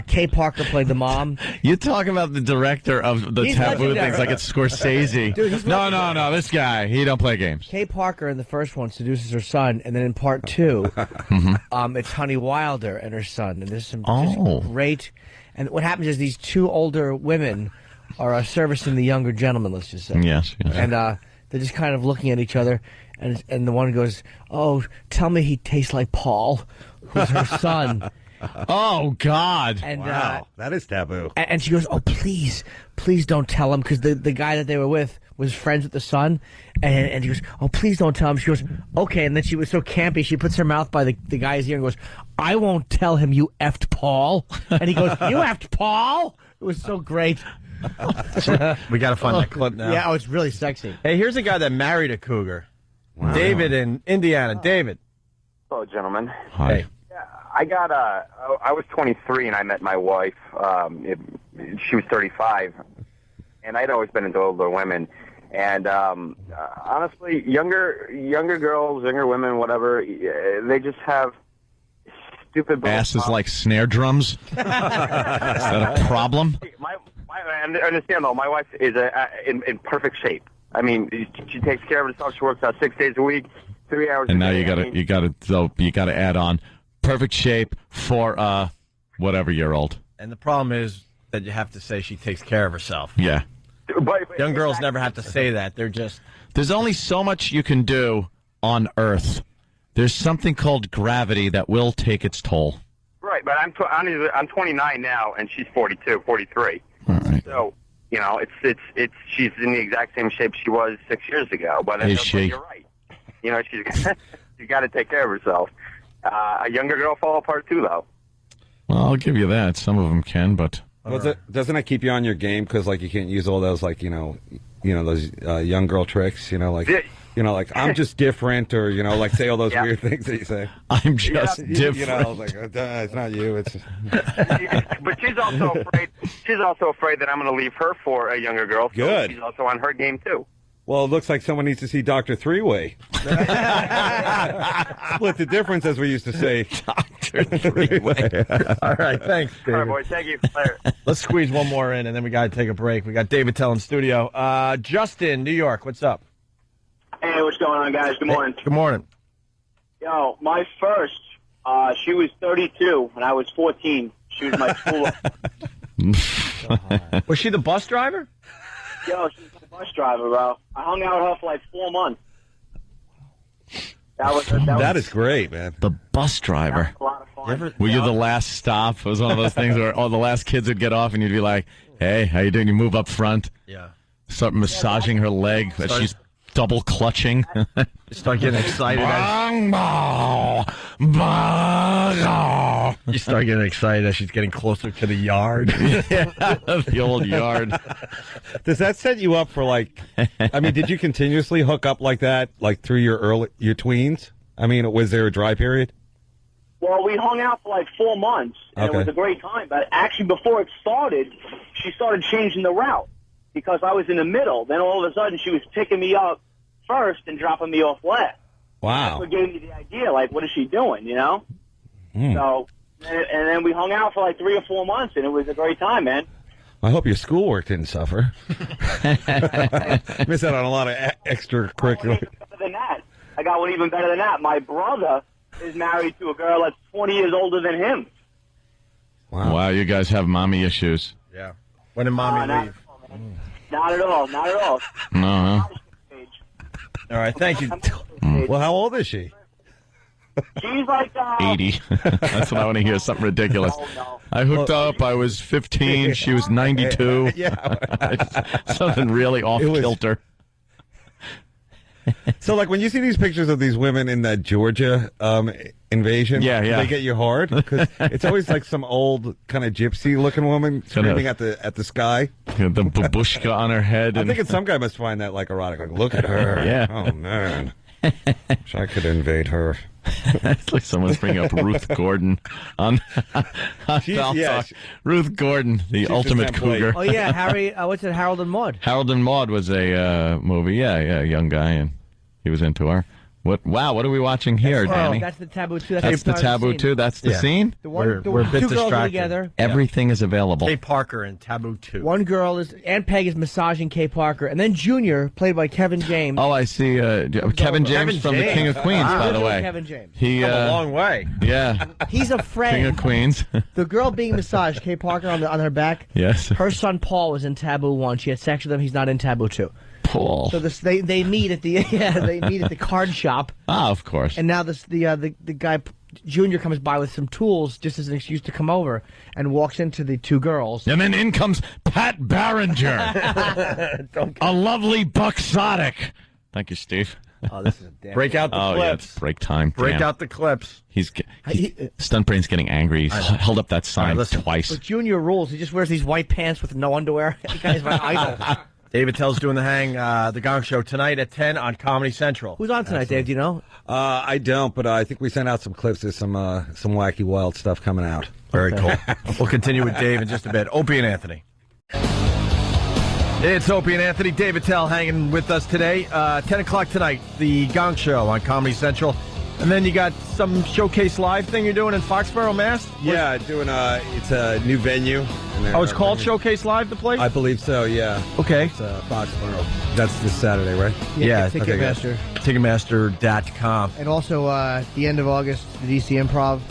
Kay Parker played the mom. You're talking about the director of the He's Taboo legendary. things like it's Scorsese. Dude, he's No, this guy, he don't play games. Kay Parker in the first one seduces her son, and then in part 2, it's Honey Wilder and her son, and there's some just great. And what happens is these two older women are servicing the younger gentleman. Let's just say, yes. And they're just kind of looking at each other, and the one goes, "Oh, tell me he tastes like Paul," who's her son. Oh, God. And, wow, that is taboo. And she goes, "Oh, please don't tell him," because the guy that they were with was friends with the son. And she goes, "Oh, please don't tell him." She goes, "Okay." And then she was so campy, she puts her mouth by the guy's ear and goes, "I won't tell him you effed Paul." And he goes, "You effed Paul?" It was so great. We got to find that clip now. Yeah, it's really sexy. Hey, here's a guy that married a cougar. Wow. David in Indiana. David. Hello, gentlemen. Hi. Hey. I got I was 23 and I met my wife. She was 35, and I'd always been into older women. And honestly, younger girls, younger women, whatever, they just have stupid asses like snare drums. Is that a problem? I understand though. My wife is in perfect shape. I mean, she takes care of herself. She works out 6 days a week, 3 hours. And a now day. you got to add on perfect shape for whatever year old. And the problem is that you have to say she takes care of herself. Yeah. But young girls never have to say that. They're just. There's only so much you can do on Earth. There's something called gravity that will take its toll. Right, but I'm 29 now, and she's 42, 43. All right. So, you know, it's she's in the exact same shape she was 6 years ago. But Is she? You're right. You know, she's got to take care of herself. A younger girl fall apart too, though. Well, I'll give you that. Some of them can, but doesn't that keep you on your game? Because like you can't use all those like you know those young girl tricks. You know, like like I'm just different, or like say all those weird things that you say. I'm just different. You know, like it's not you. It's. But she's also afraid. She's also afraid that I'm going to leave her for a younger girl. So Good. She's also on her game too. Well, it looks like someone needs to see Dr. Three-Way. Split the difference, as we used to say. Dr. Three-Way. All right, thanks, David. All right, boys. Thank you. Later. Let's squeeze one more in, and then we got to take a break. We got David Tell in studio. Justin, New York, what's up? Hey, what's going on, guys? Good morning. Good morning. Yo, my first, she was 32, and I was 14. She was my school. Was she the bus driver? Yo, she was my bus driver, bro. I hung out with her for like 4 months. That is great, man. The bus driver. A lot of fun. Were you the last stop? It was one of those things where all the last kids would get off, and you'd be like, "Hey, how you doing?" You move up front. Yeah. Start massaging her leg as she's double clutching. Start getting excited. You start getting excited as she's getting closer to the yard. The old yard. Does that set you up for like? I mean, did you continuously hook up like that, like through your tweens? I mean, was there a dry period? Well, we hung out for like 4 months, and Okay. it was a great time. But actually, before it started, she started changing the route because I was in the middle. Then all of a sudden, she was picking me up first and dropping me off last. Wow. That's what gave me the idea. Like, what is she doing? You know? So, and then we hung out for like 3 or 4 months, and it was a great time, man. I hope your schoolwork didn't suffer. Miss out on a lot of extracurricular. Other than that, got one even better than that. My brother is married to a girl that's 20 years older than him. Wow, you guys have mommy issues. Yeah. When did mommy leave? Not at all. Not at all. No, huh? All right, thank you. Well, how old is she? She's like 80. That's what I want to hear. Something ridiculous. I hooked up. I was 15. She was 92. Yeah. Something really off kilter. So, like, when you see these pictures of these women in that Georgia invasion, Yeah. do they get you hard? Because it's always like some old kind of gypsy-looking woman screaming at the sky. The babushka on her head. I'm thinking some guy must find that like erotic. Like, look at her. Yeah. Oh man. Wish I could invade her. It's like someone's bringing up Ruth Gordon on Talk. Ruth Gordon, the ultimate cougar. Oh yeah, Harry. What's it? Harold and Maude. Harold and Maude was a movie. Yeah, young guy, and he was into her. What? Wow, what are we watching here, Danny? That's the Taboo 2. That's the Taboo 2. That's the scene. We're a bit two girls distracted. together. Everything is available. Kay Parker in Taboo 2. One girl is Aunt Peg is massaging Kay Parker, and then Junior, played by Kevin James. Oh, I see. Kevin James from the King of Queens, by the way. Kevin James. He come a long way. Yeah. He's a friend. King of Queens. The girl being massaged, Kay Parker on her back. Yes. Her son Paul was in Taboo 1. She had sex with him. He's not in Taboo 2. Paul. So they meet at the card shop. Ah, of course. And now the guy Junior comes by with some tools just as an excuse to come over and walks into the two girls. And then in comes Pat Barringer, a lovely buxotic. Thank you, Steve. Oh, this is a damn Break out the Yeah, clips. it's break time. Break Damn. out the clips. Stuntbrain's getting angry. He's held up that sign twice. But Junior rules. He just wears these white pants with no underwear. That guy's my idol. David Tell's doing the hang, the Gong Show tonight at 10 on Comedy Central. Who's on tonight, Dave? Do you know? I don't, but I think we sent out some clips. There's some wacky, wild stuff coming out. Very cool. We'll continue with Dave in just a bit. Opie and Anthony. It's Opie and Anthony. David Tell hanging with us today. 10 o'clock tonight, the Gong Show on Comedy Central. And then you got some Showcase Live thing you're doing in Foxborough, Mass? Yeah, doing it's a new venue. Oh, it's called Showcase Live, the place? I believe so, yeah. Okay. It's Foxborough. That's this Saturday, right? Yeah. Ticketmaster. Ticketmaster.com. And also, the end of August, the DC Improv.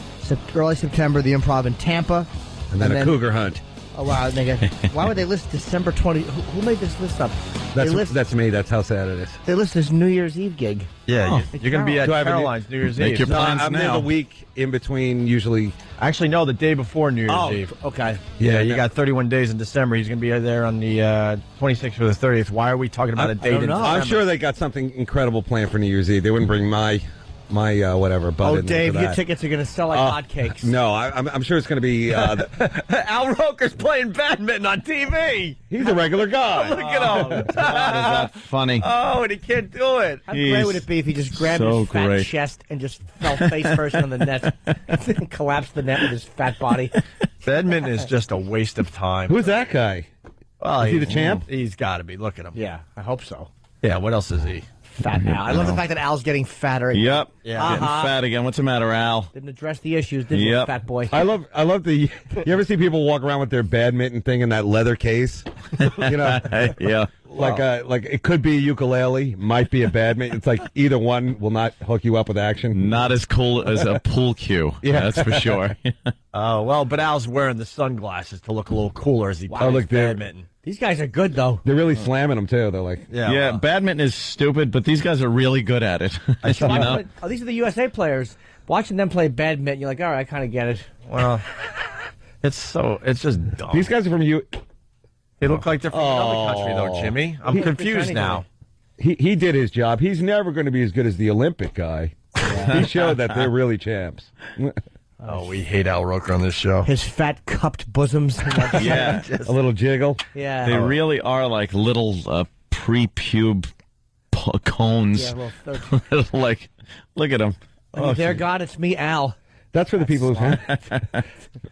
Early September, the Improv in Tampa. And then a Cougar Hunt. Oh, wow. Why would they list December 20? Who made this list up? That's me. That's how sad it is. They list this New Year's Eve gig. Yeah, you're going to be at Caroline's New Year's Eve. Make your plans I'm now. there the week in between, usually. Actually, no, the day before New Year's Eve. Okay. Yeah, you got 31 days in December. He's going to be there on the 26th or the 30th. Why are we talking about a date in December? I'm sure they got something incredible planned for New Year's Eve. They wouldn't bring my whatever. Oh, Dave, your tickets are going to sell like hotcakes. No, I'm sure it's going to be. Al Roker's playing badminton on TV. He's a regular guy. Look at him. Is that funny? Oh, and he can't do it. How great would it be if he just grabbed his fat chest and just fell face first on the net and collapsed the net with his fat body? Badminton is just a waste of time. Who's that guy? Well, is he the champ? He's got to be. Look at him. Yeah, I hope so. Yeah, what else is he? Fat Al. I love the fact that Al's getting fatter. Yep. Yeah. Getting fat again. What's the matter, Al? Didn't address the issues, did you, fat boy? I love the. You ever see people walk around with their badminton thing in that leather case? You know. Yeah. Like it could be a ukulele, might be a badminton. It's like either one will not hook you up with action. Not as cool as a pool cue. Yeah. That's for sure. Oh, well, but Al's wearing the sunglasses to look a little cooler as he plays badminton. These guys are good, though. They're really slamming them, too. They're like... Yeah, badminton is stupid, but these guys are really good at it. These are the USA players. Watching them play badminton, you're like, all right, I kind of get it. Well, it's just dumb. These guys are from They look like they're from another country, though, Jimmy. I'm confused now. He did his job. He's never going to be as good as the Olympic guy. He showed that they're really champs. Oh, we hate Al Roker on this show. His fat cupped bosoms. Yeah. A little jiggle. Yeah. They really are like little pre-pube cones. Yeah, little like, look at them. There, God, it's me, Al. That's for the people who...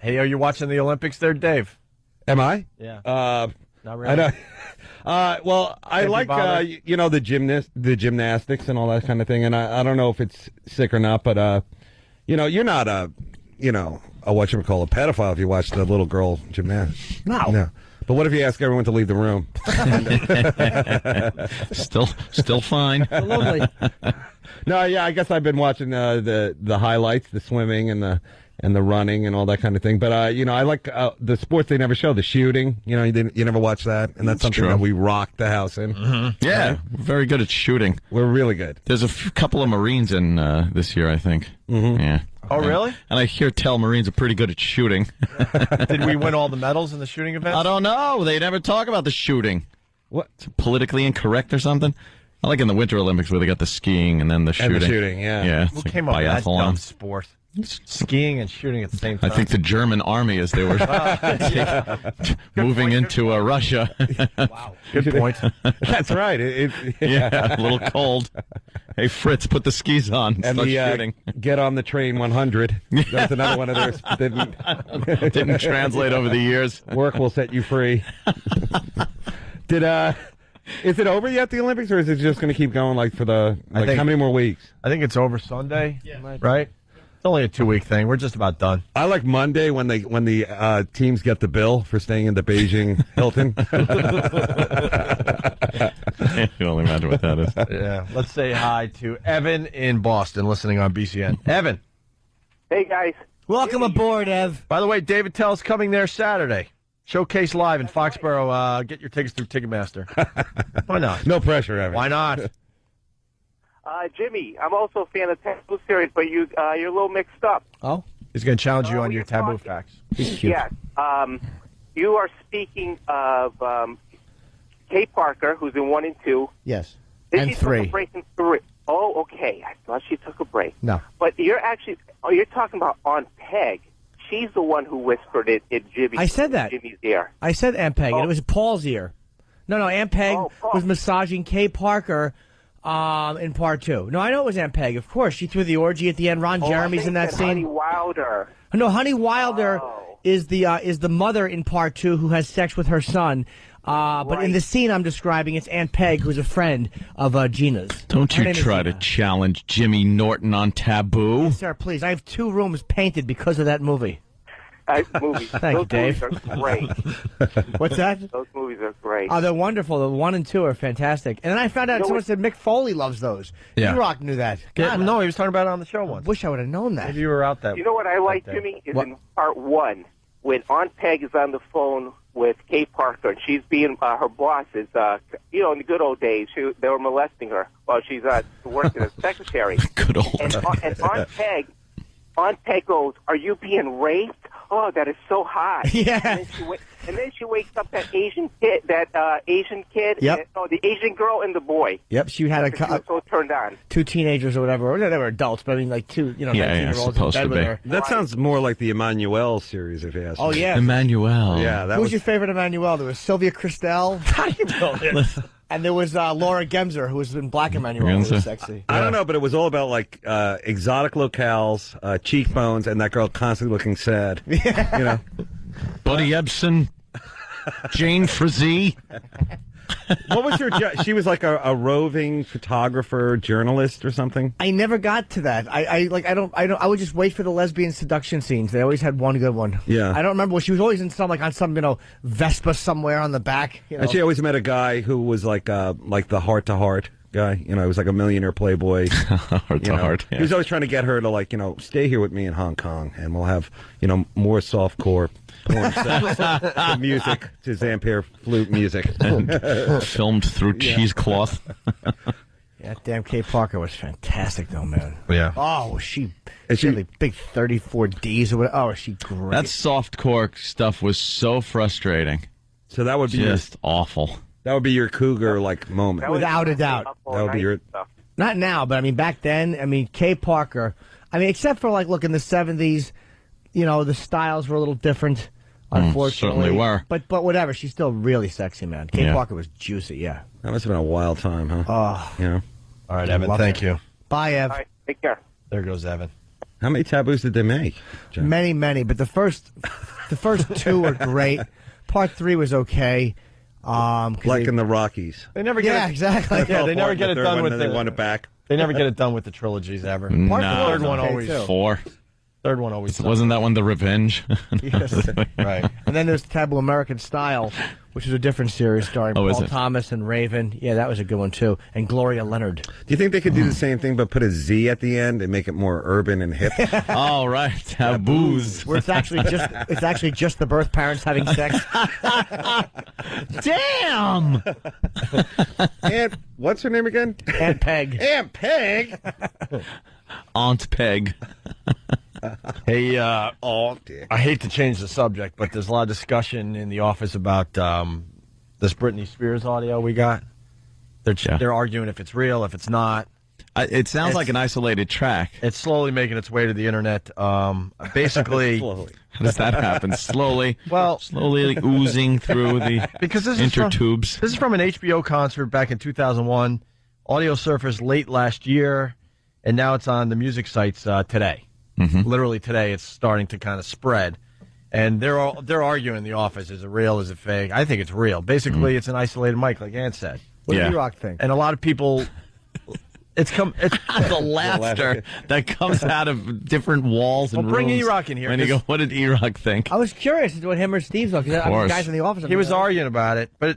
Hey, are you watching the Olympics there, Dave? Am I? Yeah. Not really. I know. Well, I like the gymnastics and all that kind of thing, and I don't know if it's sick or not, but you're not a whatchamacallit pedophile if you watch the little girl gymnastics. No. But what if you ask everyone to leave the room? Still fine. Lovely. No, yeah, I guess I've been watching the highlights, the swimming and the running and all that kind of thing. But I like the sports they never show, the shooting. You never watch that, and that's something that we rock the house in. Mm-hmm. Yeah, right? We're very good at shooting. We're really good. There's a couple of Marines in this year, I think. Mm-hmm. Yeah. Oh, really? And I hear Marines are pretty good at shooting. Did we win all the medals in the shooting event? I don't know. They never talk about the shooting. What? It's politically incorrect or something? I like in the Winter Olympics where they got the skiing and then the shooting. And the shooting, yeah. Yeah. Who came up with that dumb sport? Skiing and shooting at the same time. I think the German army, as they were moving into Russia. Wow. Good point. That's right. Yeah, a little cold. Hey, Fritz, put the skis on. And Start the shooting. Get on the train 100. That's another one of theirs. Didn't translate over the years. Work will set you free. Is it over yet, the Olympics, or is it just going to keep going how many more weeks? I think it's over Sunday, right? It's only a 2-week thing. We're just about done. I like Monday when the teams get the bill for staying in the Beijing Hilton. You can only imagine what that is. Yeah. Let's say hi to Evan in Boston, listening on BCN. Evan. Hey, guys. Welcome aboard, Ev. By the way, David Tell's coming there Saturday. Showcase live in Foxborough. Get your tickets through Ticketmaster. Why not? No pressure, Evan. Why not? Jimmy, I'm also a fan of Taboo series, but you're a little mixed up. Oh? He's going to challenge you on your taboo facts. He's cute. Yes. You are speaking of Kay Parker, who's in 1 and 2. Yes. Then And she 3. took a break in 3. Oh, okay. I thought she took a break. No. But you're talking about Aunt Peg. She's the one who whispered it in Jimmy's, I said that. Jimmy's ear. I said Aunt Peg, and it was Paul's ear. No, Aunt Peg was massaging Kay Parker in part 2. No, I know it was Aunt Peg. Of course, she threw the orgy at the end. Ron Jeremy's in that scene. Honey Wilder. No, Honey Wilder is the mother in part 2 who has sex with her son. But in the scene I'm describing, it's Aunt Peg, who's a friend of Gina's. Don't you try to challenge Jimmy Norton on Taboo. Yes, sir, please. I have 2 rooms painted because of that movie. Movies. Thank you, Dave. Movies are great. What's that? Those movies are great. Oh, they're wonderful. The 1 and 2 are fantastic. And then I found out someone said Mick Foley loves those. Yeah. E-Rock knew that. Yeah, no, he was talking about it on the show once. Wish I would have known that. Maybe you were out that. You know what I like, Jimmy, is in part 1 when Aunt Peg is on the phone with Kay Parker, and she's being her boss is, in the good old days, they were molesting her while she's working as secretary. Good old days. And Aunt Peg goes, "Are you being raped? Oh, that is so hot." Yeah. And then she wakes up that Asian kid, Yep. The Asian girl and the boy. Yep, she had She was so turned on. 2 teenagers or whatever. Or they were adults, but I mean, like 2, 19-year-olds in bed with her. That sounds more like the Emmanuel series, if you ask me. Oh, yeah. Emmanuel. Yeah, that Who was was your favorite Emmanuel? There was Sylvia Christel. How do you know this? And there was Laura Gemser, who was in Black Emmanuel. Who was sexy. I don't know, but it was all about like exotic locales, cheekbones, and that girl constantly looking sad. Yeah. Buddy Ebsen, Jane Frazee. What was her job? She was like a roving photographer, journalist, or something. I never got to that. I would just wait for the lesbian seduction scenes. They always had one good one. Yeah. I don't remember. Well, she was always in on some Vespa somewhere on the back. And she always met a guy who was like the heart-to-heart guy. He was like a millionaire playboy. Heart-to-heart. Yeah. He was always trying to get her to stay here with me in Hong Kong, and we'll have more softcore porn sex, music to Zampere flute music, filmed through cheesecloth. Yeah, damn, Kay Parker was fantastic, though, man. Yeah. Oh, was she had big 34Ds or whatever. Oh, was she great? That softcore stuff was so frustrating. So that would be just awful. That would be your cougar moment. Without a doubt. That would be your. Not now, but I mean back then. Kay Parker. Except for look in the 70s, the styles were a little different. Unfortunately, certainly were. But whatever, she's still really sexy, man. Kay Parker was juicy. Yeah. That must have been a wild time, huh? Oh. All right, Evan. Thank you. Bye, Ev. All right, take care. There goes Evan. How many taboos did they make, John? Many, but the first 2 were great. Part 3 was okay. In the Rockies. They never get it. Exactly. Yeah, they never get it done with they want it back. They never get it done with the trilogies ever. No. The third one always 4. Third one always Wasn't that one The Revenge? Yes. Right. And then there's Taboo American Style, which is a different series starring Paul Thomas and Raven. Yeah, that was a good one, too. And Gloria Leonard. Do you think they could do the same thing but put a Z at the end and make it more urban and hip? Oh, right. Taboos. Where it's actually just the birth parents having sex. Damn! Aunt, what's her name again? Aunt Peg. Aunt Peg? Aunt Peg. Hey, I hate to change the subject, but there's a lot of discussion in the office about this Britney Spears audio we got. They're arguing if it's real, if it's not. It sounds like an isolated track. It's slowly making its way to the internet. Basically, slowly. How does that happen? Slowly. Well, slowly oozing through the intertubes. This is from an HBO concert back in 2001. Audio surfaced late last year, and now it's on the music sites today. Mm-hmm. Literally today, it's starting to kind of spread. And they're arguing in the office, is it real, is it fake? I think it's real. Basically, it's an isolated mic, like Ann said. What do you think? And a lot of people... It's the laughter that comes out of different walls and Well, bring rooms. E-Rock in here. And you go, what did E-Rock think? I was curious as to what him or Steve thought, because the guys in the office... He was arguing about it, but...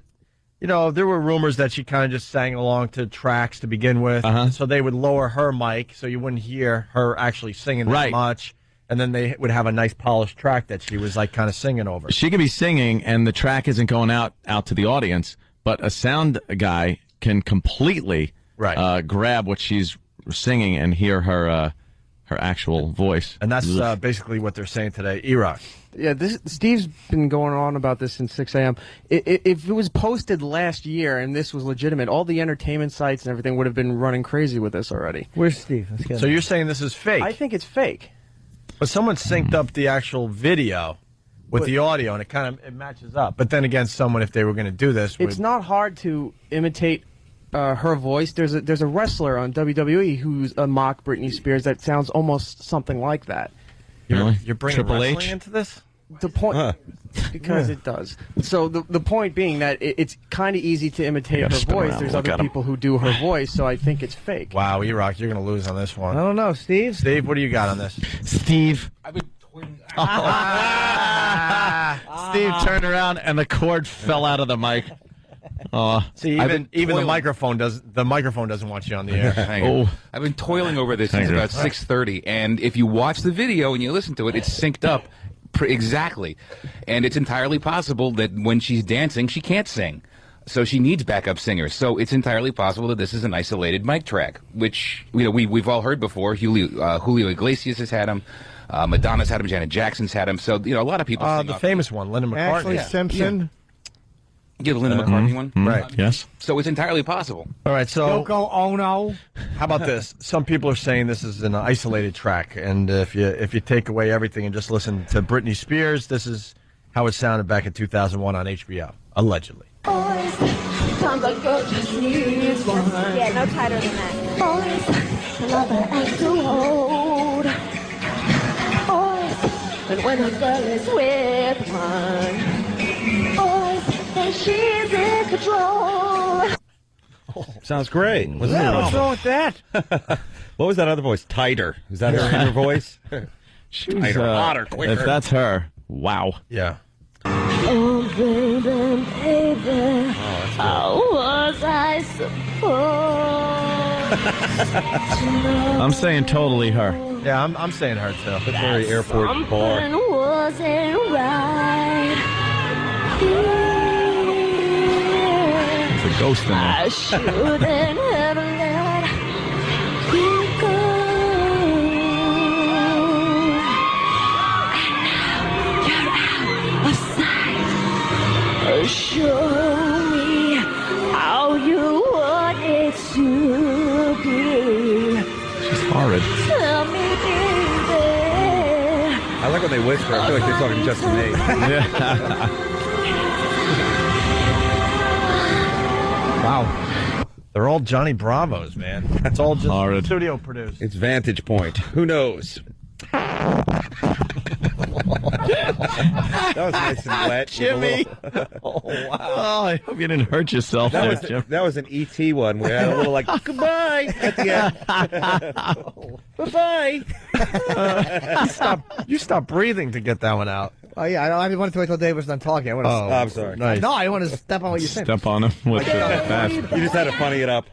You know, there were rumors that she kind of just sang along to tracks to begin with, so they would lower her mic so you wouldn't hear her actually singing that much, and then they would have a nice polished track that she was like kind of singing over. She could be singing, and the track isn't going out to the audience, but a sound guy can completely grab what she's singing and hear her actual voice. And that's basically what they're saying today. E-Rock. Yeah, Steve's been going on about this since 6 a.m. If it was posted last year and this was legitimate, all the entertainment sites and everything would have been running crazy with this already. Where's Steve? So you're saying this is fake? I think it's fake. But someone synced up the actual video with the audio, and it matches up. But then again, someone, if they were going to do this, it's not hard to imitate her voice. There's a wrestler on WWE who's a mock Britney Spears that sounds almost something like that. You're bringing Triple wrestling H into this? The point, because it does. So the point being that it's kind of easy to imitate her voice. There's other people who do her voice, so I think it's fake. Wow, E-Rock, you're going to lose on this one. I don't know, Steve. Steve, what do you got on this? Steve. I've been toying. Steve turned around and the cord fell out of the mic. See, even the microphone doesn't want you on the air. I've been toiling over this since about 6:30, and if you watch the video and you listen to it, it's synced up exactly, and it's entirely possible that when she's dancing, she can't sing, so she needs backup singers. So it's entirely possible that this is an isolated mic track, which we've all heard before. Julio Iglesias has had him. Madonna's had him. Janet Jackson's had him. So a lot of people. The famous one, Linda McCartney. Ashley Simpson. Yeah, the Linda McCartney one. Right. Yes. So it's entirely possible. All right, so Yoko Ono. How about this? Some people are saying this is an isolated track, and if you take away everything and just listen to Britney Spears, this is how it sounded back in 2001 on HBO, allegedly. Sounds like girl just needs one. Yeah, no tighter than that. Boys, love her and to hold. Boys, and when a girl is with one. Boys, and she's in control. Sounds great. What's wrong with that? What was that other voice? Tighter. Is that her inner voice? Tighter, hotter, quicker. If that's her, wow. Yeah. Oh, baby, baby, how was I supposed I'm saying totally her. Yeah, I'm saying her too. It's very airport bar. something wasn't right? It's a ghost in there. I shouldn't have let you go. And now you're out of sight. Show me how you want it to be. She's horrid. Tell me, baby. I like when they whisper. I feel like they're talking just to me. Wow. They're all Johnny Bravos, man. That's all just horrid. Studio produced. It's Vantage Point. Who knows? That was nice and wet. Jimmy. Oh, wow. Oh, I hope you didn't hurt yourself there, Jim. That was an E.T. one where I had a little like, goodbye at the end. Bye-bye. You stopped breathing to get that one out. Oh, yeah, I didn't want to wait till Dave was done talking. I'm sorry. Nice. No, I want to step on what you said. Step on him with the bat. You just had to funny it up.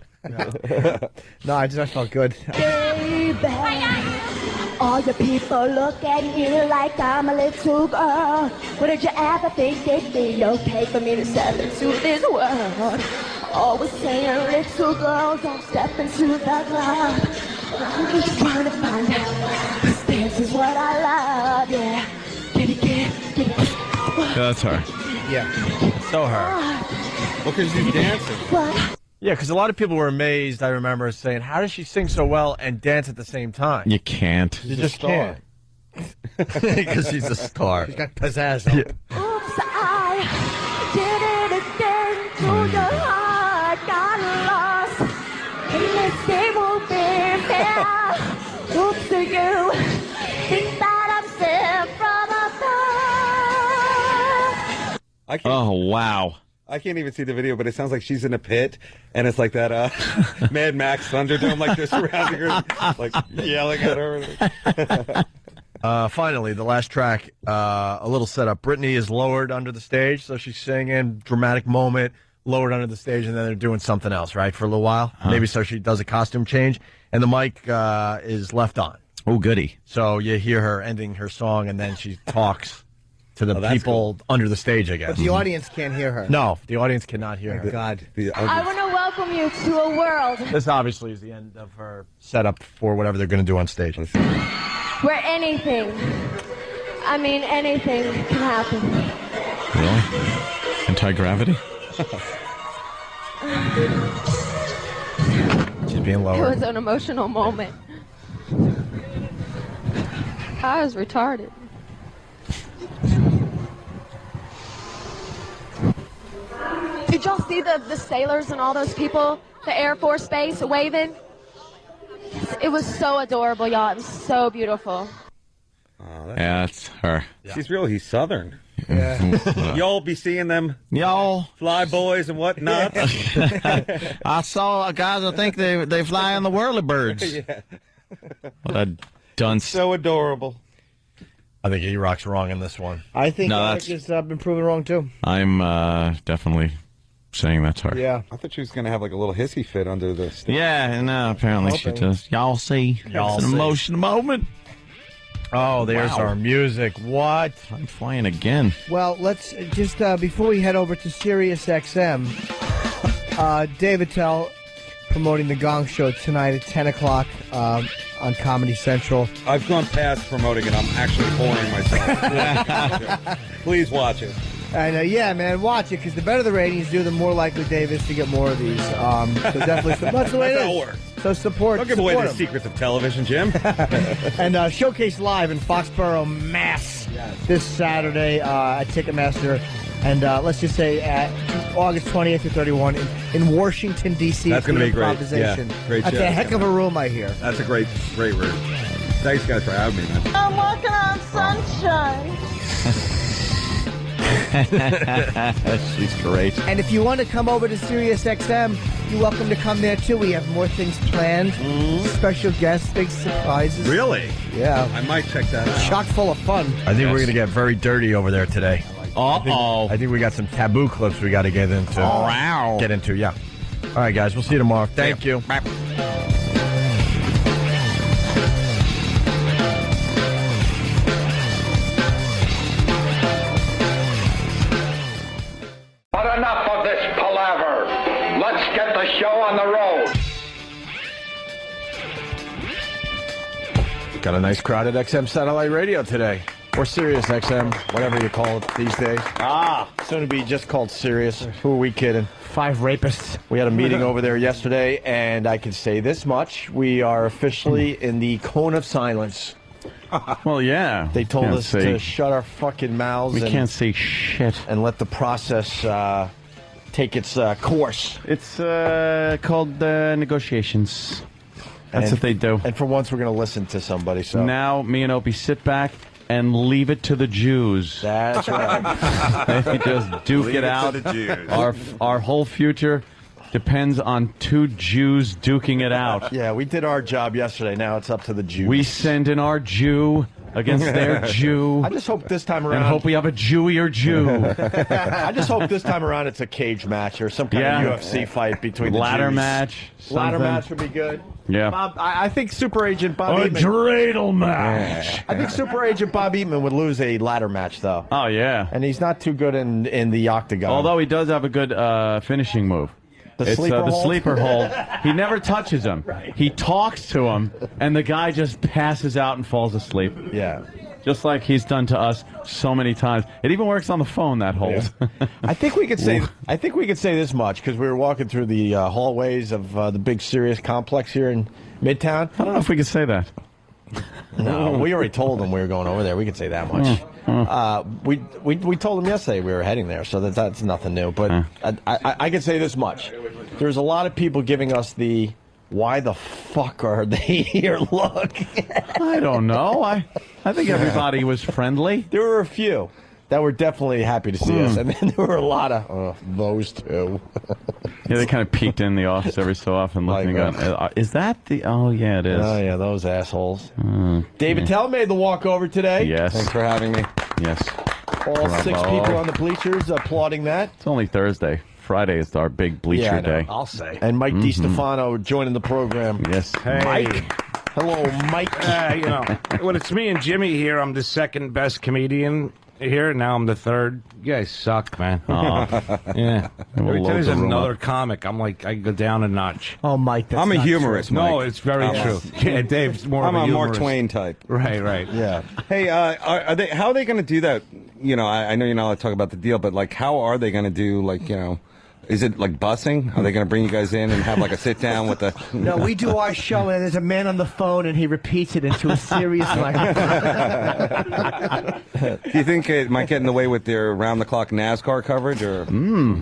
No, I felt good. Baby, all the people look at me like I'm a little girl. But did you ever think it'd be okay for me to step into this world? Always saying, little girls, don't step into the club. I'm just trying to find out, 'cause this is what I love, yeah. Get it. That's her. Yeah. So her. Well, because she's dancing. Yeah, because a lot of people were amazed, I remember, saying, how does she sing so well and dance at the same time? You can't. You just can't. Because she's a star. She's got pizzazz. Yeah. Oops, I did it again to your heart, got lost. And this day won't be fair. Oops to you, think that I'm sent from above. Oh, wow. I can't even see the video, but it sounds like she's in a pit, and it's like that Mad Max Thunderdome, like they're surrounding her, like yelling at her. Finally, the last track, a little setup. Brittany is lowered under the stage, so she's singing, dramatic moment, lowered under the stage, and then they're doing something else, right, for a little while. Maybe so she does a costume change, and the mic is left on. Oh, goody. So you hear her ending her song, and then she talks to the that's people under the stage, I guess. But the audience can't hear her. No, the audience cannot hear her. God. I want to welcome you to a world This obviously is the end of her setup for whatever they're going to do on stage. where anything can happen. Really? Anti-gravity? She's being It lowered. was an emotional moment. I was retarded. Did y'all see the sailors and all those people, the Air Force Base waving? It was so adorable, y'all. It was so beautiful. Yeah, that's her. She's real. He's Southern. Yeah. Y'all be seeing them, y'all fly boys and whatnot. I saw guys. I think they fly on the whirlybirds. Yeah. What a dunce. So adorable. I think E-Rock's wrong in this one. I think No, Eric has been proven wrong, too. I'm definitely saying that's her. Yeah. I thought she was going to have like a little hissy fit under the stage. Yeah, no, apparently she does. Y'all see. Y'all It's an see. emotional moment. Oh, there's Wow. our music. What? I'm flying again. Well, let's just, before we head over to Sirius XM, Dave Attell promoting the Gong Show tonight at 10 o'clock on Comedy Central. I've gone past promoting it. I'm actually boring myself. Please watch it. And yeah, man, watch it, because the better the ratings do, the more likely Dave is to get more of these. So definitely, that's the way That's it how it is. works. So support. Don't give away the him. secrets of television, Jim. And Showcase Live in Foxborough, Mass. This Saturday at Ticketmaster. And let's just say at August 20th to 31 in Washington, D.C. That's going to be great. Improvisation. Yeah, great That's show. a heck of a room, I hear. That's a great room. Thanks, guys, for having me, man. I'm walking on sunshine. She's great. And if you want to come over to Sirius XM, you're welcome to come there, too. We have more things planned. Special guests, big surprises. Really? Yeah. I might check that out. Chock full of fun. I think we're going to get very dirty over there today. Uh-oh. I think we got some taboo clips we got to get into. Oh, wow. Get into, yeah. All right, guys. We'll see you tomorrow. Thank you. But enough of this palaver. Let's get the show on the road. Got a nice crowd at XM Satellite Radio today. Or Sirius XM, whatever you call it these days. Soon to be just called Sirius. Who are we kidding? 5 rapists. We had a meeting over there yesterday, and I can say this much. We are officially in the cone of silence. Well, yeah. They told Can't us say- to shut our fucking mouths. We and, can't say shit. And let the process take its course. It's called negotiations. That's And- what they do. And for once, we're going to listen to somebody. So Now, me and Opie sit back and leave it to the Jews. That's right. They just duke Leave it out. to the Jews. Our whole future depends on two Jews duking it out. Yeah, we did our job yesterday. Now it's up to the Jews. We send in our Jew against their Jew. I just hope this time around. And hope we have a Jewier Jew. I just hope this time around it's a cage match or some kind of UFC fight between the ladder Jews. match. Ladder something. match would be good. Yeah. Bob, I think Super Agent Bob A Eatman. dreidel match. I think Super Agent Bob Eatman would lose a ladder match, though. Oh, yeah. And he's not too good in the octagon. Although he does have a good finishing move. The sleeper hold? Sleeper hold. He never touches him. He talks to him, and the guy just passes out and falls asleep. Yeah. Just like he's done to us so many times. It even works on the phone, that hold. I think we could say this much because we were walking through the hallways of the big Sirius complex here in Midtown. I don't know if we could say that. No, we already told them we were going over there. We could say that much. We told them yesterday we were heading there, so that's nothing new. But I can say this much: there's a lot of people giving us the "Why the fuck are they here?" look. I don't know. I think everybody was friendly. There were a few that were definitely happy to see us, and then there were a lot of those two. Yeah, they kind of peeked in the office every so often, looking and going, "Is that the?" Oh, yeah, it is. Oh yeah, those assholes. David Tell made the walk over today. Yes. Thanks for having me. Yes. All 6 people on the bleachers applauding that. It's only Thursday. Friday is our big bleacher day. I'll say. And Mike DiStefano joining the program. Yes. Hey. Mike. Hello, Mike. When it's me and Jimmy here, I'm the second best comedian here. Now I'm the third. You guys suck, man. Yeah. Every time there's another comic, I'm like, I go down a notch. Oh, Mike, that's I'm a not humorist, true. Mike. No, it's very true. Yeah, Dave's more I'm of a a Mark humorist. Twain type. Right. Yeah. Hey, are they? How are they going to do that? You know, I know you're not allowed to talk about the deal, but like, how are they going to do? Like, you know, is it like busing? Are they going to bring you guys in and have like a sit down with the? No, we do our show, and there's a man on the phone, and he repeats it into a serious microphone. Do you think it might get in the way with their round-the-clock NASCAR coverage, or?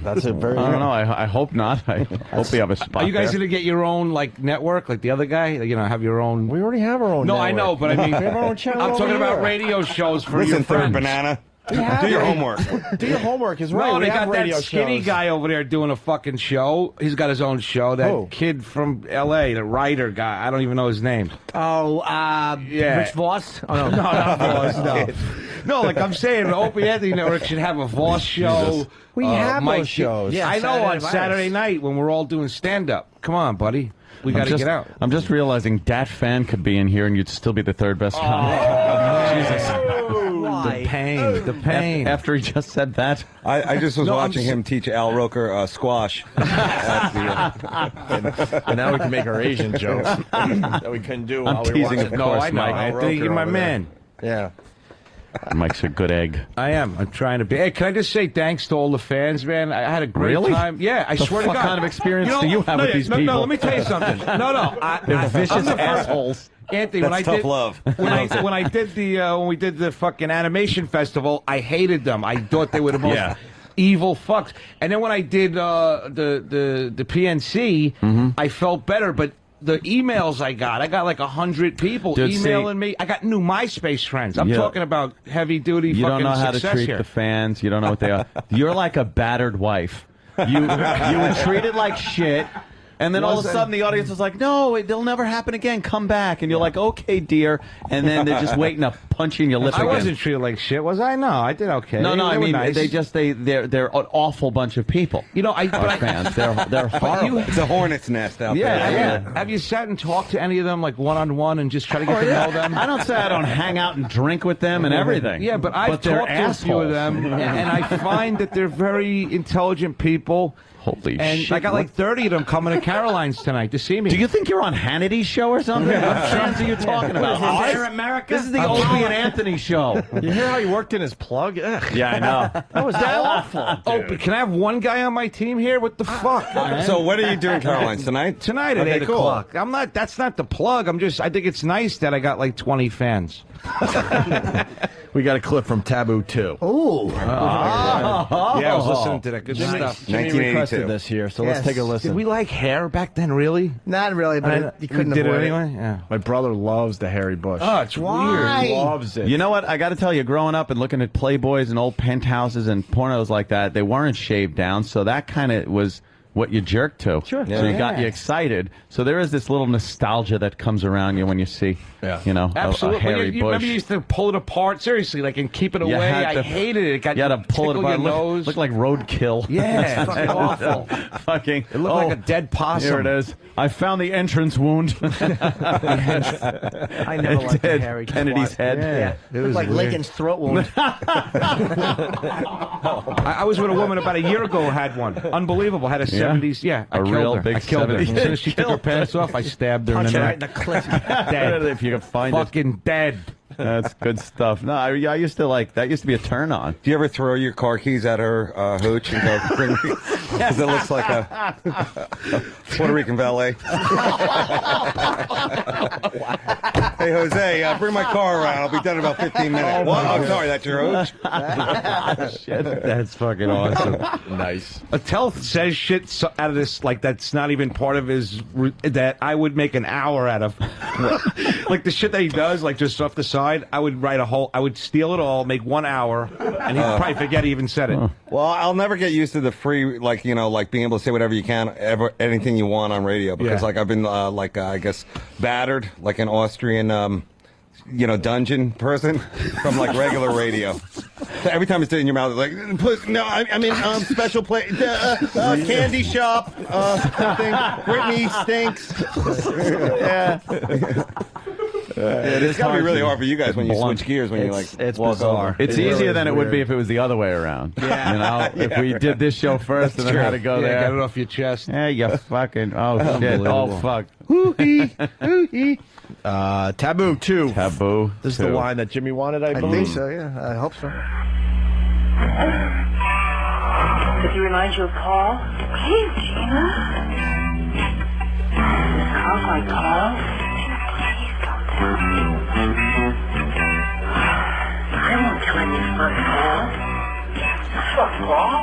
That's a very. I don't know. I hope not. I hope we have a spot. Are you guys there. going to get your own like network, like the other guy? You know, have your own. We already have our own. No, network. I know, but I mean, We have our own channel I'm talking over about here. radio shows for Listen, your friends. Third Banana. Yeah, Do your homework. Do your homework is right. No, we they have got that radio skinny shows. guy over there doing a fucking show. He's got his own show. That Who? kid from L.A., the writer guy. I don't even know his name. Oh, Yeah. Rich Voss? Oh, No, not Voss. No, no. Like I'm saying, the Opie Anthony Network should have a Voss show. We have Mike those shows. Yeah, I know. Saturday On Night Saturday Live. night when we're all doing stand up. Come on, buddy. We got to get out. I'm just realizing Dat Fan could be in here and you'd still be the third best comic. Jesus. The pain. The pain. After he just said that. I just was No, watching him teach Al Roker squash. And now we can make our Asian jokes that we couldn't do while we were teasing, watching. of No, course, I know. Mike. I think you're my man. Yeah. Mike's a good egg. I am. I'm trying to be. Hey, can I just say thanks to all the fans, man? I had a great Really? time. Yeah, I The swear to fuck God. kind of experience do you have with these No, people? let me tell you something. No. They're vicious I'm the first- assholes. Anthony, That's when I tough did love. when I did the when we did the fucking animation festival, I hated them. I thought they were the most Yeah. evil fucks. And then when I did the PNC, I felt better. But the emails I got like 100 people Dude, see- emailing me. I got new MySpace friends. I'm Yeah. talking about heavy duty. You fucking don't know how to success treat here. the fans. You don't know what they are. You're like a battered wife. You were treated like shit. And then all of a sudden the audience was like, no, it'll never happen again. Come back. And you're like, okay, dear. And then they're just waiting to punch you in your lip I again. wasn't treated like shit, was I? No, I did okay. No, They I were mean, nice. they're an awful bunch of people. You know, Our fans. They're horrible. It's a hornet's nest out Yeah, there. yeah. Have you sat and talked to any of them, like one-on-one, and just try to get to know them? I don't say I don't hang out and drink with them and everything. Yeah, but I've they're talked to a few of assholes. them, and I find that they're very intelligent people. Holy and shit. I got like 30 of them coming to Caroline's tonight to see me. Do you think you're on Hannity's show or something? What fans are you talking about? What is this, Air America? This is the Opie and Anthony show. You hear how he worked in his plug? Ugh. Yeah, I know. That was awful. Oh, but can I have one guy on my team here? What the fuck? man? So what are you doing, Caroline, tonight? Tonight at Okay, 8 cool. o'clock. I'm not. That's not the plug. I think it's nice that I got like 20 fans. We got a clip from Taboo 2. Ooh. Yeah, I was listening to that good stuff. Jimmy 1982. posted this here, so let's take a listen. Did we like hair back then, really? Not really, but you couldn't did it avoid anyway? Yeah. My brother loves the hairy bush. Oh, it's weird. He loves it. You know what? I got to tell you, growing up and looking at Playboys and old penthouses and pornos like that, they weren't shaved down, so that kind of was what you jerked to. Sure. So you got you excited. So there is this little nostalgia that comes around you when you see, you know, Absolutely. a hairy bush. Remember you used to pull it apart, seriously, like, and keep it away. I hated it. It got you had to pull it apart. Your nose. Looked like roadkill. Yeah, it's fucking awful. Fucking. It looked like a dead possum. Here it is. I found the entrance wound. I never liked the hairy Kennedy's twat. head. Yeah. It was like Lincoln's throat wound. I was with a woman about a year ago who had one. Unbelievable. Had a 70s. Yeah, I killed real her. big I killed her. As 70s. soon as she took her pants off, I stabbed her Punch in the her neck. right in the clit. Dead. If you can find it. Fucking dead. That's good stuff. No, I used to like that. Used to be a turn on. Do you ever throw your car keys at her hooch and go, bring me? Because it looks like a Puerto Rican valet. Hey, Jose, bring my car around. I'll be done in about 15 minutes. What? I'm sorry, that's your hooch? Shit, that's fucking awesome. Nice. Attell says shit out of this, like, that's not even part of his, that I would make an hour out of. Like the shit that he does, like just off the side, I would I would steal it all, make 1 hour, and he'd probably forget he even said it. Well, I'll never get used to the free, like, you know, like being able to say whatever you can, anything you want on radio, because like I've been I guess battered like an Austrian you know, dungeon person from like regular radio. So every time it's in your mouth, it's like, please, no, I mean special play, candy shop thing. Britney stinks. Yeah. It's got to be really hard for you guys when you switch gears when you like it's walk bizarre. over. It's easier than it would be if it was the other way around. Yeah. You know, if we did this show first and then had to go there. Get it off your chest. Yeah, you fucking, oh shit, oh fuck. Taboo 2. Taboo. This is the line that Jimmy wanted, I believe. think so, yeah. I hope so. Does he remind you of Paul? Hey, Gina. Sounds like Paul. Gina, please don't tell me. I won't tell him you fucked Paul. Fuck Paul?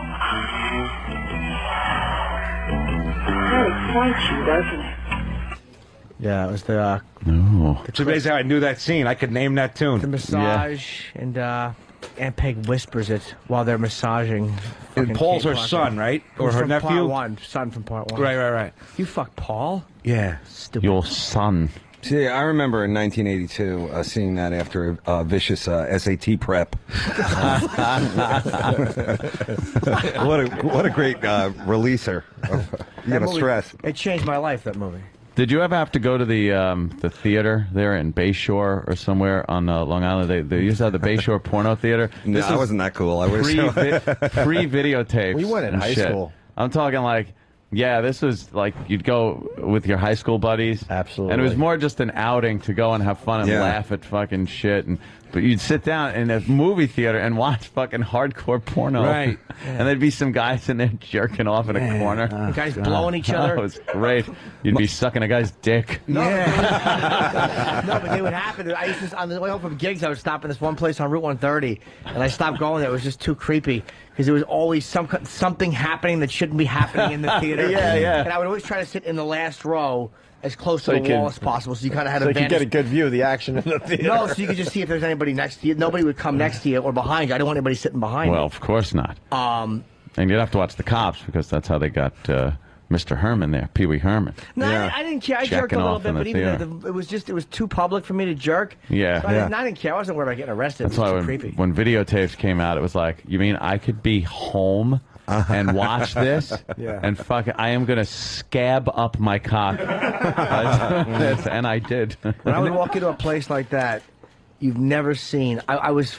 That excites you, doesn't it? Yeah, it was the It's amazing how I knew that scene. I could name that tune. the massage, and Aunt Peg whispers it while they're massaging. And Paul's her son, right? Or her from nephew? Part one, son from part one. Right. You fucked Paul? Yeah. Stupid. Your son. See, I remember in 1982 seeing that after a vicious SAT prep. what a great releaser of stress. It changed my life, that movie. Did you ever have to go to the theater there in Bayshore or somewhere on Long Island? They used to have the Bayshore Porno Theater. No, I wasn't that cool. I wish. Free videotapes. We went in high school. I'm talking like, yeah, this was like you'd go with your high school buddies. Absolutely. And it was more just an outing to go and have fun and laugh at fucking shit. But you'd sit down in a movie theater and watch fucking hardcore porno. Right. And there'd be some guys in there jerking off in a corner. Guys blowing each other. Oh, it was great. You'd be sucking a guy's dick. No, but they would happen. I used to, on the way home from gigs, I would stop in this one place on Route 130, and I stopped going there. It was just too creepy because there was always something happening that shouldn't be happening in the theater. Yeah. And I would always try to sit in the last row as close to the wall as possible, so you kind of had a you could get a good view of the action in the theater. No, so you could just see if there's anybody next to you. Nobody would come next to you or behind you. I didn't want anybody sitting behind Well, me. of course not. Um, And you'd have to watch the cops because that's how they got Mr. Herman there, Pee Wee Herman. No, I didn't care. I jerked a little bit, but even it was too public for me to jerk. Yeah. So I didn't care. I wasn't worried about getting arrested. That's it was why too creepy. when videotapes came out, it was like, you mean I could be home and watch this? And fuck it, I am going to scab up my cock. And I did. When I would walk into a place like that, you've never seen. I was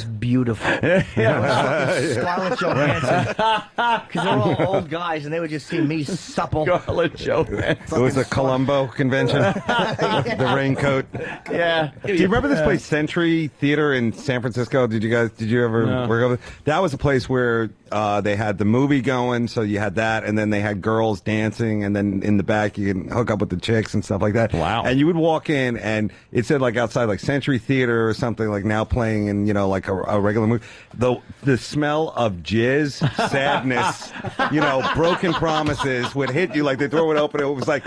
beautiful. Scarlett Johansson. Because they're all old guys, and they would just see me supple. Scarlett Johansson. It was a Columbo convention. The raincoat. Yeah. Do you remember this place, Century Theater in San Francisco? Did you ever work over? That was a place where They had the movie going, so you had that, and then they had girls dancing, and then in the back you can hook up with the chicks and stuff like that. Wow. And you would walk in, and it said like outside like Century Theater or something, like now playing in, you know, like a regular movie. The smell of jizz, sadness, you know, broken promises would hit you like they throw it open. It was like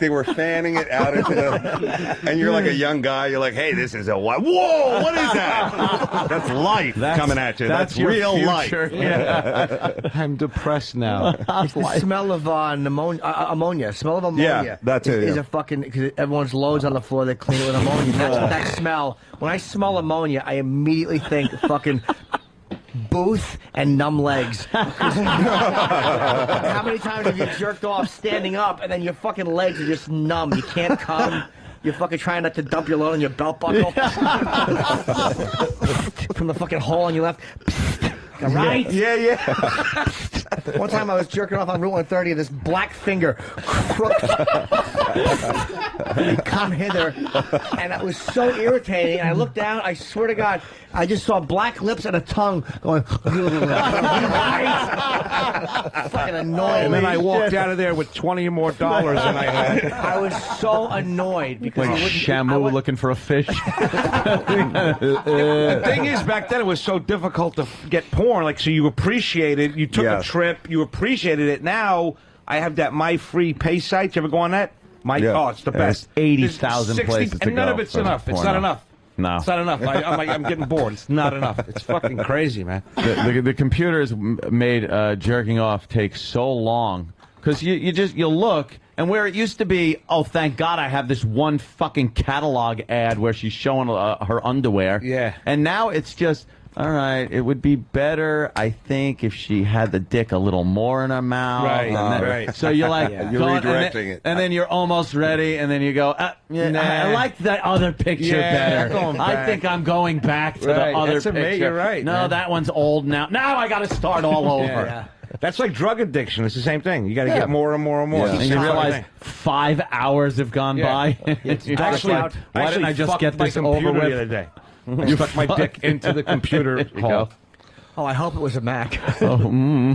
they were fanning it out into the, and you're like a young guy. You're like, hey, this is a what? Whoa, what is that? That's life coming at you. That's real future. life. Yeah. I'm depressed now. It's the smell of ammonia. Smell of ammonia. Yeah, that too, Is yeah. a fucking, because everyone's loads on the floor. They clean it with ammonia. That's what that smell. When I smell ammonia, I immediately think fucking Booth and numb legs. How many times have you jerked off standing up and then your fucking legs are just numb? You can't come. You're fucking trying not to dump your load on your belt buckle. From the fucking hole on your left. Right? Yeah. One time I was jerking off on Route 130 and this black finger crooked. He'd come hither, and it was so irritating. And I looked down, I swear to God, I just saw black lips and a tongue going. Fucking annoying. And then I walked out of there with $20 more than I had. I was so annoyed because Like Shamu looking for a fish. The thing is, back then it was so difficult to get porn. Like, so you appreciated. You took a trip. You appreciated it. Now I have that My Free Pay site. You ever go on that? Oh, it's the best. 80,000 places to and none go of it's for enough. It's porno. not enough. No. It's not enough. I'm getting bored. It's not enough. It's fucking crazy, man. The computers made jerking off take so long because you'll look, and where it used to be, oh, thank God I have this one fucking catalog ad where she's showing her underwear. Yeah. And now it's just, all right, it would be better, I think, if she had the dick a little more in her mouth. Right, and then, right. So you're like, You're going, redirecting it. and then you're almost ready, and then you go, yeah, Nah. I like that other picture better. going I back. think I'm going back to Right, the other that's picture. amazing. You're right, No, man. that one's old now. Now I got to start all over. Yeah. That's like drug addiction. It's the same thing. You got to get more and more and more. Yeah. It's the And you same realize thing. 5 hours have gone by. Actually, why didn't I just fucked get my this computer over the with? other day? You stuck my dick into the computer hole. Oh, I hope it was a Mac. Oh, I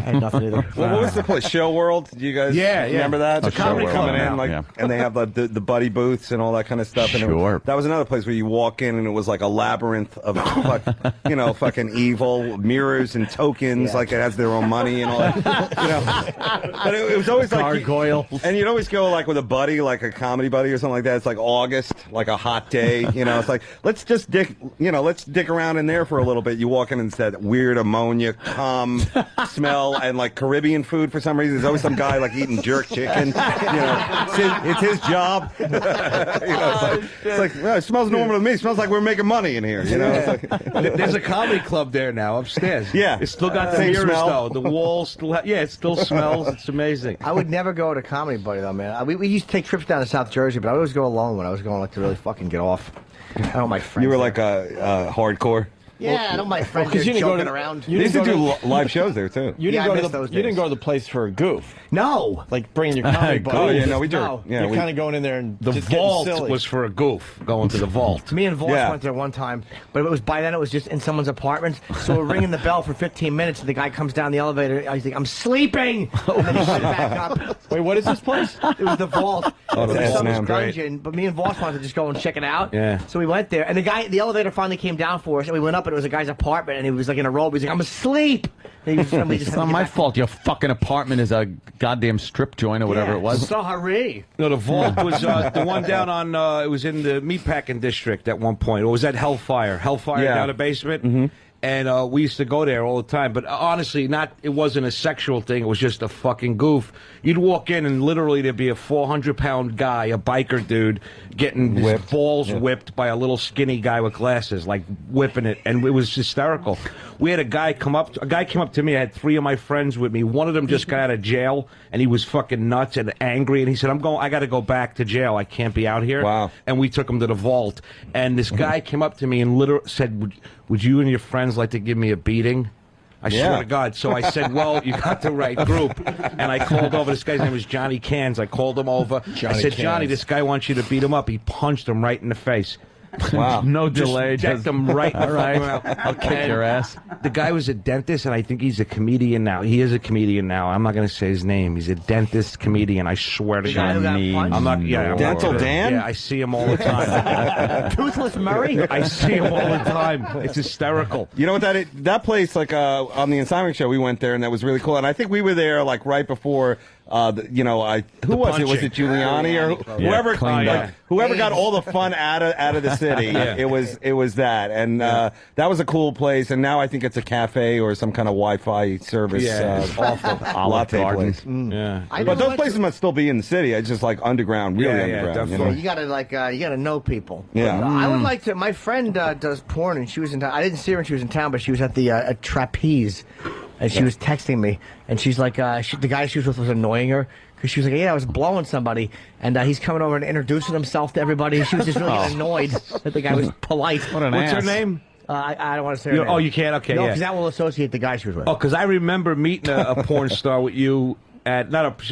had nothing either. Well, what was the place? Show World? Do you guys remember that? Oh, The comedy Show World. coming in, like, Yeah. and they have the buddy booths and all that kind of stuff. And Sure. that was another place where you walk in and it was like a labyrinth of, fucking evil mirrors and tokens. Like it has their own money and all that. But it was always like gargoyle. And you'd always go like with a buddy, like a comedy buddy or something like that. It's like August, like a hot day. It's like let's dick around in there for a little bit. You walk in and it's that weird ammonia. Smell and like Caribbean food for some reason. There's always some guy like eating jerk chicken. It's his job. It's like well, it smells normal to me. It smells like we're making money in here. It's like, There's a comedy club there now upstairs. Yeah. It's still got the Same mirrors smell. though. The walls still it still smells. It's amazing. I would never go to Comedy Buddy though, man. We used to take trips down to South Jersey, but I would always go alone when I was going like to really fucking get off. I don't want my friends. you were there. like a hardcore. Yeah, I don't my friends because there you didn't go joking to around. you They used didn't to go do live shows there too. You Yeah, I didn't go miss to those the you didn't days. go to the place for a goof. No. Like bringing your comedy buddy. Oh, yeah, no, we do. No, Yeah, you're we- kind of going in there and The just getting vault silly. was for a goof. Going to the vault. Me and Voss Yeah. went there one time, but it was by then it was just in someone's apartment. So we're ringing the bell for 15 minutes, and the guy comes down the elevator. I think I'm sleeping, and then he shut it back up. Wait, what is this place? It was the vault. Oh, the It was vault. someone's Great. dungeon, but me and Voss wanted to just go and check it out. Yeah. So we went there, and the elevator finally came down for us, and we went up, and it was a guy's apartment, and he was like in a robe. He was like, "I'm asleep." And we just It's had to not get my back. fault. Your fucking apartment is a goddamn strip joint or whatever Yeah, it was. So hurry. No, the vault was the one down on. It was in the meatpacking district at one point. Or was that Hellfire? Hellfire Yeah. down the basement. And we used to go there all the time. But honestly, it wasn't a sexual thing. It was just a fucking goof. You'd walk in and literally there'd be a 400-pound guy, a biker dude, getting his balls whipped by a little skinny guy with glasses, like whipping it. And it was hysterical. We had a guy came up to me. I had 3 of my friends with me. One of them just got out of jail and he was fucking nuts and angry. And he said, I got to go back to jail. I can't be out here. Wow. And we took him to the vault. And this guy came up to me and literally said, would you and your friends like to give me a beating? I swear to God. So I said, well, you got the right group. And I called over. This guy's name was Johnny Cans. I called him over. I said, Johnny, this guy wants you to beat him up. He punched him right in the face. Wow. No delay. Check Just them right in the all right. fucking mouth. I'll kick your ass. The guy was a dentist, and I think he's a comedian now. He is a comedian now. I'm not going to say his name. He's a dentist comedian. I swear to God. I'm not. Yeah, Dental Dan? Yeah, I see him all the time. Toothless Murray? I see him all the time. It's hysterical. You know what that place, like on the Simon Show, we went there, and that was really cool. And I think we were there like right before. Who was it? Was it Giuliani or whoever? Whoever got all the fun out of the city. Yeah. It was that, and that was a cool place. And now I think it's a cafe or some kind of Wi-Fi service. Yeah, awful latte place. Yeah, but those places must still be in the city. It's just like underground, really underground. You know? You gotta know people. Yeah. I would like to. My friend does porn, and she was in town. I didn't see her when she was in town, but she was at the Trapeze. And she was texting me, and she's like, the guy she was with was annoying her because she was like, I was blowing somebody, and he's coming over and introducing himself to everybody. And she was just really annoyed that the guy was polite. What's her name? I don't want to say her name. Oh, you can't? Okay, no, because that will associate the guy she was with. Oh, because I remember meeting a porn star with you at,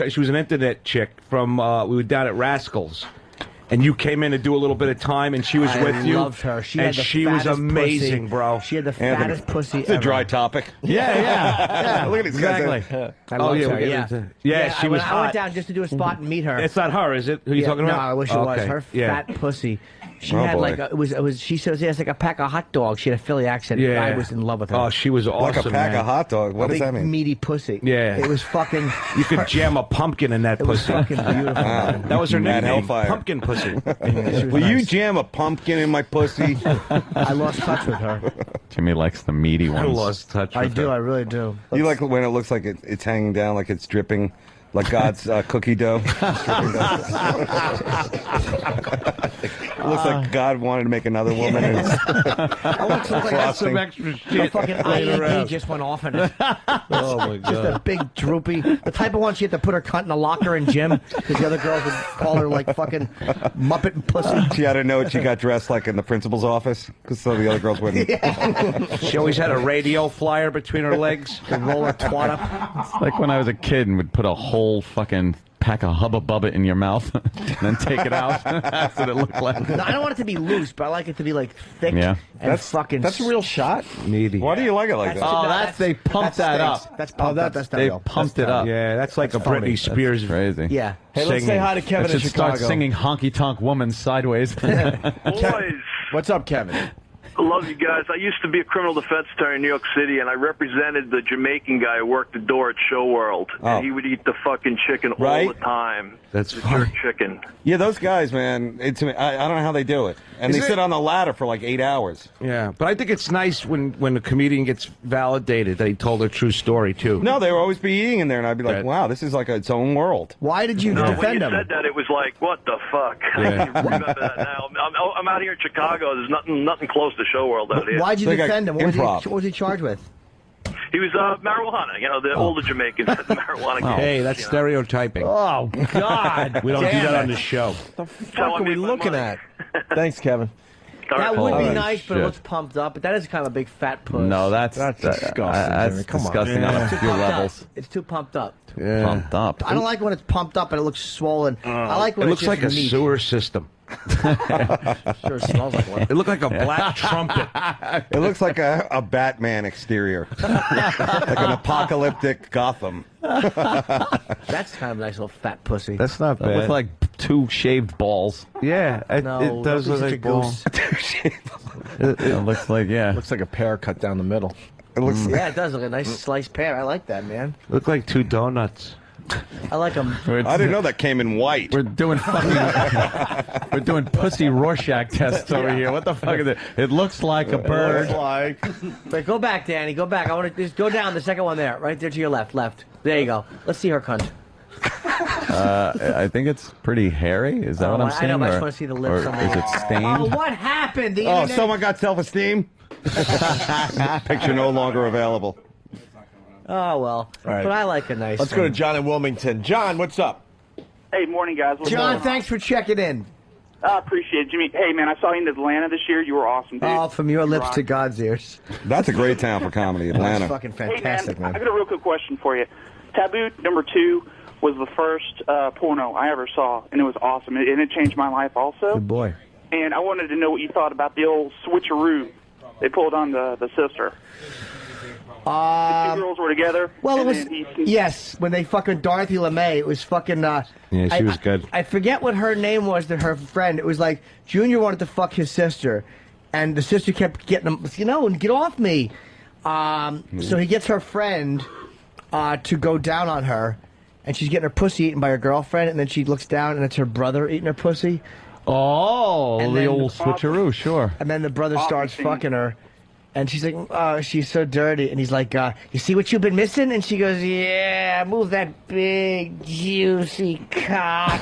she was an internet chick from, we were down at Rascals. And you came in to do a little bit of time, and she was with you. I loved her. She was amazing, pussy. bro. She had the fattest pussy It's ever. a dry topic. Yeah. Look at these guys. Exactly. I loved her, yeah, she was hot. I went down just to do a spot and meet her. It's not her, is it? Who are you talking about? No, I wish it was. Her fat pussy. She had like it was. She said it's like a pack of hot dogs. She had a Philly accent. Yeah. I was in love with her. Oh, she was awesome. Like a pack of hot dogs. What does Big, that mean? Meaty pussy. Yeah. It was fucking. You could jam a pumpkin in that pussy. It was fucking beautiful. That was her Mad nickname. Hellfire. Pumpkin pussy. Will you jam a pumpkin in my pussy? I lost touch with her. Jimmy likes the meaty ones. I lost touch with her. I really do. You like when it looks like it's hanging down, like it's dripping, like God's cookie dough. It looks like God wanted to make another woman. And I want to look like some extra the shit. fucking IED just went off in it. Oh my God. Just a big droopy, the type of one she had to put her cunt in a locker in gym because the other girls would call her like fucking Muppet and pussy. She had a note. She got dressed like in the principal's office because so the other girls wouldn't. She always had a radio flyer between her legs. To roll her twat up. It's like when I was a kid and would put a whole fucking pack of Hubba Bubba in your mouth and then take it out. That's what it looked like. No, I don't want it to be loose, but I like it to be like thick and fucking. That's a real shot. Meaty. Why do you like it like that? Oh, they pumped that up. That's pumped up. That's not They real. pumped it up. Yeah, that's like That's a Britney funny. Spears. Crazy. Yeah. Hey, let's say hi to Kevin I in should Chicago. start singing Honky Tonk Woman sideways. Boys, What's up, Kevin? I love you guys. I used to be a criminal defense attorney in New York City, and I represented the Jamaican guy who worked the door at Show World. And he would eat the fucking chicken all the time. That's the funny. jerk chicken. Yeah, those guys, man. I don't know how they do it, and they sit on the ladder for like 8 hours. Yeah, but I think it's nice when a comedian gets validated that he told a true story too. No, they would always be eating in there, and I'd be like, "Wow, this is like its own world." Why did you When defend you him? said that, it was like, what the fuck? Yeah. I remember that now. I'm out here in Chicago. There's nothing close to Show World out here. Why'd you They got defend him? improv. What was he charged with? He was marijuana. You know, the older Jamaicans had the marijuana. Hey, that's stereotyping. Oh God! We don't do that on the show. What the fuck are we looking at? Thanks, Kevin. That would be Holy nice, but it shit. looks pumped up. But that is kind of a big fat puss. No, that's disgusting, That's Jimmy. Come on. disgusting on a few Pumped up. levels. It's too pumped up. Pumped up. I don't like when it's pumped up and it looks swollen. I like when It it's looks just like a meat. sewer system. Sure smells like one. It looked like a black trumpet. It looks like a Batman exterior, like an apocalyptic Gotham. That's kind of a nice little fat pussy. That's not With like two shaved balls. Yeah, it No, does don't look be like such a balls. It looks like, yeah. Looks like a pear cut down the middle. It looks. Yeah, it does look like a nice sliced pear. I like that, man. Look like two donuts. I like them. I didn't know that came in white. We're doing fucking. We're doing pussy Rorschach tests over here. What the fuck is it? It looks like a bird. Wait, go back, Danny. Go back. I want to just go down the second one there, right there to your left. Left. There you go. Let's see her cunt. I think it's pretty hairy. Is that what I'm I saying? know, but I just Or- want to see the lips or on is there. it stained? Oh, what happened? The Oh, internet- someone got self-esteem. Picture no longer available. Oh well. All right. But I like a nice. Let's go to John in Wilmington. John, what's up? Hey, morning, guys. What's John, going on? thanks for checking in. I appreciate it, Jimmy. Hey, man, I saw you in Atlanta this year. You were awesome, dude. Oh, from your lips to God's ears. That's a great town for comedy, Atlanta. That's fucking fantastic, hey, man. I got a real quick question for you. Taboo #2 was the first porno I ever saw, and it was awesome, and it changed my life also. Good boy. and I wanted to know what you thought about the old switcheroo they pulled on the sister. The two girls were together. Well, it was yes. When they fucking Dorothy LeMay, it was fucking. Yeah, she was good. I forget what her name was to her friend. It was like Junior wanted to fuck his sister, and the sister kept getting him. And get off me. So he gets her friend to go down on her, and she's getting her pussy eaten by her girlfriend, and then she looks down, and it's her brother eating her pussy. Oh, And the then old switcheroo, sure. And then the brother starts fucking her. And she's like, oh, she's so dirty. And he's like, you see what you've been missing? And she goes, yeah, move that big, juicy cock.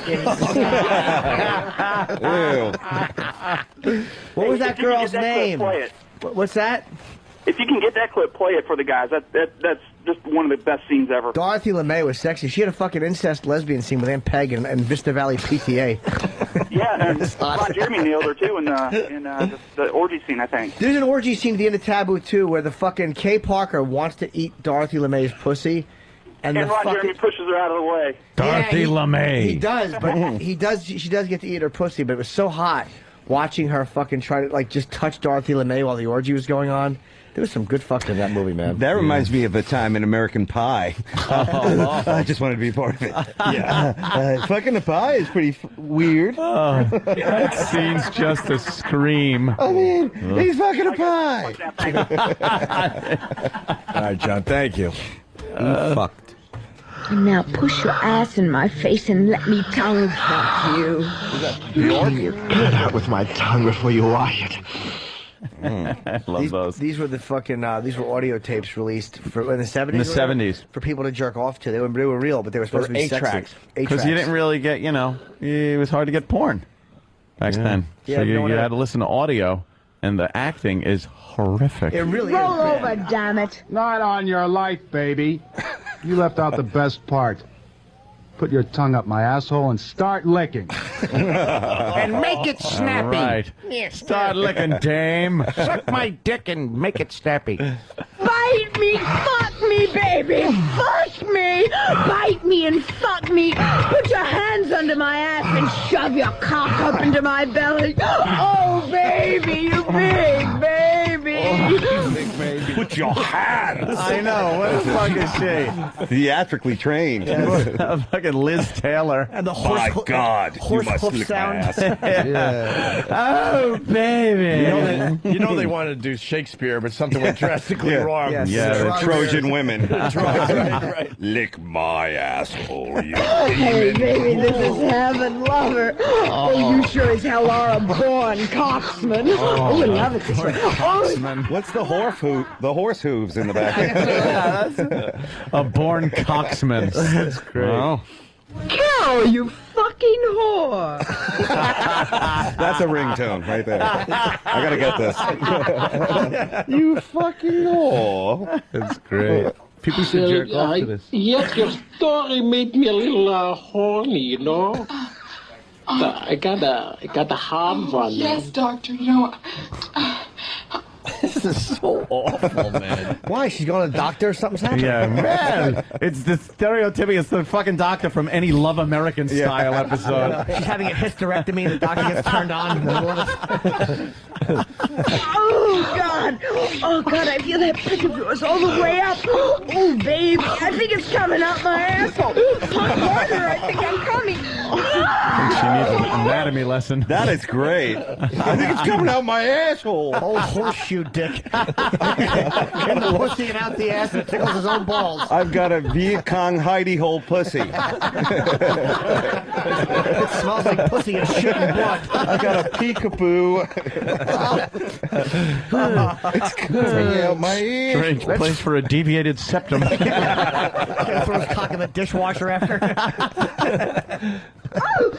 What was that girl's name? Play it. What's that? If you can get that clip, play it for the guys. That's just one of the best scenes ever. Dorothy LeMay was sexy. She had a fucking incest lesbian scene with Aunt Peg and Vista Valley PTA. Yeah, and Ron Jeremy nailed her, too, in the orgy scene, I think. There's an orgy scene at the end of Taboo 2 where the fucking Kay Parker wants to eat Dorothy LeMay's pussy. And the Ron Jeremy pushes her out of the way. Dorothy LeMay. He does, but she does get to eat her pussy, but it was so hot watching her fucking try to, just touch Dorothy LeMay while the orgy was going on. There was some good fucking in that movie, man. That reminds me of a time in American Pie. I just wanted to be part of it. Yeah. Fucking a pie is pretty weird. Oh, that scene's just a scream. I mean, he's fucking a pie. All right, John, thank you. Fucked. And now push your ass in my face and let me tongue fuck you. You get out with my tongue before you riot. I love those. These were the fucking these were audio tapes released in the 70s. In the 70s. For people to jerk off to. They were real, but they were supposed to be sexy. 8-tracks. Because you didn't really get, it was hard to get porn back then. Yeah, so you had to listen to audio, and the acting is horrific. It really Roll is. over, damn it. Not on your life, baby. You left out the best part. Put your tongue up my asshole and start licking. And make it snappy. All right. Start licking, dame. Suck my dick and make it snappy. Bite me, fuck me, baby. Fuck me. Bite me and fuck me. Put your hands under my ass and shove your cock up into my belly. Oh, baby, you big baby. Oh, big baby. Put your hands. I know. What the fuck is she? Theatrically trained. Fucking Liz Taylor. And the My God, you must hoof lick my sound. ass. Oh, baby. You know they wanted to do Shakespeare, but something went drastically wrong. Yes. Yeah, the Trojan women. Right. Lick my asshole, you Hey, demon. baby, this is heaven, lover. Oh, you sure as hell are a born coxman. Oh, we love it this way. Oh, What's the horse hooves in the back? A born coxman. That's great. Wow. Carol, you fucking whore. That's a ringtone right there. I gotta get this. You fucking whore. That's great. People should jerk off to this. Yes, your story made me a little horny, you know. I got a hard one. Yes, doctor. This is so awful, man. Why? She's going to the doctor or something's happening? Yeah, man. It's the stereotypical. It's the fucking doctor from any Love American style episode. She's having a hysterectomy and the doctor gets turned on. Oh, God. Oh, God, I feel that prick of yours all the way up. Oh, baby, I think it's coming out my asshole. Pump harder, I think I'm coming. She needs an anatomy lesson. That is great. I think it's coming out my asshole. Old horseshoe dick. In the pussy and out the ass and tickles his own balls. I've got a Viet Cong hidey hole pussy. It smells like pussy and shit and blood. I've got a peekaboo. It's coming out my ear. Strange place for a deviated septum. Gonna throw his cock in the dishwasher after. Oh,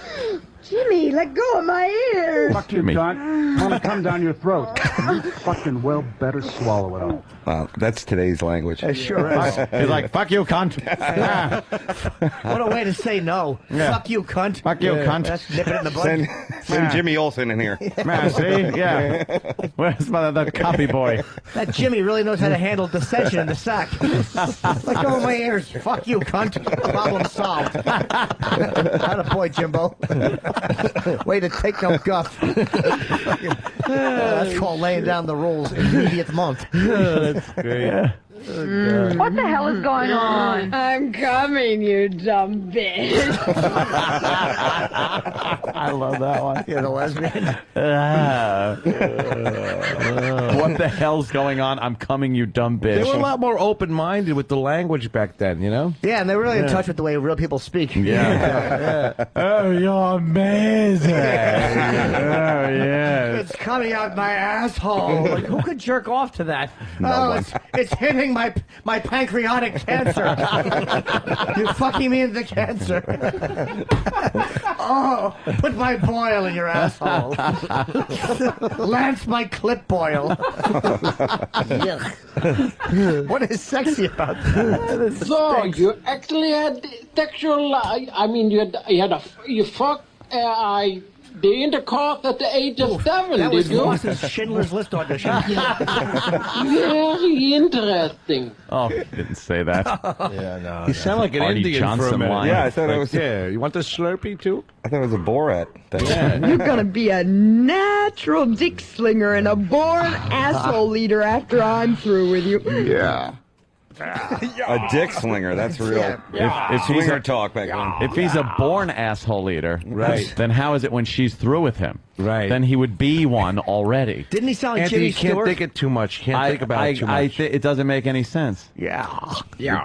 Jimmy, let go of my ears. Fuck you, cunt. Want to come down your throat. You fucking well better swallow it all. Wow, that's today's language. It sure is. He's like, fuck you, cunt. What a way to say no. Yeah. Fuck you, cunt. Fuck you, cunt. That's nipping it in the bud. Send Jimmy Olsen in here. Man, see? Yeah. Where's that copy boy? That Jimmy really knows how to handle dissension in the sack. Let go of my ears. Fuck you, cunt. Problem solved. Not a boy, Jimbo. Way to take no guff. That's called laying down the rules. Immediate month. That's great. What the hell is going on? I'm coming, you dumb bitch. I love that one. You're the lesbian. What the hell's going on? I'm coming, you dumb bitch. They were a lot more open-minded with the language back then, you know? Yeah, and they're really in touch with the way real people speak. Yeah. Oh, you're amazing. Oh, yeah. It's coming out my asshole. Like, who could jerk off to that? It's hitting my pancreatic cancer. You're fucking me into cancer. Oh, put my boil in your asshole. Lance my clip boil. What is sexy about that? So you actually had sexual. I mean, you fucked the intercourse at the age of 7. That was did you? Ross's Schindler's List audition. Very interesting. Oh, he didn't say that. Yeah, no. You sound like an Artie Indian Johnson for a minute. line. Yeah, I thought it was. Yeah, you want the Slurpee too? I thought it was a Borat thing. Yeah. You're gonna be a natural dick slinger and a born asshole leader after I'm through with you. Yeah. A dick slinger, that's real. If Swinger talk back then. If he's a born asshole eater, Right. then how is it when she's through with him? Right. Then he would be one already. Didn't he sound like Anthony, Jimmy you can't Stewart? think it too much. You can't think about it too much. It doesn't make any sense. Yeah. You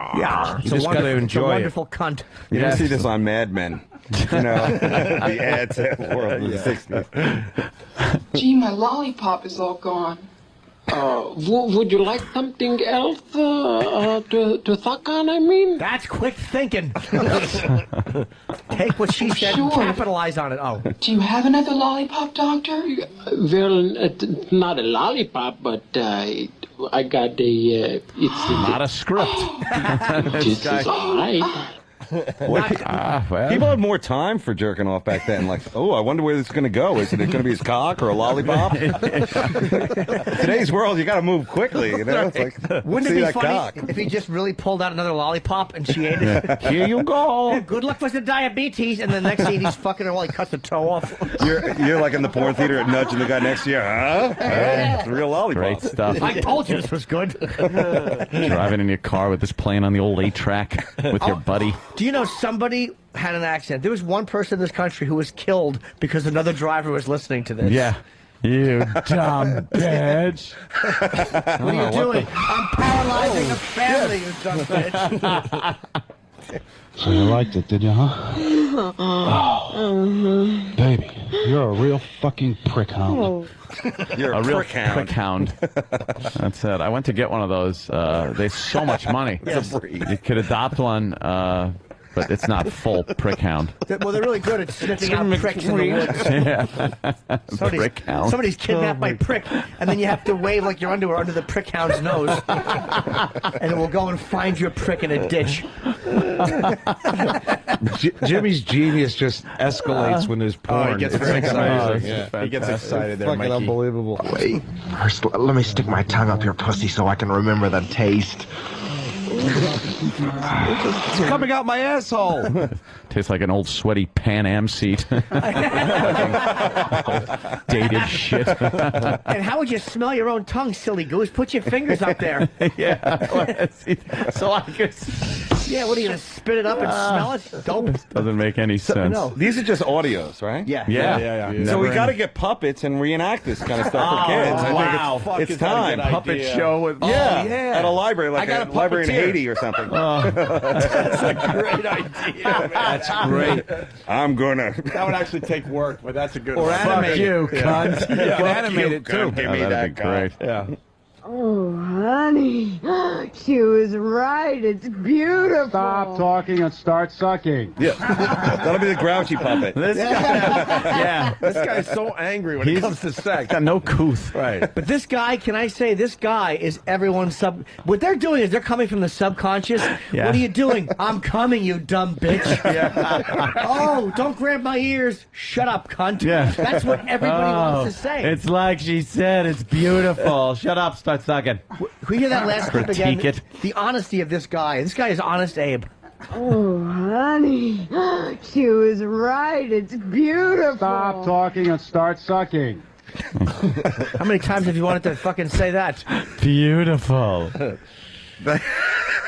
It's just got to it's a enjoy it. wonderful cunt. You don't see this on Mad Men. You know, the ads at World in the 60s. Gee, my lollipop is all gone. Would you like something else to suck on? I mean, that's quick thinking. Take what she said and Sure. capitalize on it. Oh, do you have another lollipop, Doctor? Well, it's not a lollipop, but I got a. It's Not a script. This is all right. People had more time for jerking off back then. Like, oh, I wonder where this is going to go. Is it going to be his cock or a lollipop? Today's world, you got to move quickly. You know, it's like, wouldn't see it be that funny cock. if he just really pulled out another lollipop and she ate it? Here you go. Good luck with the diabetes, and the next scene he's fucking her while he cuts the toe off. You're like in the porn theater nudging the guy next to you. Huh? It's a real lollipop. Great stuff. I told you this was good. Driving in your car with this playing on the old 8-track with your buddy. Do you know somebody had an accident? There was one person in this country who was killed because another driver was listening to this. Yeah. You dumb bitch. What are you doing? I'm paralyzing a family, you dumb bitch. So you liked it, did you, huh? Baby, you're a real fucking prick hound. You're A real prick hound. That's it. I went to get one of those. They're so much money. Yes. You could adopt one, but it's not full prick hound. Well, they're really good at sniffing out pricks in the woods. Yeah. Prick hound. Somebody's kidnapped by prick, and then you have to wave like your underwear under the prick hound's nose, and it will go and find your prick in a ditch. Jimmy's genius just escalates when there's porn. he gets It's very amazing. excited. Yeah. He gets excited there, Fucking Mikey. unbelievable. Wait, first let me stick my tongue up your pussy so I can remember the taste. It's coming out my asshole. Tastes like an old sweaty Pan Am seat. Dated shit. And how would you smell your own tongue, silly goose? Put your fingers up there. Yeah. So I could. Yeah, what are you gonna spit it up and smell it? Dope. Doesn't make any sense. No. These are just audios, right? Yeah. Yeah. So we got to get puppets and reenact this kind of stuff for kids. wow. I think it's time. Puppet show with At a library, like got a a library in puppeteer. Haiti or something. That's a great idea, man. That's great. I'm gonna. That would actually take work, but that's a good Or one. animate you, it. cunt. You can animate it too. Give me that'd that be great. Yeah. Oh, honey, she was right. It's beautiful. Stop talking and start sucking. Yeah, that'll be the grouchy puppet. This guy, yeah. This guy's so angry when it He's comes to sex. got no couth. Right. But this guy, can I say, this guy is everyone's What they're doing is they're coming from the subconscious. Yeah. What are you doing? I'm coming, you dumb bitch. Oh, don't grab my ears. Shut up, cunt. Yeah. That's what everybody wants to say. It's like she said. It's beautiful. Shut up. Start sucking. We hear that last clip again. Critique it. The honesty of this guy. This guy is Honest Abe. Oh, honey, she was right. It's beautiful. Stop talking and start sucking. How many times have you wanted to fucking say that? Beautiful.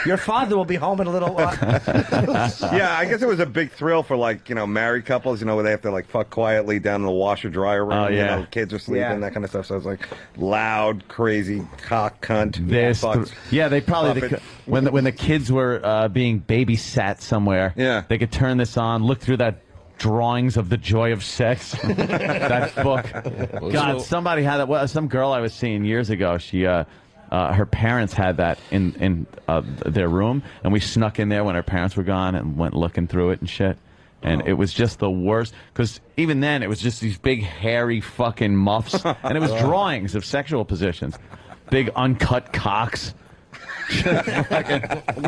Your father will be home in a little while. Yeah, I guess it was a big thrill for, like, married couples, where they have to, like, fuck quietly down in the washer-dryer room. Oh, yeah. Kids are sleeping, that kind of stuff. So it's like loud, crazy, cock, cunt. They probably, when the kids were being babysat somewhere, they could turn this on, look through that drawings of the joy of sex, that book. God, somebody had that. Well, some girl I was seeing years ago, she... her parents had that in their room, and we snuck in there when her parents were gone and went looking through it and shit. And it was just the worst, because even then it was just these big hairy fucking muffs, and it was drawings of sexual positions, big uncut cocks. We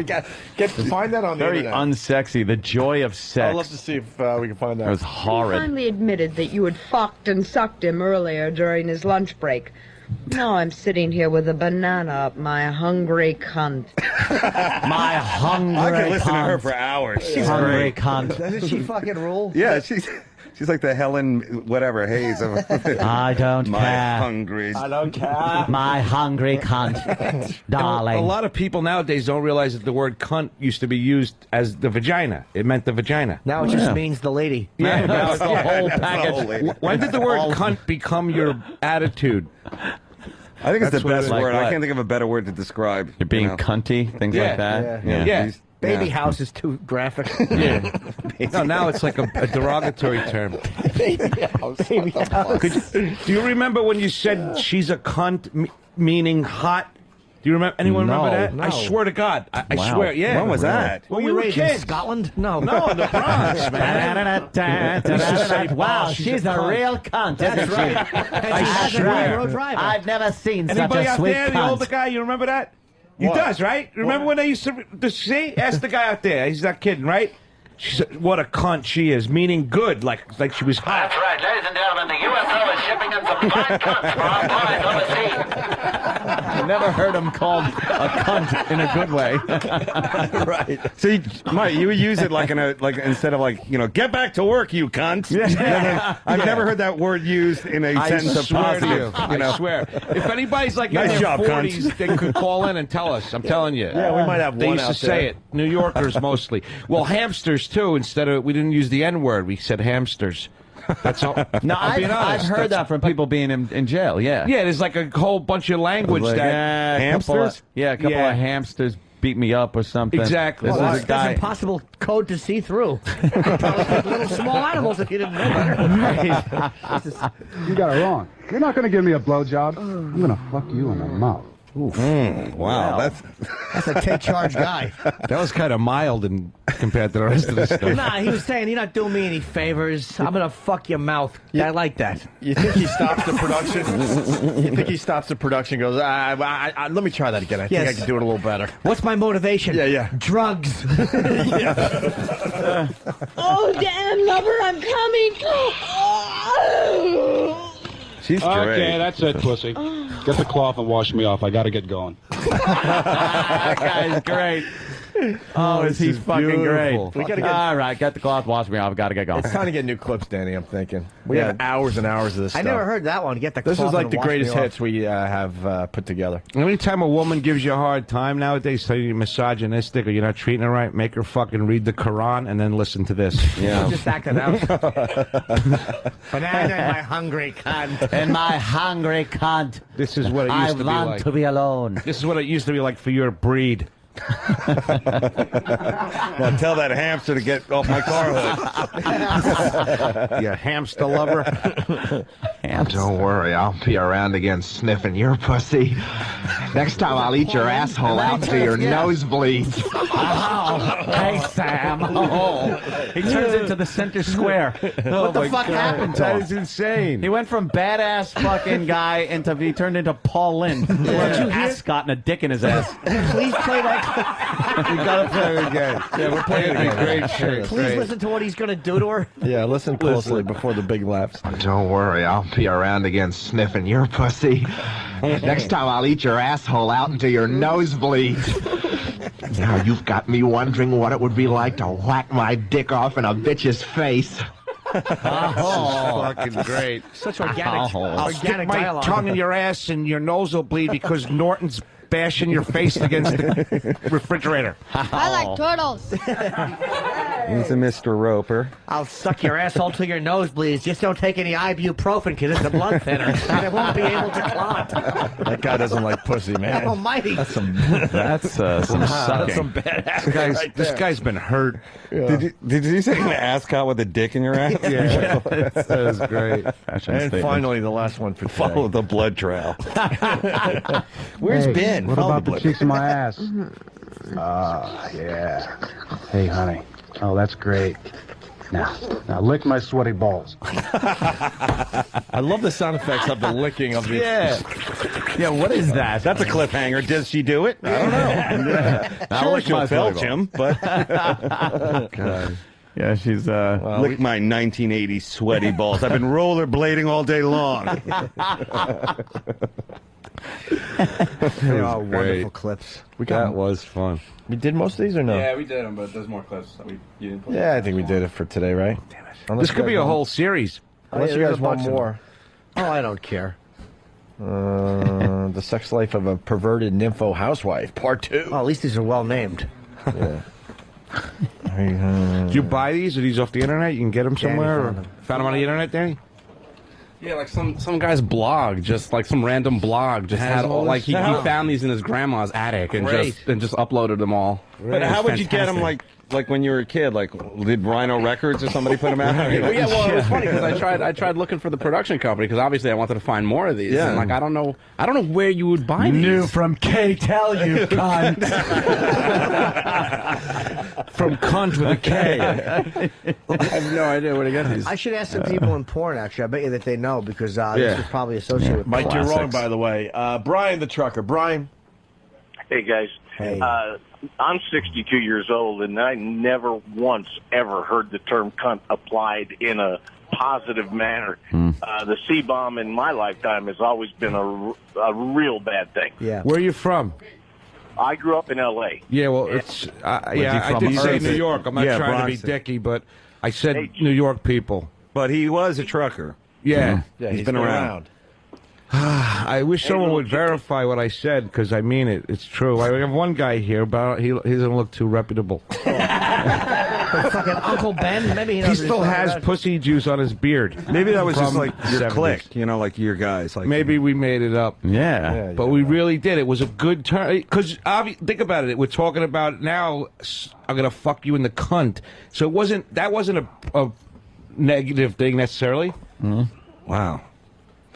got find that on the very internet. unsexy. The joy of sex. I'd love to see if we can find that. It was horrid. You finally admitted that you had fucked and sucked him earlier during his lunch break. Now I'm sitting here with a banana up my hungry cunt. My hungry cunt. I could listen to her for hours. She's hungry cunt. Doesn't she fucking rule? Yeah, she's like the Helen whatever Hayes of I don't my care. Hungry. I don't care. My hungry cunt, darling. A lot of people nowadays don't realize that the word cunt used to be used as the vagina. It meant the vagina. Now it just means the lady. Yeah, now it's the whole package. When did the word cunt become your attitude? I think it's That's the best like word. what? I can't think of a better word to describe. You're being cunty, things like that. Yeah. Baby house is too graphic. Yeah. No, now it's like a derogatory term. Baby house. Baby house. Do you remember when you said she's a cunt, meaning hot? Do you remember? Anyone remember that? No. I swear to God. I Wow. swear. Yeah. When was that? When Were we you were raised in kids. Scotland? No. No, in the Bronx, man. Wow, she's a real cunt. That's right. I swear. I've never seen Anybody such a out sweet there, the cunt. older guy, you remember that? He What? does, right? Remember when they used to see? Ask the guy out there. He's not kidding, right? She said, what a cunt she is, meaning good, like she was hot. That's right, ladies and gentlemen, the USO is shipping in some fine cunts for our boys overseas. I never heard him called a cunt in a good way. Right. So, Mike, you would use it like instead of get back to work, you cunt. I've never heard that word used in a sentence of positive. I swear. If anybody's like Nice in their job, 40s, cunt. they could call in and tell us. I'm telling you. Yeah, we might have They one used to out say there. it. New Yorkers mostly. Well, hamsters too. We didn't use the N word. We said hamsters. That's all. No, I'll be I've honest. heard that from people being in jail, yeah. Yeah, there's like a whole bunch of language Like, that a couple of hamsters beat me up or something. Exactly. This Well, is a that's guy. impossible code to see through. Probably like little small animals if you didn't know better. You got it wrong. You're not going to give me a blowjob. I'm going to fuck you in the mouth. Wow, That's a take charge guy. That was kind of mild compared to the rest of the stuff. Nah, he was saying, you're not doing me any favors. I'm going to fuck your mouth. Yeah, I like that. You think he stops the production? You think he stops the production and goes, let me try that again. I think I can do it a little better. What's my motivation? Yeah. Drugs. Oh, damn, lover, I'm coming. She's great. Okay, that's it, pussy. Get the cloth and wash me off. I got to get going. That guy's great. Oh, is he fucking beautiful. great? We gotta get- All right, get the cloth, wash me off. Got to get going. It's time to get new clips, Danny, I'm thinking. We have hours and hours of this I stuff. never heard that one. Get the This cloth is like and the wash me greatest off. hits we have put together. Anytime a woman gives you a hard time nowadays, say you're misogynistic or you're not treating her right, make her fucking read the Quran and then listen to this. Yeah. Just act it out. Banana in my hungry cunt. And my hungry cunt. This is what it I used to be want like. to be alone. This is what it used to be like for your breed. Now tell that hamster to get off my car hood. You hamster lover. Don't worry, I'll be around again sniffing your pussy. Next time I'll eat your asshole out to your nosebleeds. Oh, hey, Sam. Oh. He turns into the center square. What the fuck happened to him? That is insane. He went from badass fucking guy into he turned into Paul Lynde. He had an ascot and a dick in his ass. Please play that. We gotta play it again. Yeah, we're playing it again. Great shit. Please listen to what he's going to do to her. Yeah, listen closely before the big laughs. Don't worry, I'll be around again sniffing your pussy. Next time I'll eat your asshole out into your nosebleeds. Now you've got me wondering what it would be like to whack my dick off in a bitch's face. Fucking great. Such organic, I'll stick organic my dialogue. tongue in your ass and your nose will bleed because Norton's bashing your face against the refrigerator. I like turtles. He's a Mr. Roper. I'll suck your asshole till your nose bleeds. Just don't take any ibuprofen because it's a blood thinner and it won't be able to clot. That guy doesn't like pussy, man. Almighty. That's some sucking. That's some bad ass. This guy's been hurt. Yeah. Did you say an ascot with a dick in your ass? Yeah, that was great. And statement. finally, the last one for today. Follow the blood trail. Where's Hey, Ben? What Follow about the the blood cheeks of my ass? Yeah. Hey, honey. Oh, that's great. Now lick my sweaty balls. I love the sound effects of the licking of the. Yeah, what is that? That's a cliffhanger. Does she do it? I don't know. Sure, she'll filch him, but. God. Yeah, she's lick my 1980s sweaty balls. I've been rollerblading all day long. They are wonderful clips. That was fun. We did most of these or no? Yeah, we did them, but there's more clips that you didn't play. Yeah, I think we did it for today, right? Damn it. This could be a whole series. Unless you guys want more. Oh, I don't care. The sex life of a perverted nympho housewife, part 2. Oh, at least these are well named. Yeah. Did you buy these? Are these off the internet? You can get them somewhere? Or found them on the internet, Danny? Yeah, like some guy's blog, just like some random blog, just had all, like he found these in his grandma's attic and just uploaded them all. But how would you get them like when you were a kid? Like, did Rhino Records or somebody put them out? Well, yeah, well, it was funny because I tried looking for the production company because obviously I wanted to find more of these. Yeah. And like I don't know where you would buy these. New from K-Tel, you cunt. From cunt with a K. I have no idea where to get these. I should ask some people in porn, actually. I bet you that they know because this is probably associated with Mike, porn. you're wrong, by the way. Brian the trucker. Brian. Hey, guys. Hey. I'm 62 years old, and I never once ever heard the term cunt applied in a positive manner. The C-bomb in my lifetime has always been a real bad thing. Yeah. Where are you from? I grew up in L.A. Yeah, well, it's... I did say New York. I'm not trying to be dicky, but I said New York people. But he was a trucker. Yeah. Yeah, he's been around. I wish someone would verify what I said because I mean it. It's true. I have one guy here, but he doesn't look too reputable. Fucking Uncle Ben? Maybe he He still has pussy juice on his beard. Maybe that was just From like your 70s. clique, like your guys. Like Maybe we made it up. Yeah. But we really did. It was a good turn. Because think about it. We're talking about now, I'm going to fuck you in the cunt. So that wasn't a negative thing necessarily. Wow.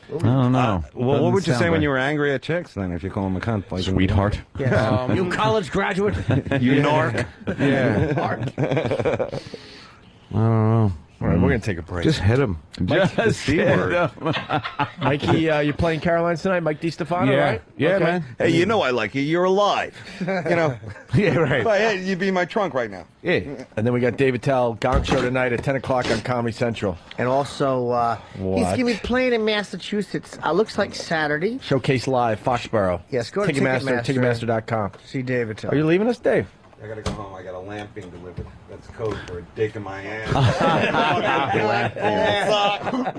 I don't know. Well, what would you say when you were angry at chicks then, if you call them a cunt? Like Sweetheart. Yeah. You college graduate? You narc. Yeah. I don't know. All right, we're going to take a break. Just hit him. Just hit him. Mikey, you're playing Carolines tonight? Mike DiStefano, Yeah. right? Yeah, Okay. man. Hey, you know I like you. You're alive. Yeah, right. But, hey, you'd be in my trunk right now. Yeah. And then we got David Tell, Gong Show tonight at 10 o'clock on Comedy Central. And also, he's What? going to be playing in Massachusetts. Looks like Saturday. Showcase Live, Foxborough. Yes, go to Ticketmaster, Ticketmaster. Ticketmaster.com. See David Tell. Are you leaving us, Dave? I gotta go home. I got a lamp being delivered. That's code for a dick in my ass.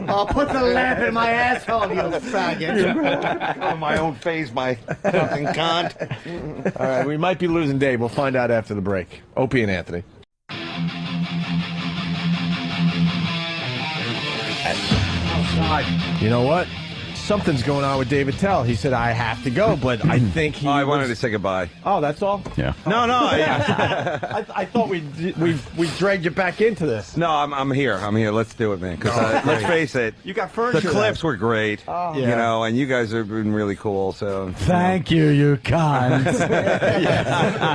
I'll put the lamp in my asshole, you faggot. On my own face, my fucking cunt. All right, we might be losing Dave. We'll find out after the break. Opie and Anthony. You know what? Something's going on with David Tell. He said, I have to go, but I think he I wanted to say goodbye. Oh, that's all? Yeah. No. I thought we dragged you back into this. No, I'm here. I'm here. Let's do it, man. Because let's face it, You got the furniture. clips were great. Oh. You Yeah. know, and you guys have been really cool. So Thank you, you cunt.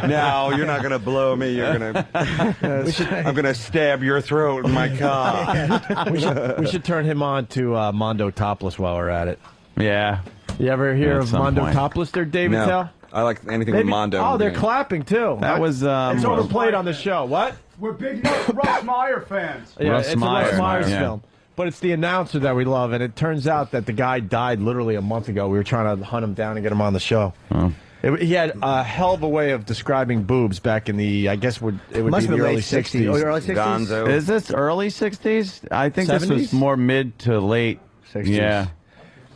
no, you're not gonna blow me. You're gonna. I'm gonna stab your throat in my cock. we should turn him on to Mondo Topless while we're at it. Yeah. You ever hear At of some Mondo point. Topless there, David No, Tell? I like anything with Mondo. Oh, they're Yeah. clapping too. That was it's overplayed on the show. What? We're big Russ Meyer fans. Yeah, Russ it's Meyer. a Russ Myers Yeah. film. But it's the announcer that we love, and it turns out that the guy died literally a month ago. We were trying to hunt him down and get him on the show. Oh. He had a hell of a way of describing boobs back in the, I guess it would be the early 60s. Oh, early 60s? Gonzo. Is this early 60s? I think 70s? this was more mid to late 60s. Yeah.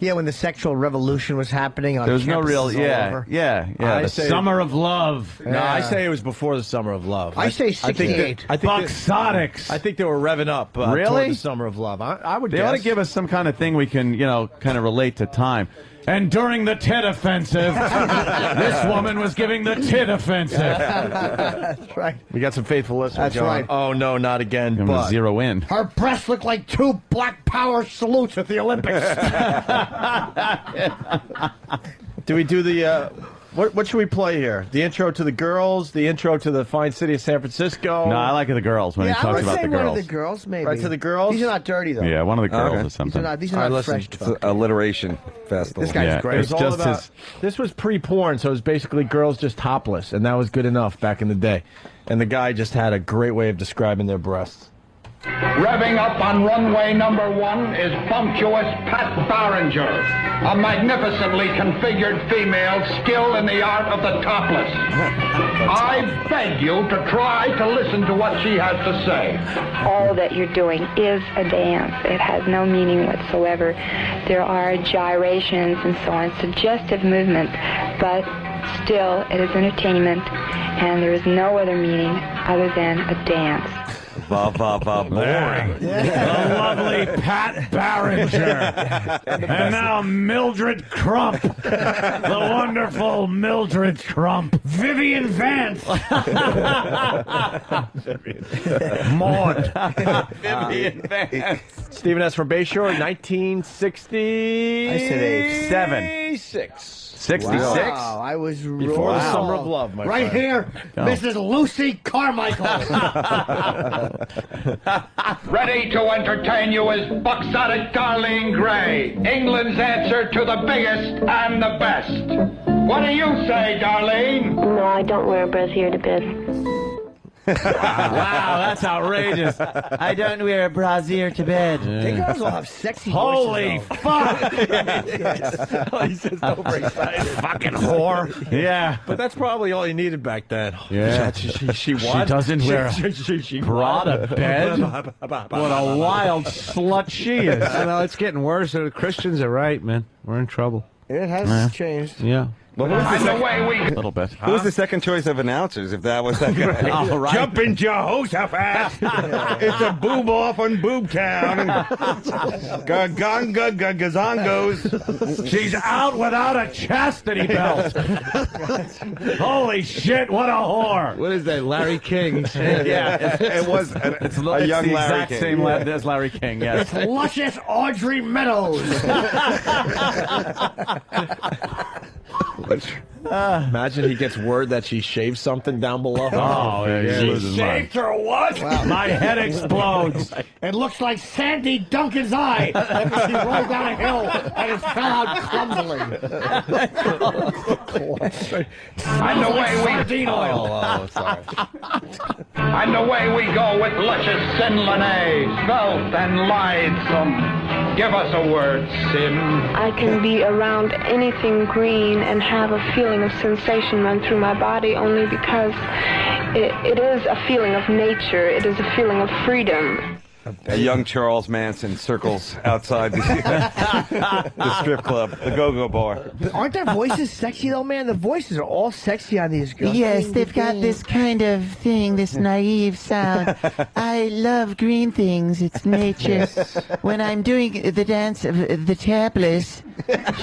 Yeah, when the sexual revolution was happening on There was no campuses real, all over. The Summer of Love. No, I say it was before the Summer of Love. I say 68. I think Buxotics. I think they were revving up Really? toward the Summer of Love. I would They guess. ought to give us some kind of thing we can, kind of relate to time. And during the tit offensive, this woman was giving the tit offensive. That's right. We got some faithful listeners. That's going, right. Oh, no, not again. Give them a But 0 in. Her breasts look like 2 Black Power salutes at the Olympics. do we do the... What should we play here? The intro to the girls? The intro to the fine city of San Francisco? No, I like the girls when he I talks would about say the one girls. of the girls, maybe. Right to the girls? These are not dirty, though. Yeah, one of the girls Okay. or something. These All are right, not listen. fresh It's talk. an alliteration festival. This guy's Yeah, great. it's It was all just about, his- this was pre-porn, so it was basically girls just topless, and that was good enough back in the day. And the guy just had a great way of describing their breasts. Revving up on runway number 1 is bumptious Pat Barringer, a magnificently configured female skilled in the art of the topless. I beg you to try to listen to what she has to say. All that you're doing is a dance. It has no meaning whatsoever. There are gyrations and so on, suggestive movements, but still it is entertainment, and there is no other meaning other than a dance. Boring. The lovely Pat Barringer. And now Mildred Crump. The wonderful Mildred Crump. Vivian Vance. Maud. Vivian Vance. Stephen S. from Bayshore, 1960. I said 7. 66? Wow, I was Before the Summer of Love, my right friend. here, Oh. Mrs. Lucy Carmichael. Ready to entertain you is Buxotic Darlene Gray, England's answer to the biggest and the best. What do you say, Darlene? No, I don't wear a brassiere to bed. Wow, that's outrageous. I don't wear a brassiere to bed. They girls all have sexy Holy voices, fuck! He says overexcited. Fucking whore. Yeah. But that's probably all you needed back then. Yeah. She what? She doesn't wear she bra to bed? What a wild slut she is. I know, it's getting worse. The Christians are right, man. We're in trouble. It has changed. Yeah. Well, who was the And second, away we A little bit. who was the second choice of announcers, if that was that guy? All right. Jumpin' Jehoshaphat! It's a boob off on Boob Town. Gazongos. She's out without a chastity belt. Holy shit, what a whore. What is that, Larry King? Yeah. It was It's a young the Larry exact King. same as Larry King, yes. Luscious Audrey Meadows. Imagine he gets word that she shaved something down below. Oh, yeah, he loses his mind. her what? My head explodes. It looks like Sandy Duncan's eye after she rolled down a hill and it fell out clumsily. and away we Sardine oil. Oh, sorry. And away we go with luscious Sin Lene, svelte and lithesome. Give us a word, Sin. I can be around anything green and have a feeling of sensation run through my body only because it is a feeling of nature. It is a feeling of freedom. A young Charles Manson circles outside the strip club, the go-go bar. But aren't their voices sexy though, man? The voices are all sexy on these girls. Yes, they've got this kind of thing, this naive sound. I love green things. It's nature. When I'm doing the dance of the tablets.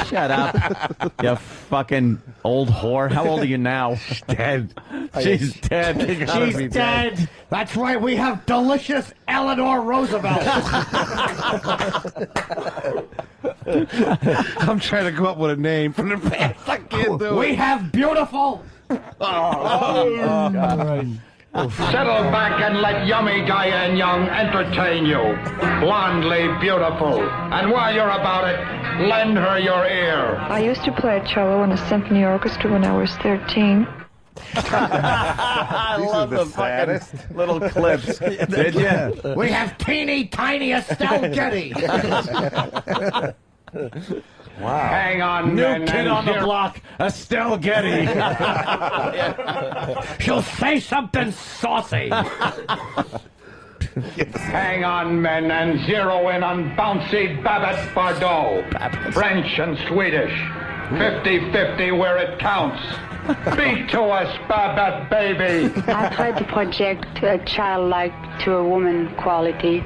Shut up. You fucking old whore. How old are you now? She's dead. She's dead. She's dead. That's right. We have delicious Eleanor Roosevelt. I'm trying to come up with a name from the past. I can't do We it. have beautiful. Settle back and let yummy Diane Young entertain you. Blondly beautiful. And while you're about it, lend her your ear. I used to play cello in a symphony orchestra when I was 13. I love the fucking little clips. Did you? We have teeny tiny Estelle Getty. Wow. Hang on, New men, kid and on the zero- block, Estelle Getty. She'll say something saucy. Hang on, men, and zero in on bouncy Babette Bardot. French and Swedish. 50-50 where it counts. Beat to us, Babette, baby. I try to project a childlike to a woman quality,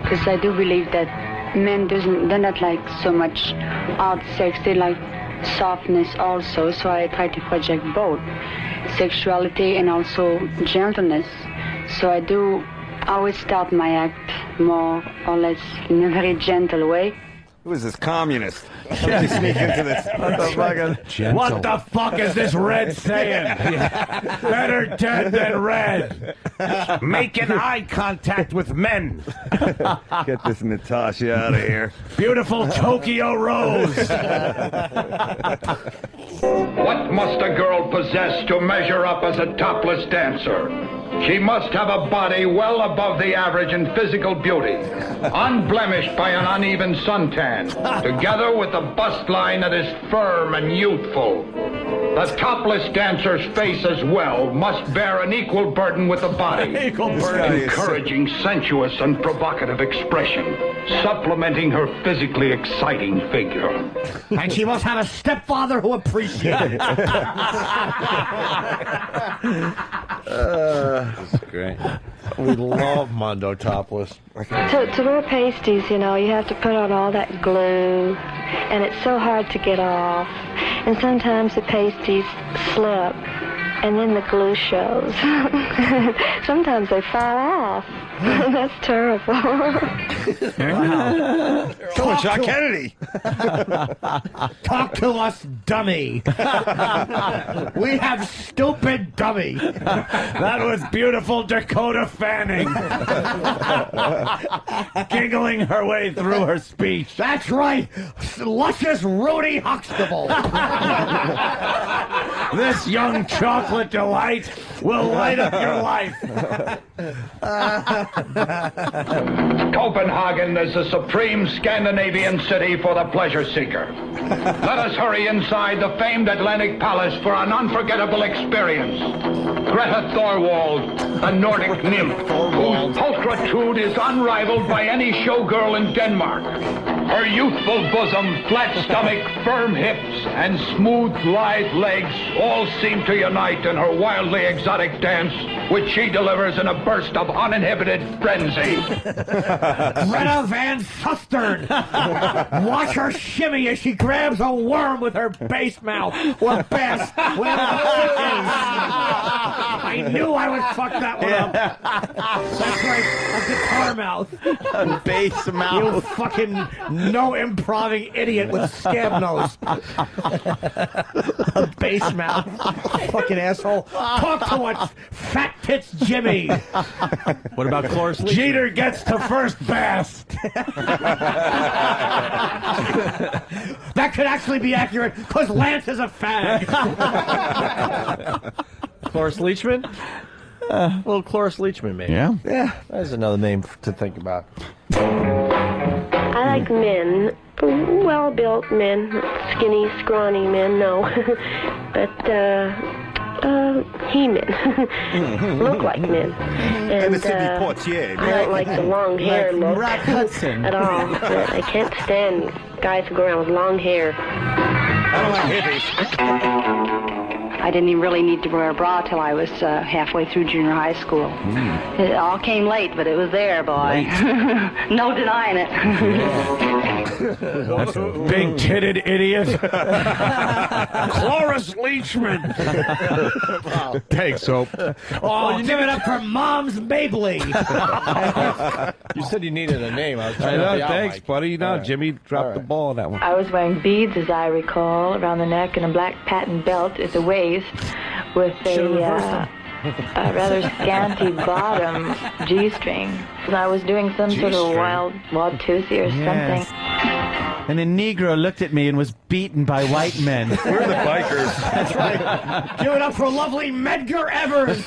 because I do believe that men they're not like so much out sex, they like softness also, so I try to project both sexuality and also gentleness. So I do always start my act more or less in a very gentle way. Who is this communist? Let me sneak into this. What the fuck is this red saying? Better dead than red. Making eye contact with men. Get this Natasha out of here. Beautiful Tokyo Rose. What must a girl possess to measure up as a topless dancer? She must have a body well above the average in physical beauty, unblemished by an uneven suntan, together with a bust line that is firm and youthful. The topless dancer's face as well must bear an equal burden with the body, encouraging sensuous and provocative expression, supplementing her physically exciting figure. And she must have a stepfather who appreciates it. That's great. We love Mondo topless. To wear pasties, you know, you have to put on all that glue, and it's so hard to get off. And sometimes the pasties slip, and then the glue shows. Sometimes they fall off. That's terrible. Wow. So John Kennedy. Talk to us, dummy. We have stupid dummy. That was beautiful Dakota Fanning. Giggling her way through her speech. That's right. Luscious Rudy Huxtable. This young chocolate delight will light up your life. Copenhagen is the supreme Scandinavian city for the pleasure seeker. Let us hurry inside the famed Atlantic Palace for an unforgettable experience. Greta Thorwald, a Nordic nymph whose pulchritude is unrivaled by any showgirl in Denmark. Her youthful bosom, flat stomach, firm hips, and smooth, lithe legs all seem to unite in her wildly exotic dance, which she delivers in a burst of uninhibited frenzy. Greta Van Susteren. Watch her shimmy as she grabs a worm with her base mouth. Or best. I knew I would fuck that one up. That's right, a guitar mouth. Bass mouth. You fucking no improving idiot with scab nose. A bass mouth. Fucking asshole. Talk to us, Fat Tits Jimmy. What about Cloris Leachman? Jeter gets to first best. That could actually be accurate because Lance is a fag. Cloris Leachman? Little Cloris Leachman, maybe. Yeah. Yeah, that's another name to think about. I like men, well-built men, skinny, scrawny men, no. But, he-men. Look like men. And, I don't like the long hair look at all. I can't stand guys who go around with long hair. I don't like hippies. I didn't really need to wear a bra till I was halfway through junior high school. It all came late, but it was there, boy. No denying it. Big-titted idiot. Cloris Leachman. Thanks, Hope. Oh, give it up for Mom's Maybelline. You said you needed a name. I was I trying to know, help you out, thanks, Mike. buddy. No, Jimmy dropped the ball on that one. I was wearing beads, as I recall, around the neck and a black patent belt at the waist with a rather scanty bottom G-string. And I was doing some sort of wild toothie or something. And a Negro looked at me and was beaten by white men. We're the bikers. That's right. Give it up for lovely Medgar Evers.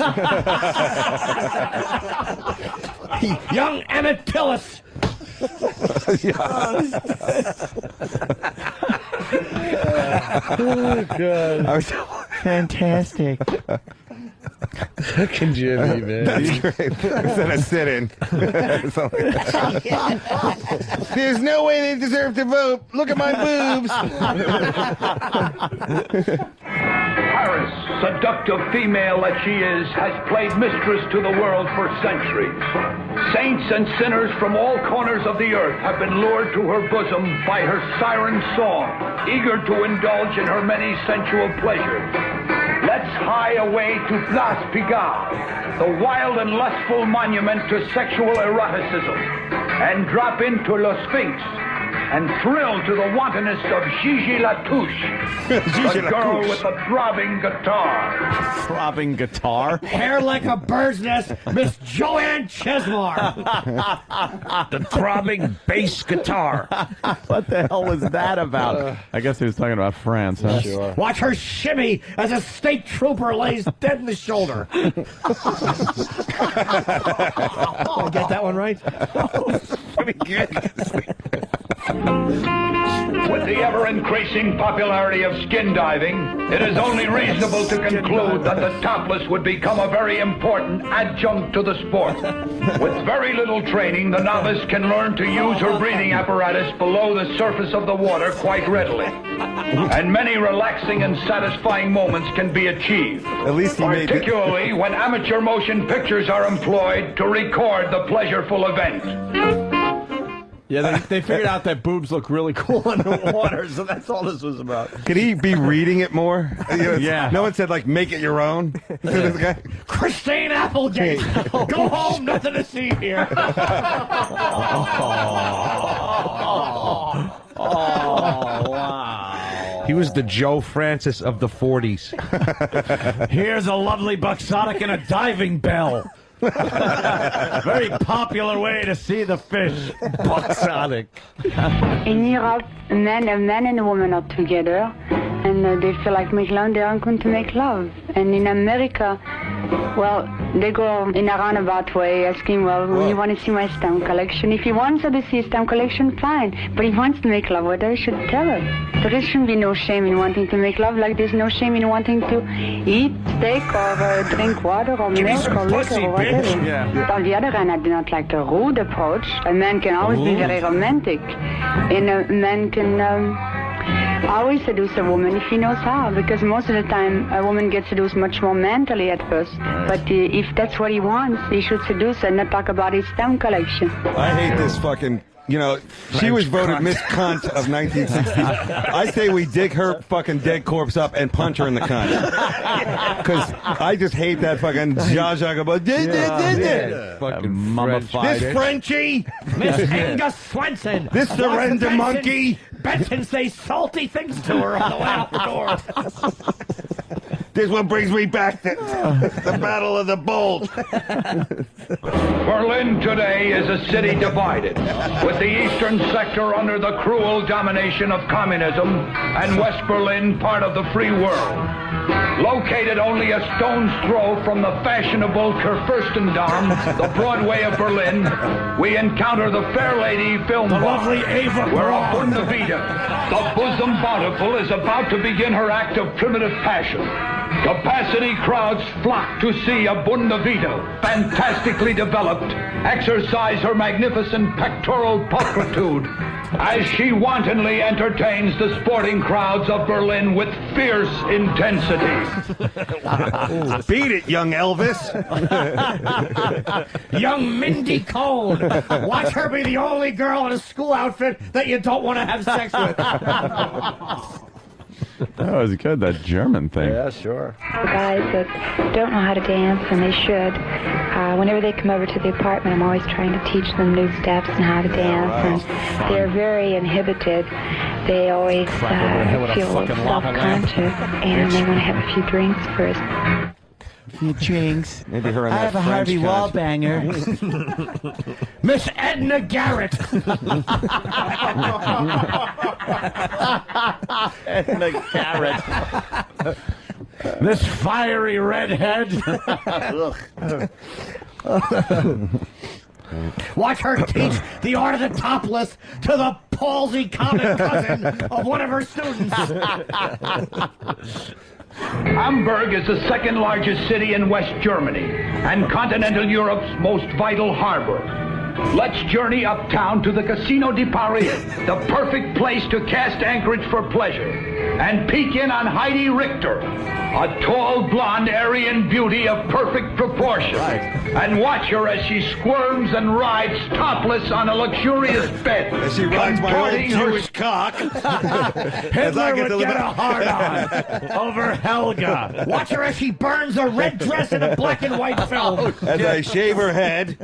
Young Emmett Tillis. Oh, God. Fantastic. Fucking Jimmy, man. That's great. Instead of sit-in. There's no way they deserve to vote. Look at my boobs. Paris, seductive female that she is, has played mistress to the world for centuries. Saints and sinners from all corners of the earth have been lured to her bosom by her siren song, eager to indulge in her many sensual pleasures. Let's hie away to Place Pigalle, the wild and lustful monument to sexual eroticism, and drop into Le Sphinx and thrill to the wantonness of Gigi Latouche, the girl with the throbbing guitar. Throbbing guitar? Hair like a bird's nest, Miss Joanne Chesmar. The throbbing bass guitar. What the hell was that about? I guess he was talking about France, huh? Sure. Watch her shimmy as a state trooper lays dead in the shoulder. Did I get that one right? With the ever-increasing popularity of skin diving, it is only reasonable to conclude that the topless would become a very important adjunct to the sport. With very little training, the novice can learn to use her breathing apparatus below the surface of the water quite readily. And many relaxing and satisfying moments can be achieved. At least he made it. Particularly when amateur motion pictures are employed to record the pleasureful event. Yeah, they figured out that boobs look really cool underwater, so that's all this was about. Could he be reading it more? Yeah. No one said, like, make it your own. This guy. Christine Applegate, go home, nothing to see here. Oh, wow. He was the Joe Francis of the 40s. Here's a lovely buxotic and a diving bell. Very popular way to see the fish. Buxotic. In Europe, a man and a woman are together, and they feel like make love. They are going to make love. And in America, well, they go in a roundabout way, asking, well, you want to see my stamp collection? If he wants her to see his stamp collection, fine. But if he wants to make love with her, he should tell her. There shouldn't be no shame in wanting to make love, like there's no shame in wanting to eat steak or drink water or milk or liquor or whatever. Yeah. On the other hand, I do not like the rude approach. A man can always be very romantic. And a man can always seduce a woman if he knows how, because most of the time a woman gets seduced much more mentally at first. But if that's what he wants, he should seduce her and not talk about his stamp collection. I hate this fucking... You know, she was voted Miss Cunt of 1960. I say we dig her fucking dead corpse up and punch her in the cunt. Because I just hate that fucking Zsa Zsa Gabor. Fucking mummified. This Frenchie! Miss Inga Swenson! This surrender monkey! Benson say salty things to her on the way out the door. This one brings me back to the Battle of the Bulge. Berlin today is a city divided, with the eastern sector under the cruel domination of communism and West Berlin part of the free world. Located only a stone's throw from the fashionable Kurfürstendamm, the Broadway of Berlin, we encounter the Fair Lady Film Bar, lovely Ava where a Braun. Bundesvita, the bosom bountiful, is about to begin her act of primitive passion. Capacity crowds flock to see a Bundesvita, fantastically developed, exercise her magnificent pectoral pulchritude as she wantonly entertains the sporting crowds of Berlin with fierce intensity. Beat it, young Elvis. Young Mindy Cohn. Watch her be the only girl in a school outfit that you don't want to have sex with. That was good, that German thing. Yeah, sure. The guys that don't know how to dance, and they should, whenever they come over to the apartment, I'm always trying to teach them new steps and how to dance, and they're very inhibited. They always feel self-conscious, and they want to have a few drinks first. A few drinks. Maybe her and I that have a French Harvey cunt. Wallbanger. Miss Edna Garrett. Edna Garrett. This fiery redhead. Watch her teach the art of the topless to the palsy comic cousin of one of her students. Hamburg is the second largest city in West Germany and continental Europe's most vital harbor. Let's journey uptown to the Casino de Paris, the perfect place to cast anchorage for pleasure, and peek in on Heidi Richter, a tall, blonde Aryan beauty of perfect proportion, and watch her as she squirms and rides topless on a luxurious bed. As she rides my old Jewish cock. Hitler would get a hard-on over Helga. Watch her as she burns a red dress in a black and white film. As I shave her head.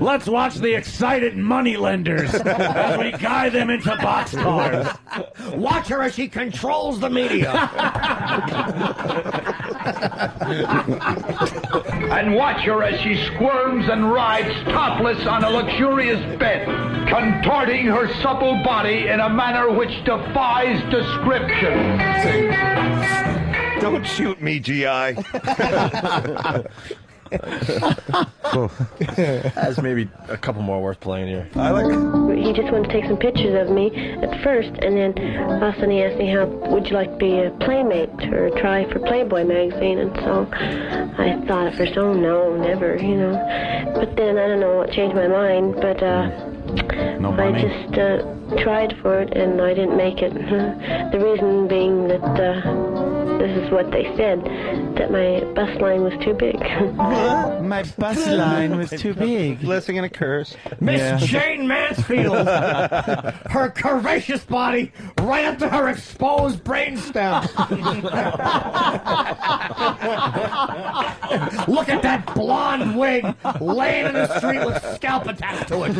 Let's watch the excited moneylenders as we guide them into boxcars. Watch her as she controls the media. And watch her as she squirms and rides topless on a luxurious bed, contorting her supple body in a manner which defies description. Don't shoot me, G.I. Has maybe a couple more worth playing here. He just wanted to take some pictures of me at first, and then all of a sudden he asked me, "How would you like to be a playmate or try for Playboy magazine?" And so I thought at first, "Oh no, never," you know. But then I don't know what changed my mind, but I just tried for it and I didn't make it. The reason being that this is what they said, that my bust line was too big. My bust line was too big. Blessing and a curse. Miss Jane Mansfield, her curvaceous body right up to her exposed brainstem. Look at that blonde wig laying in the street with scalp attached to it.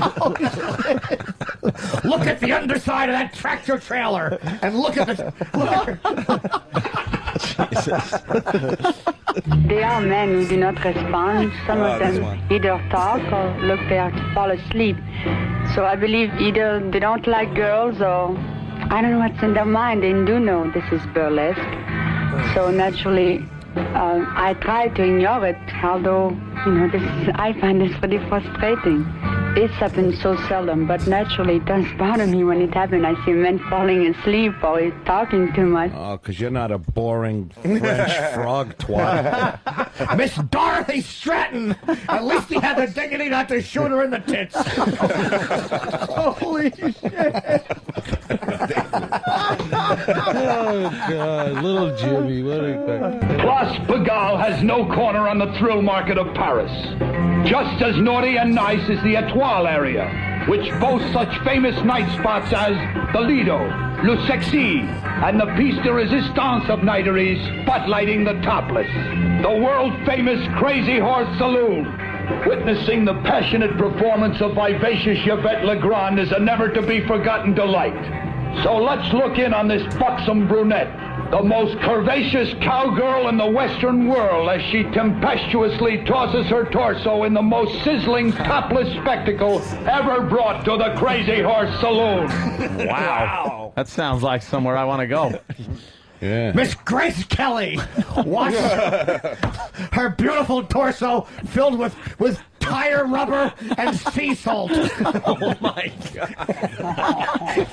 Look at the underside of that tractor trailer, and look at the. There are men who do not respond. Some of them either talk or look there to fall asleep. So I believe either they don't like girls or I don't know what's in their mind. They do know this is burlesque. So naturally, I try to ignore it, although, you know, I find this pretty frustrating. This happens so seldom, but naturally it does bother me when it happens. I see men falling asleep or talking too much. Oh, because you're not a boring French frog twat. Miss Dorothy Stratton! At least he had the dignity not to shoot her in the tits. Holy shit! Oh, God. Little Jimmy. What a... Place Pigalle has no corner on the thrill market of Paris. Just as naughty and nice is the Étoile area, which boasts such famous night spots as the Lido, Le Sexy, and the piece de resistance of nighteries, spotlighting the topless. The world-famous Crazy Horse Saloon. Witnessing the passionate performance of vivacious Yvette Legrand is a never-to-be-forgotten delight. So let's look in on this buxom brunette, the most curvaceous cowgirl in the Western world, as she tempestuously tosses her torso in the most sizzling topless spectacle ever brought to the Crazy Horse Saloon. Wow. That sounds like somewhere I want to go. Yeah. Miss Grace Kelly, watch her beautiful torso filled with tire rubber and sea salt. Oh my God.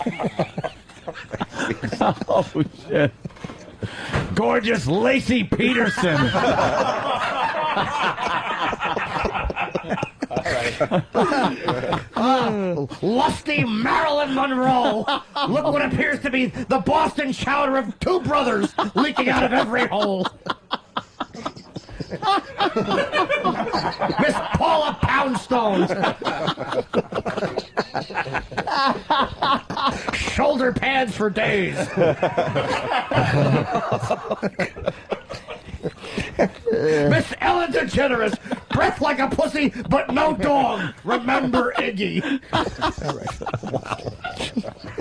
Oh shit. Gorgeous Lacey Peterson. Lusty Marilyn Monroe. Look what appears to be the Boston chowder of two brothers leaking out of every hole. Miss Paula Poundstone. Shoulder pads for days. Miss Ellen DeGeneres, breath like a pussy, but no dog. Remember Iggy.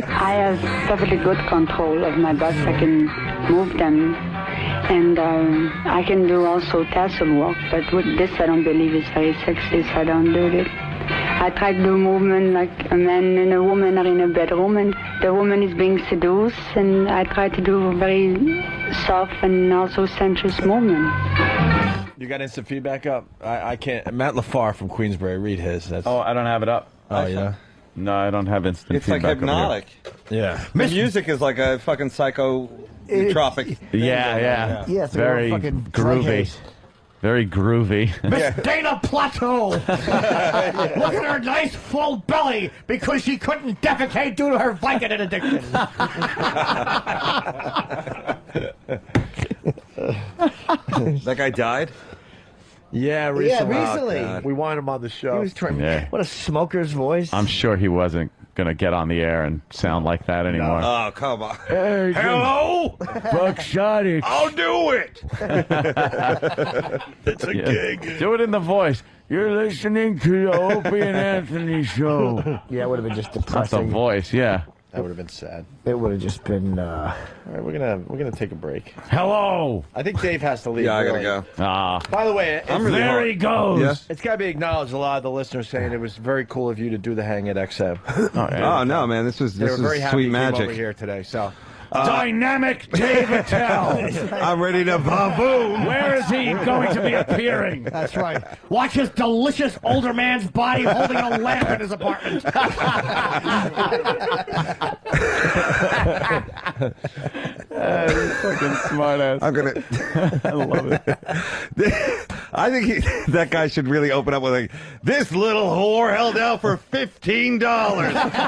I have perfectly good control of my bust. I can move them, and I can do also tassel walk, but with this I don't believe it's very sexy, so I don't do it. I try to do movement like a man and a woman are in a bedroom, and the woman is being seduced, and I try to do very soft and also sensuous movement. You got instant feedback up? I can't. Matt LaFar from Queensbury, read his. That's... Oh, I don't have it up. Oh, yeah? No, I don't have instant It's like feedback. hypnotic. Yeah. The music is like a fucking psychotropic. Yeah. Yes, very fucking groovy. Very groovy. Miss Dana Plateau. Look at her nice full belly because she couldn't defecate due to her Vicodin addiction. That guy died? Yeah, recently. Yeah, recently. We wanted him on the show. He was trying. Yeah. What a smoker's voice. I'm sure he wasn't going to get on the air and sound like that anymore. Oh, come on. Hey, hello? Buckshot. I'll do it. It's a gig. Do it in the voice. You're listening to the Opie and Anthony show. Yeah, it would have been just Not the depressing. voice, yeah. That would have been sad. It would have just been. All right, we're gonna take a break. Hello. I think Dave has to leave. Yeah, I gotta early. go. By the way, there he goes. Yeah. It's got to be acknowledged. A lot of the listeners saying it was very cool of you to do the hang at XM. Oh, no, man. This They is were very happy sweet you came magic. over here today. So. Dynamic Dave Attell. I'm ready to ba-boom. Where is he going to be appearing? That's right. Watch his delicious older man's body holding a lamp in his apartment. Fucking smart ass. I'm going to. I love it. I think that guy should really open up with like, this little whore held out for $15.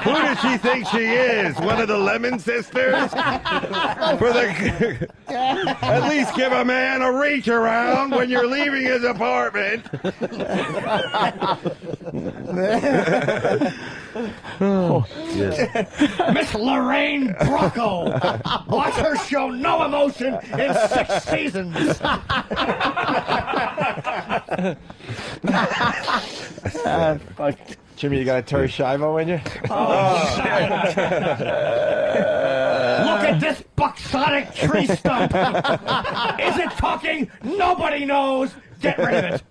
Who does she think she is? One of the Lemon Sisters? At least give a man a reach around when you're leaving his apartment. Miss Lorraine Bracco. Watch her show no emotion in 6 seasons. Fuck. Jimmy, you got a Terry Schiavo in you? Look at this buxotic tree stump. Is it talking? Nobody knows. Get rid of it.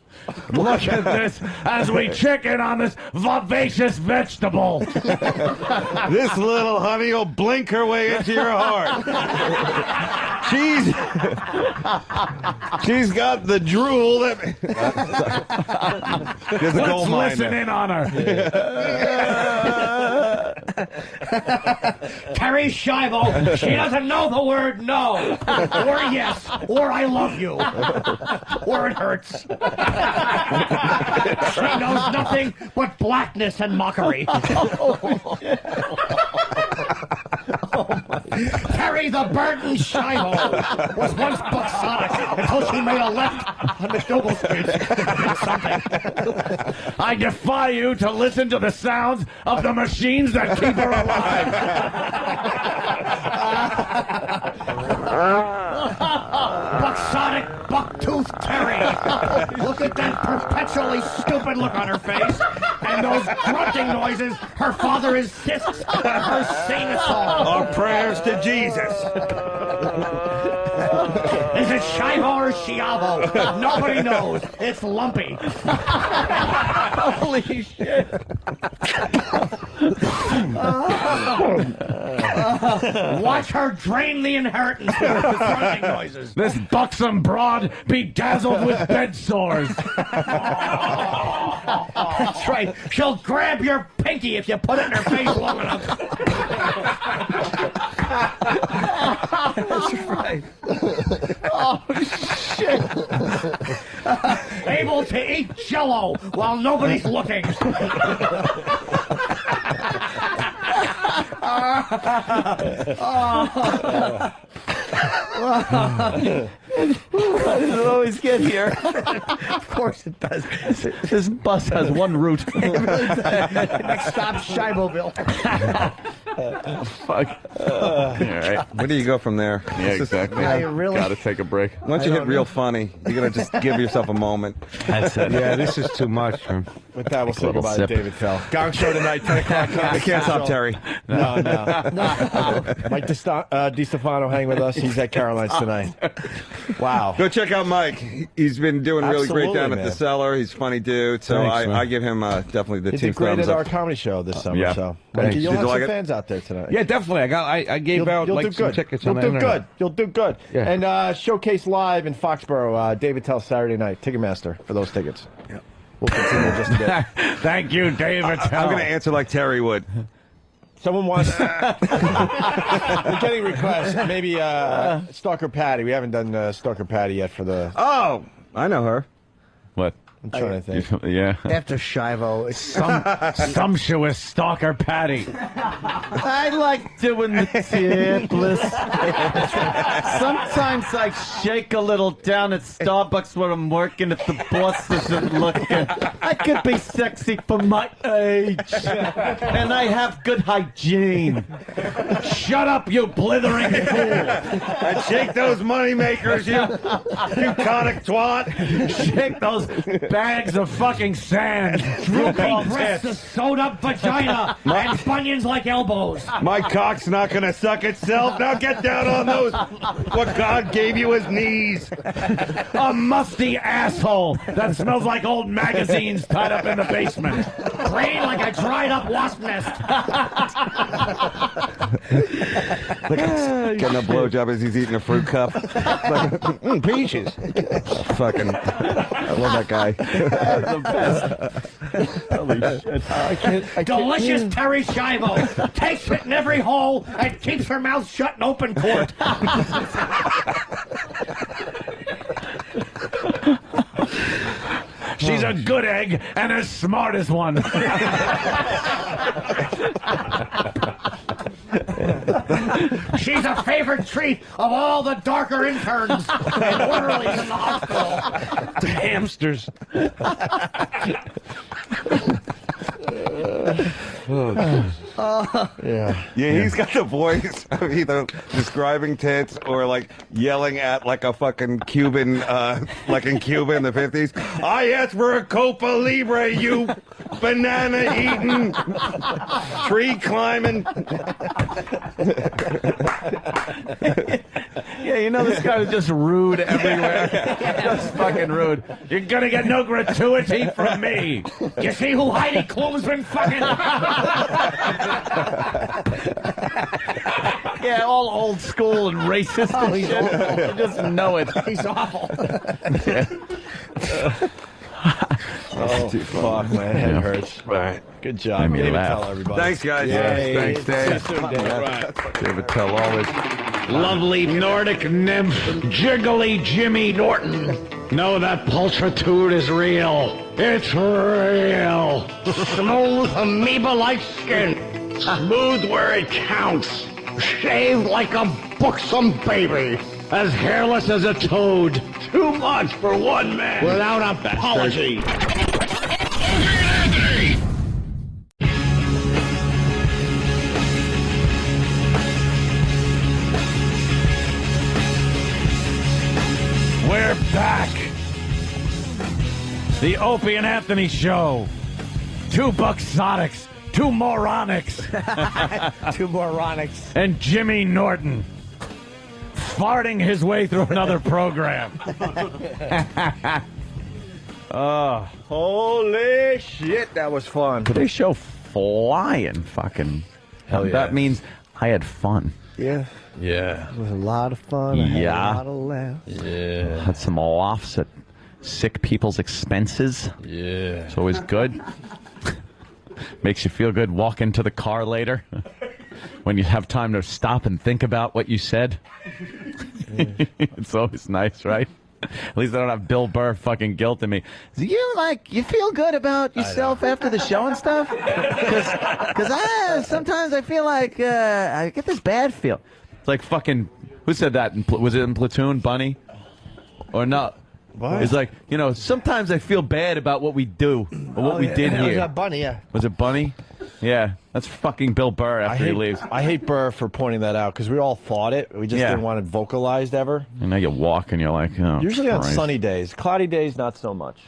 Look at this as we chicken on this vivacious vegetable. This little honey will blink her way into your heart. She's got the drool that. There's a gold mine listen there. in on her. Terry Schiavo, she doesn't know the word no, or yes, or I love you, or it hurts. She knows nothing but blackness and mockery. Terry the Burton Schiavo was once buxotic until she made a left on McDougal Street. Something. I defy you to listen to the sounds of the machines that keep her alive. Buxotic, bucktooth Terry. Look at that perpetually stupid look on her face. And those grunting noises her father insists her sing a song. Our prayers to Jesus. Is it Schiavo or Schiavo? Nobody knows. It's lumpy. Holy shit. Watch her drain the inheritance with her grunting noises. This buxom broad bedazzled with bed sores. That's right. She'll grab your pinky if you put it in her face long enough. That's right. Oh, shit. Able to eat Jell-O while nobody's looking. Why does it always get here? Of course it does. This bus has one route. Next stop, Schiboville. Fuck. All right. Where do you go from there? Yeah, exactly. I really- Gotta take a break. Once you hit real funny, you gotta just give yourself a moment. That's it. Yeah, this is too much. With that, we'll say Little goodbye sip. to David Fell. Gong Show tonight, 10 o'clock. I can't stop Terry. No. Mike DiStefano hang with us. He's at Caroline's tonight. Wow. Go check out Mike. He's been doing really great Absolutely, down at man. the Cellar. He's a funny dude. So Thanks, man. I give him definitely the He team did great thumbs at up. our comedy show this summer. Yeah. So Thanks. you'll Did have you like some it? fans out out there tonight. Yeah, definitely. I gave out you'll like do some good. tickets You'll on the do internet. good. You'll do good. Yeah. And Showcase Live in Foxborough, David Tell Saturday night. Ticketmaster for those tickets. Yeah. We'll continue in just a bit. Thank you, David Tell. I'm going to answer like Terry would. Someone wants. We're getting requests. Maybe Stalker Patty. We haven't done Stalker Patty yet for the. Oh, I know her. What? I'm trying to think. Yeah. After Shivo, it's Sumptuous Stalker Patty. I like doing the tipless. Sometimes I shake a little down at Starbucks where I'm working if the boss isn't looking. I could be sexy for my age. And I have good hygiene. Shut up, you blithering fool. And shake those money makers, you conic twat. Shake those bags of fucking sand. Droopy breasts, a sewed-up vagina, and bunions like elbows. My cock's not going to suck itself. Now get down on those. What God gave you as knees. A musty asshole that smells like old magazines tied up in the basement. Green like a dried-up wasp nest. Getting a blowjob as he's eating a fruit cup. Like, peaches. Fucking, I love that guy. The best. Holy shit. I can't. Delicious Terry Shivo. Takes it in every hole and keeps her mouth shut in open court. She's a good egg and as smart as one. She's a favorite treat of all the darker interns and orderlies in the hospital. Hamsters. Yeah. He's got the voice of either describing tits or like yelling at like a fucking Cuban, like in Cuba in the 50s. I asked for a Copa Libre, you banana eating, tree climbing. Yeah, you know this guy was just rude everywhere. Just fucking rude. You're gonna get no gratuity from me. You see who Heidi Klum's been fucking? Yeah, all old school and racist and shit. You just know it. He's awful. Oh, fuck, man. Head hurts. Right. Good job. Made me David laugh. Tell, everybody. Thanks, guys. Yay. Thanks, Dave. See you soon, Dave. David Tell always. Lovely Nordic nymph, jiggly Jimmy Norton. No, that pulchritude is real. It's real. Smooth amoeba-like skin. Smooth where it counts. Shaved like a buxom baby. As hairless as a toad. Too much for one man. Without apology. We're back. The Opie and Anthony Show. Two Buxotics. Two Moronics. Two Moronics. And Jimmy Norton. Farting his way through another program. Oh, holy shit, that was fun. Today's show flying fucking. Hell yeah. That means I had fun. Yeah. Yeah. It was a lot of fun. I had Yeah. a lot of laughs. Yeah. Had some laughs at sick people's expenses. Yeah. It's always good. Makes you feel good walk into the car later when you have time to stop and think about what you said. It's always nice, right? At least I don't have Bill Burr fucking guilting me. Do you feel good about yourself after the show and stuff? Because sometimes I feel like I get this bad feel. It's like fucking, who said that? Was it in Platoon, Bunny? Or not? What? It's like, sometimes I feel bad about what we do, or what we did It was here. a bunny, yeah. Was it Bunny? Yeah, that's fucking Bill Burr after he leaves. I hate Burr for pointing that out because we all thought it. We just didn't want it vocalized ever. And now you walk and you're like, oh, Usually on Christ. sunny days. Cloudy days, not so much.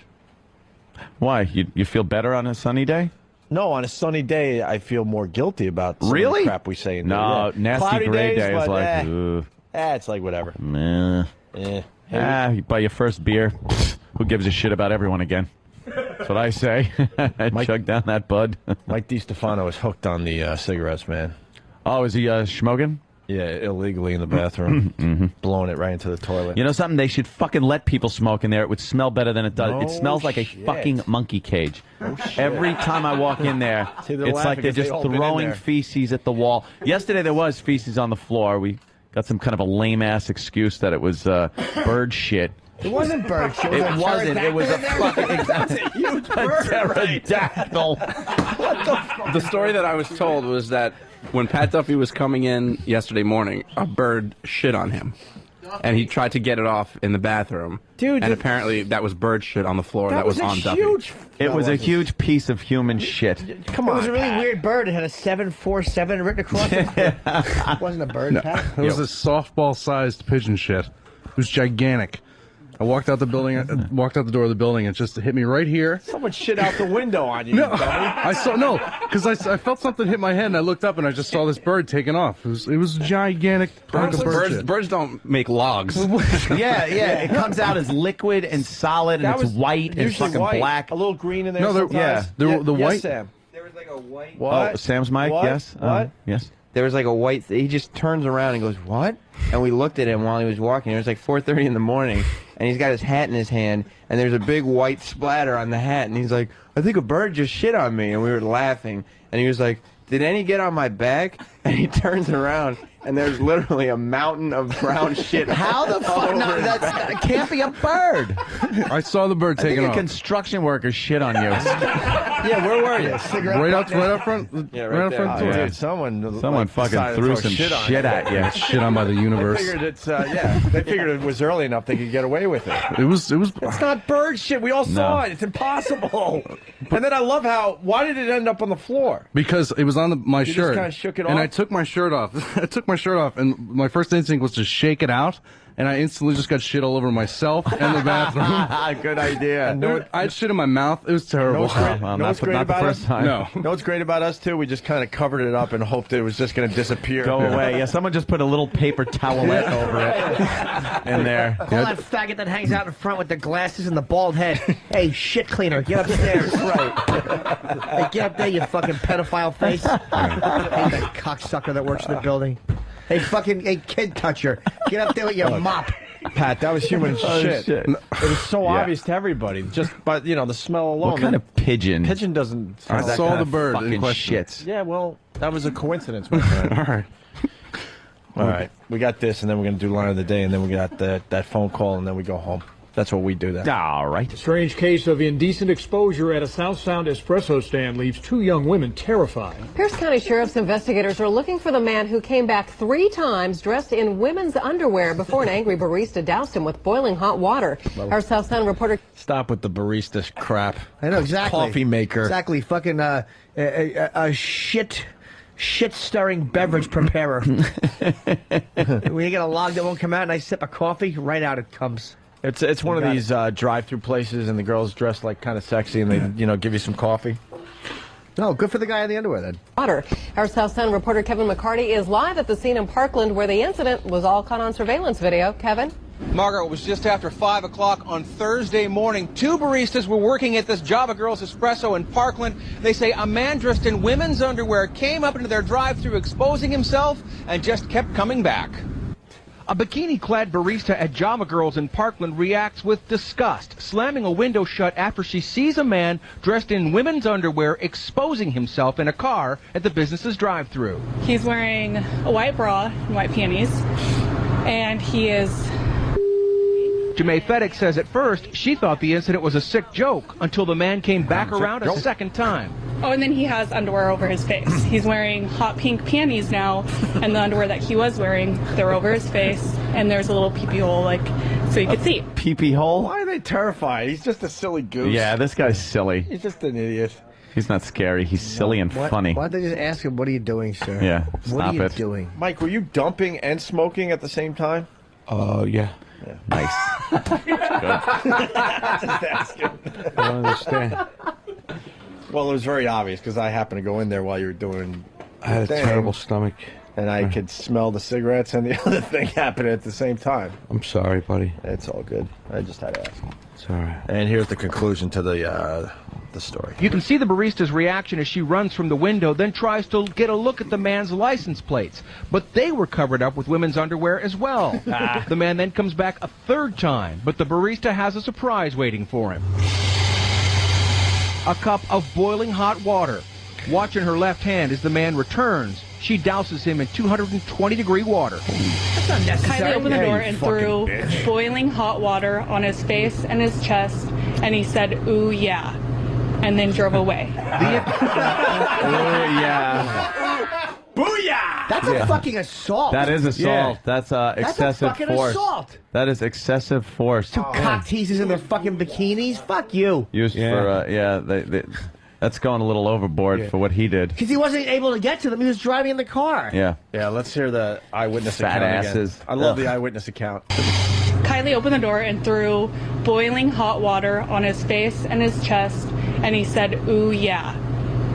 Why? You feel better on a sunny day? No, on a sunny day, I feel more guilty about some of Really? the crap we say. In No, there. nasty Cloudy gray days, day is but, like, it's like whatever. meh. Eh. By your first beer, who gives a shit about everyone again? That's what I say. Chug down that bud. Mike DiStefano is hooked on the cigarettes, man. Oh, is he smoking? Yeah, illegally in the bathroom, blowing it right into the toilet. You know something? They should fucking let people smoke in there. It would smell better than it does. No It smells like a shit. fucking monkey cage. Every time I walk in there, See, they're it's like laughing they're 'cause they just all been in throwing there. feces at the wall. Yesterday there was feces on the floor. We got some kind of a lame-ass excuse that it was bird shit. It wasn't bird shit. It wasn't. It was a fucking huge pterodactyl. The story that I was told was that when Pat Duffy was coming in yesterday morning, a bird shit on him. And he tried to get it off in the bathroom. Dude, and apparently that was bird shit on the floor that was on Duffy. It was a huge piece of human shit. Come on. It was a really weird bird. It had a 747 written across it. It wasn't a bird, Pat. It was a softball-sized pigeon shit. It was gigantic. I walked out the building. Walked out the door of the building, and it just hit me right here. Someone shit out the window on you. No, dummy. I saw because I felt something hit my head, and I looked up, and I just saw this bird taking off. It was a gigantic bird. Birds don't make logs. Yeah. It comes out as liquid and solid, and it's white and usually fucking white. black. A little green in there. No, sometimes. the Yes, white. Sam. Oh, Sam's mic. What? Yes. What? Yes. There was like a white. He just turns around and goes, "What?" And we looked at him while he was walking. It was like 4:30 in the morning, and he's got his hat in his hand, and there's a big white splatter on the hat, and he's like, "I think a bird just shit on me," and we were laughing, and he was like, "Did any get on my back?" And he turns around, and there's literally a mountain of brown shit. How the all fuck? over No, his that back. can't be a bird. I saw the bird I think taking a off. construction worker shit on you. Yeah, where were you? Right up front. Yeah, right up there. front. Oh, door. dude, someone fucking decided to threw throw some shit, on shit you. at you. Yeah, shit on by the universe. They figured it's they figured it was early enough they could get away with it. It was. It's not bird shit. We all saw it. It's impossible. And then I love how. Why did it end up on the floor? Because it was on my You just shirt, kinda shook it and off? I took my shirt off. I took my shirt off, and my first instinct was to shake it out, and I instantly just got shit all over myself and the bathroom. Good idea. I had shit in my mouth. It was terrible. Know what's great about us? No. Know what's great about us too? We just kind of covered it up and hoped it was just going to disappear. Go away. Yeah, someone just put a little paper towelette over it in there. Call that faggot that hangs out in front with the glasses and the bald head. Hey, shit cleaner, get upstairs. Hey, get up there, you fucking pedophile face. Hey, that cocksucker that works in the building. Hey, kid toucher, get up there with your mop. Pat, that was human shit. shit. It was so Yeah. obvious to everybody. Just by the smell alone. What kind of pigeon? Pigeon doesn't. I smell saw that the kind of bird in fucking question. shits. Yeah, well, that was a coincidence, my friend. All right. All right, we got this, and then we're gonna do line of the day, and then we got that phone call, and then we go home. That's what we do. That. All right. Strange case of indecent exposure at a South Sound espresso stand leaves 2 young women terrified. Pierce County Sheriff's investigators are looking for the man who came back 3 times dressed in women's underwear before an angry barista doused him with boiling hot water. Our South Sound reporter. Stop with the barista crap. I know exactly. Coffee maker. Exactly. Fucking a shit-stirring beverage preparer. When you get a log that won't come out, and I sip a coffee, right out it comes. It's one of these drive-through places, and the girls dress like kind of sexy, and they give you some coffee. No, good for the guy in the underwear then. Water. Our South Sound reporter Kevin McCarty is live at the scene in Parkland where the incident was all caught on surveillance video. Kevin? Margaret, it was just after 5 o'clock on Thursday morning. 2 baristas were working at this Java Girls Espresso in Parkland. They say a man dressed in women's underwear came up into their drive-thru exposing himself and just kept coming back. A bikini-clad barista at Java Girls in Parkland reacts with disgust, slamming a window shut after she sees a man dressed in women's underwear exposing himself in a car at the business's drive-thru. He's wearing a white bra and white panties, and he is... Jamae Fedek says at first she thought the incident was a sick joke until the man came back around a second time. Oh, and then he has underwear over his face. He's wearing hot pink panties now, and the underwear that he was wearing, they're over his face, and there's a little pee-pee hole, so you could see. Pee-pee hole? Why are they terrified? He's just a silly goose. Yeah, this guy's silly. He's just an idiot. He's not scary. He's silly and funny. Why don't they just ask him, what are you doing, sir? Yeah, What stop are you it. doing? Mike, were you dumping and smoking at the same time? Yeah. Nice. Just asking. I don't understand. Well, it was very obvious because I happened to go in there while you were doing. I had a your thing. terrible stomach. And I could smell the cigarettes and the other thing happening at the same time. I'm sorry, buddy. It's all good. I just had to ask. Sorry. And here's the conclusion to the story. You can see the barista's reaction as she runs from the window, then tries to get a look at the man's license plates. But they were covered up with women's underwear as well. The man then comes back a third time, but the barista has a surprise waiting for him. A cup of boiling hot water. Watch in her left hand as the man returns. She douses him in 220-degree water. That's unnecessary. Kylie opened the door and threw boiling hot water on his face and his chest, and he said, "Ooh, yeah," and then drove away. Yeah. Booyah! That's a fucking assault. That is assault. Yeah. That's excessive fucking force. assault. That is excessive force. Two cock teasers in their fucking bikinis. Fuck you. Used for that's going a little overboard for what he did. Because he wasn't able to get to them. He was driving in the car. Yeah. Yeah, let's hear the eyewitness Fat account asses. again. I love the eyewitness account. Kylie opened the door and threw boiling hot water on his face and his chest, and he said, "Ooh, yeah,"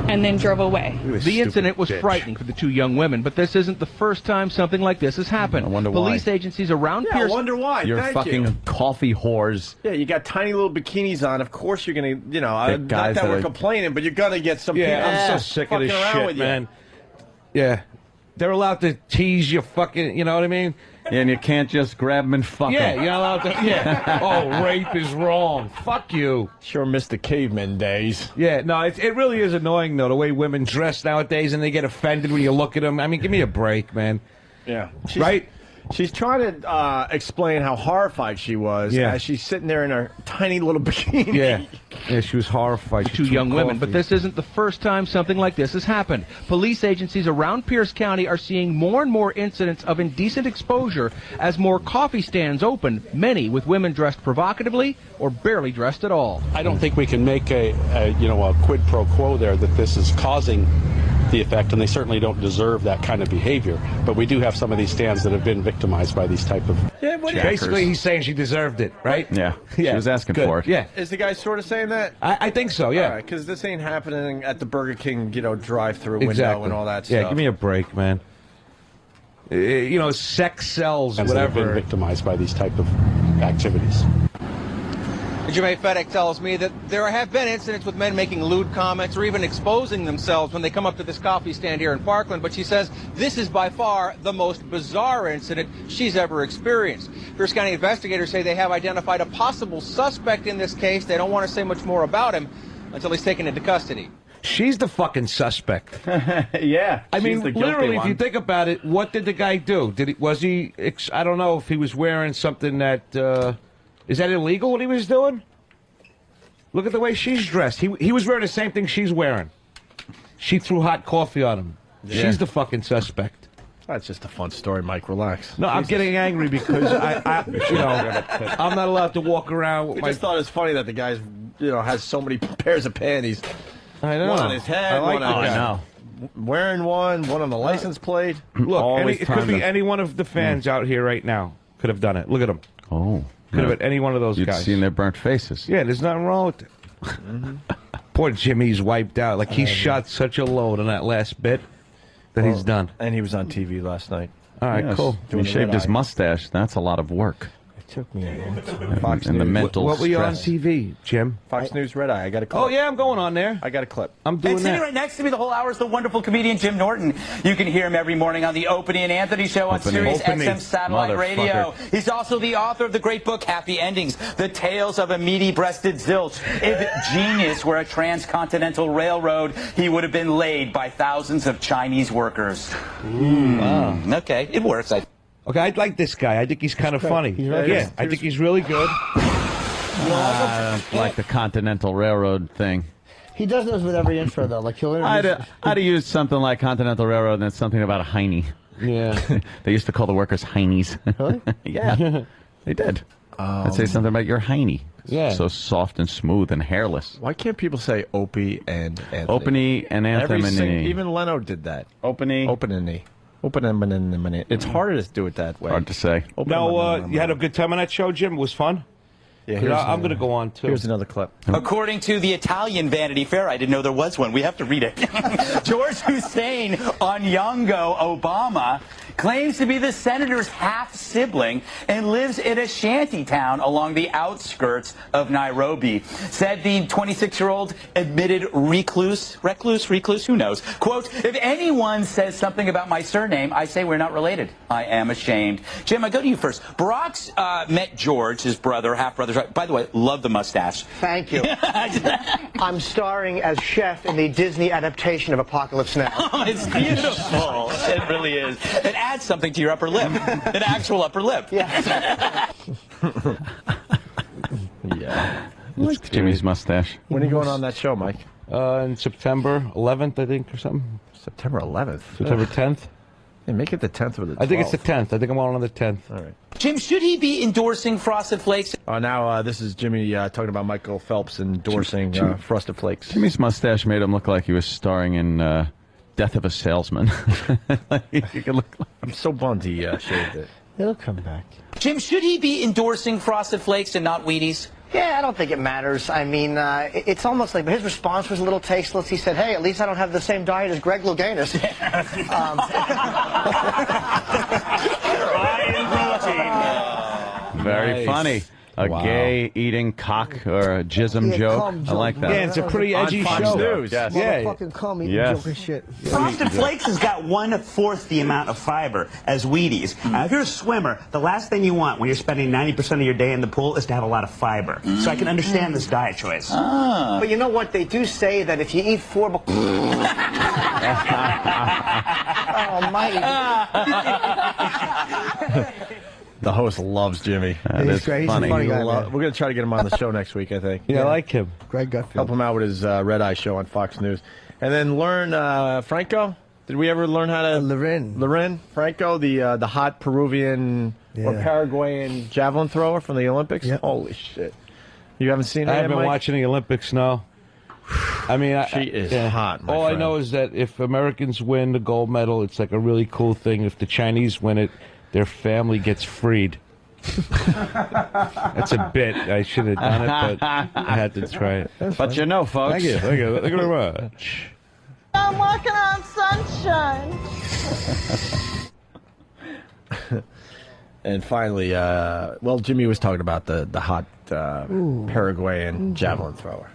and then drove away. The incident was frightening for the two young women, but this isn't the first time something like this has happened. I wonder Police why. agencies around I Pierce... wonder why. You're Thank fucking you. coffee whores. Yeah, you got tiny little bikinis on. Of course you're going to, not guys that that we're are- complaining, but you're going to get some people I'm so sick of fucking this around shit, with you. man. Yeah. They're allowed to tease you fucking, you know what I mean? And you can't just grab them and fuck Yeah, them. you're not allowed to. Yeah. Oh, rape is wrong. Fuck you. Sure missed the caveman days. Yeah, no, it really is annoying, though, the way women dress nowadays and they get offended when you look at them. I mean, give me a break, man. Yeah. Right? She's trying to explain how horrified she was as she's sitting there in her tiny little bikini. Yeah. Yeah, she was horrified. Two young women, but this isn't the first time something like this has happened. Police agencies around Pierce County are seeing more and more incidents of indecent exposure as more coffee stands open, many with women dressed provocatively or barely dressed at all. I don't think we can make a quid pro quo there that this is causing the effect, and they certainly don't deserve that kind of behavior. But we do have some of these stands that have been victimized by these type of Basically, he's saying she deserved it, right? Yeah. She was asking good. for it. Yeah. Is the guy sort of saying that? I think so, yeah. Because this ain't happening at the Burger King, drive-through window Exactly. and all that Yeah, stuff. give me a break, man. Sex sells, that have whatever. been victimized by these type of activities. Jermaine Fedek tells me that there have been incidents with men making lewd comments or even exposing themselves when they come up to this coffee stand here in Parkland, but she says this is by far the most bizarre incident she's ever experienced. Pierce County investigators say they have identified a possible suspect in this case. They don't want to say much more about him until he's taken into custody. She's the fucking suspect. Yeah. I mean, she's the guilty literally, if one. you think about it, what did the guy do? I don't know if he was wearing something that, is that illegal what he was doing? Look at the way she's dressed. He was wearing the same thing she's wearing. She threw hot coffee on him. Yeah. She's the fucking suspect. That's just a fun story, Mike. Relax. No, I'm getting angry because I'm not allowed to walk around with We my... just thought it was funny that the guy, has so many pairs of panties. I know. One on his head, I like one on the his guy. wearing one on the license plate. Look, it could be any one of the fans out here right now could have done it. Look at them. Oh. Could have been any one of those You'd guys. seen their burnt faces. Yeah, there's nothing wrong with it. Poor Jimmy's wiped out. Like, he shot such a load on that last bit that he's done. And he was on TV last night. All right, Yes. cool. He shaved his mustache. That's a lot of work. It took me a minute. Fox and the mental What were you on stress. TV, Jim? Fox News Red Eye. I got a clip. Oh, yeah, I'm going on there. I got a clip. I'm doing And sitting that. right next to me the whole hour is the wonderful comedian Jim Norton. You can hear him every morning on the Opie and Anthony Show on Sirius XM Satellite Radio. He's also the author of the great book Happy Endings, The Tales of a Meaty-Breasted Zilch. If genius were a transcontinental railroad, he would have been laid by thousands of Chinese workers. Okay, it works. Okay, I like this guy. I think he's kind of funny. Yeah, I think he's really good. I don't like the Continental Railroad thing. He does this with every intro, though. Like, he'll I'd introduce... have used something like Continental Railroad and then something about a Heine. Yeah. They used to call the workers Heinies. Really? Yeah, they did. I'd say something about your Heine. Yeah. So soft and smooth and hairless. Why can't people say Opie and Anthony? Opie and Anthony. Even Leno did that. Opie. Openini. It's harder to do it that way. Hard to say. Now, you had a good time on that show, Jim? It was fun? I'm going to go on, too. Here's another clip. According to the Italian Vanity Fair, I didn't know there was one. We have to read it. George Hussein Onyango Obama claims to be the senator's half-sibling and lives in a shanty town along the outskirts of Nairobi. Said the 26-year-old admitted recluse, who knows? Quote, if anyone says something about my surname, I say we're not related. I am ashamed. Jim, I go to you first. Barack's met George, his brother, half-brother. By the way, love the mustache. Thank you. I'm starring as Chef in the Disney adaptation of Apocalypse Now. Oh, it's beautiful. It really is. It adds something to your upper lip. An actual upper lip. Yeah. It's Jimmy's mustache. When are you going on that show, Mike? In September 11th, I think, or something. September 11th? September 10th? Yeah, make it the 10th or the 12th. I think it's the 10th. I think I'm on the 10th. All right. Jim, should he be endorsing Frosted Flakes? Now this is Jimmy talking about Michael Phelps endorsing Frosted Flakes. Jimmy's mustache made him look like he was starring in Death of a Salesman. I'm so bummed he shaved it. He'll come back. Jim, should he be endorsing Frosted Flakes and not Wheaties? Yeah, I don't think it matters. I mean, it's almost like, but his response was a little tasteless. He said, hey, at least I don't have the same diet as Greg Louganis. Very funny. A gay eating cock or a jism joke. I like that. Yeah, it's a pretty edgy Fox show. News. Yes. Yeah. Motherfucking cum eating Yes. joke and shit. Frosted Flakes has got 1/4 the amount of fiber as Wheaties. Now, if you're a swimmer, the last thing you want when you're spending 90% of your day in the pool is to have a lot of fiber. So I can understand this diet choice. But you know what? They do say that if you eat 4... Almighty. The host loves Jimmy. He's great. He's a funny guy, man. We're going to try to get him on the show next week, I think. Yeah, I like him. Greg Gutfield. Help him out with his Red Eye show on Fox News. And then learn Franco. Did we ever learn how to... Loren Franco, the hot Peruvian or Paraguayan javelin thrower from the Olympics? Yep. Holy shit. You haven't seen her I yet, haven't been Mike? watching the Olympics, no. I mean, She is hot, my All I friend. know is that if Americans win the gold medal, it's like a really cool thing. If the Chinese win it, their family gets freed. That's a bit. I should have done it, but I had to try it. But you know, folks. Thank you. Thank you very much. I'm walking on sunshine. And finally, Jimmy was talking about the hot Paraguayan javelin thrower.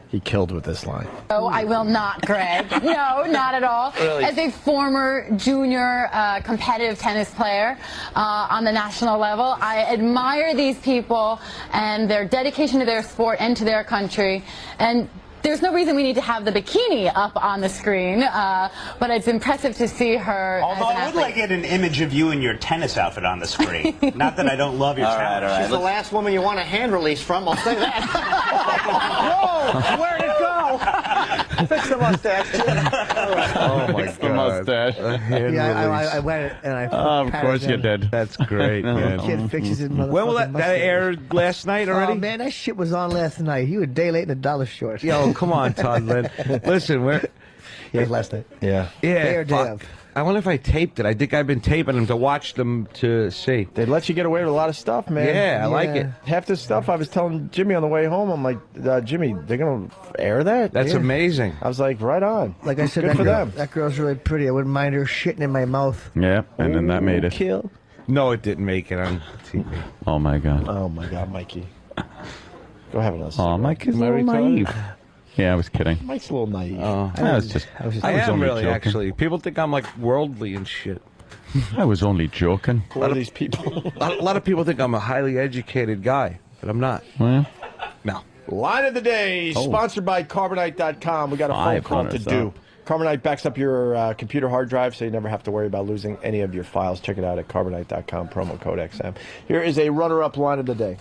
He killed with this line. No, I will not, Greg. No, not at all. Really? As a former junior competitive tennis player on the national level, I admire these people and their dedication to their sport and to their country. And there's no reason we need to have the bikini up on the screen, but it's impressive to see her. Although I would like to get an image of you in your tennis outfit on the screen. Not that I don't love your talent. She's the last woman you want a hand release from, I'll say that. Whoa! Where'd it go? Fix the mustache, Jim. Oh, my God. The mustache. Yeah, I went and I of course you did. That's great, man. Kid fixes his motherfucking When will that mustache. air last night already? Oh, man, that shit was on last night. You were a day late and a dollar short. Yo, come on, Todd Lynn. Listen, Yeah, last night. Yeah. Day or day fuck. of. I wonder if I taped it. I think I've been taping them to watch them to see. They let you get away with a lot of stuff, man. Yeah, I like it. Half this stuff I was telling Jimmy on the way home, I'm like, Jimmy, they're going to air that? That's amazing. I was like, right on. Like I said, Good that, for girl, them. that girl's really pretty. I wouldn't mind her shitting in my mouth. Yeah, and then that made it. Kill. No, it didn't make it on TV. Oh, my God. Oh, my God, Mikey. Go have another Oh, cigarette. Mike is a Am I little retarded? naive. Yeah, I was kidding. Mike's a little naive. I was just I am only really, joking. actually. People think I'm like worldly and shit. I was only joking. Who are these people? A lot of people think I'm a highly educated guy, but I'm not. Well, No. Line of the day, sponsored by Carbonite.com. We got a phone call to do. Carbonite backs up your computer hard drive so you never have to worry about losing any of your files. Check it out at Carbonite.com, promo code XM. Here is a runner-up line of the day.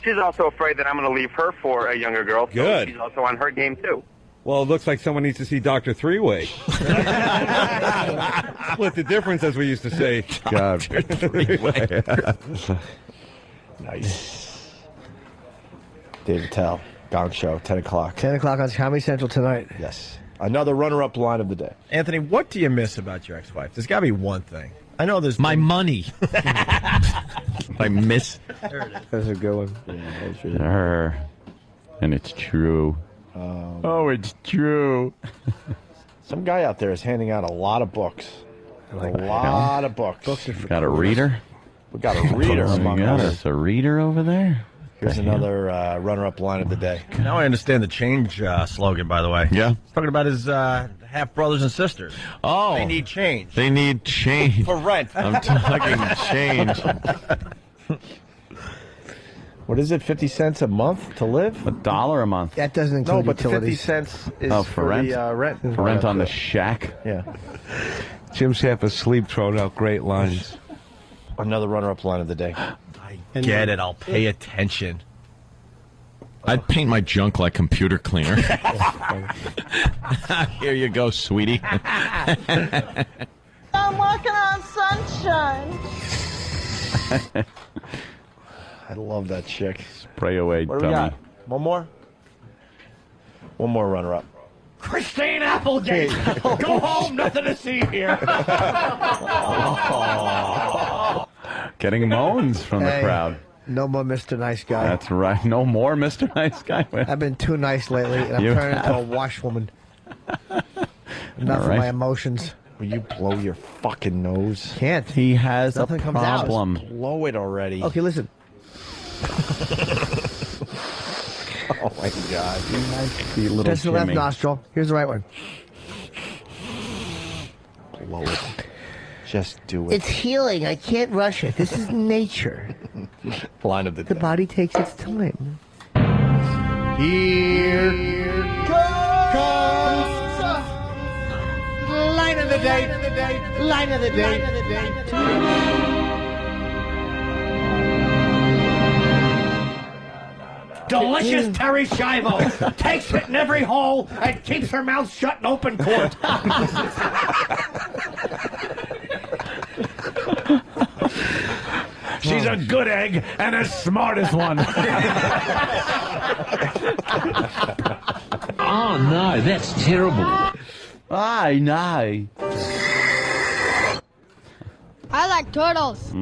She's also afraid that I'm going to leave her for a younger girl. So Good. She's also on her game, too. Well, it looks like someone needs to see Dr. Three-Way. Split the difference, as we used to say. God. Three-Way. Nice. David Tell, Gong Show, 10 o'clock. 10 o'clock on Comedy Central tonight. Yes. Another runner-up line of the day. Anthony, what do you miss about your ex-wife? There's got to be one thing. I know there's... my money. I miss That's a good one. And it's true. Oh, it's true. Some guy out there is handing out a lot of books. A lot of books. Got a reader? We got a reader among us. A reader over there? Here's another runner-up line of the day. Now I understand the change slogan, by the way. Yeah. He's talking about his half-brothers and sisters. Oh. They need change. They need change. For rent. I'm talking change. What is it, 50 cents a month to live? $1 a month. That doesn't include No, but the 50 utilities. cents is for rent? the rent. For rent on the shack? Yeah. Jim's half asleep, throwing out great lines. Another runner-up line of the day. I get it. I'll pay attention. I'd paint my junk like computer cleaner. Here you go, sweetie. I'm working on sunshine. I love that chick. Spray away, What do we dummy. got? One more? One more runner-up. Christine Applegate! Go home, nothing to see here. Getting moans from the Hey. crowd. No more Mr. Nice Guy. That's right. No more Mr. Nice Guy. I've been too nice lately, and I'm You turning into a have. washwoman. Enough All of right. my emotions. Will you blow your fucking nose? Can't. He has Nothing a comes out. problem. Blow it already. Okay, listen. Oh, my God. The little Pinch the left Jimmy. nostril. Here's the right one. Blow it. Just do it. It's healing. I can't rush it. This is nature. Line of the The day. body takes its time. Here comes Line of the day. Line of the day. Delicious Terry Schiavo takes it in every hole and keeps her mouth shut in open court. She's a good egg and as smart as one. Oh, no, that's terrible. I know. I like turtles.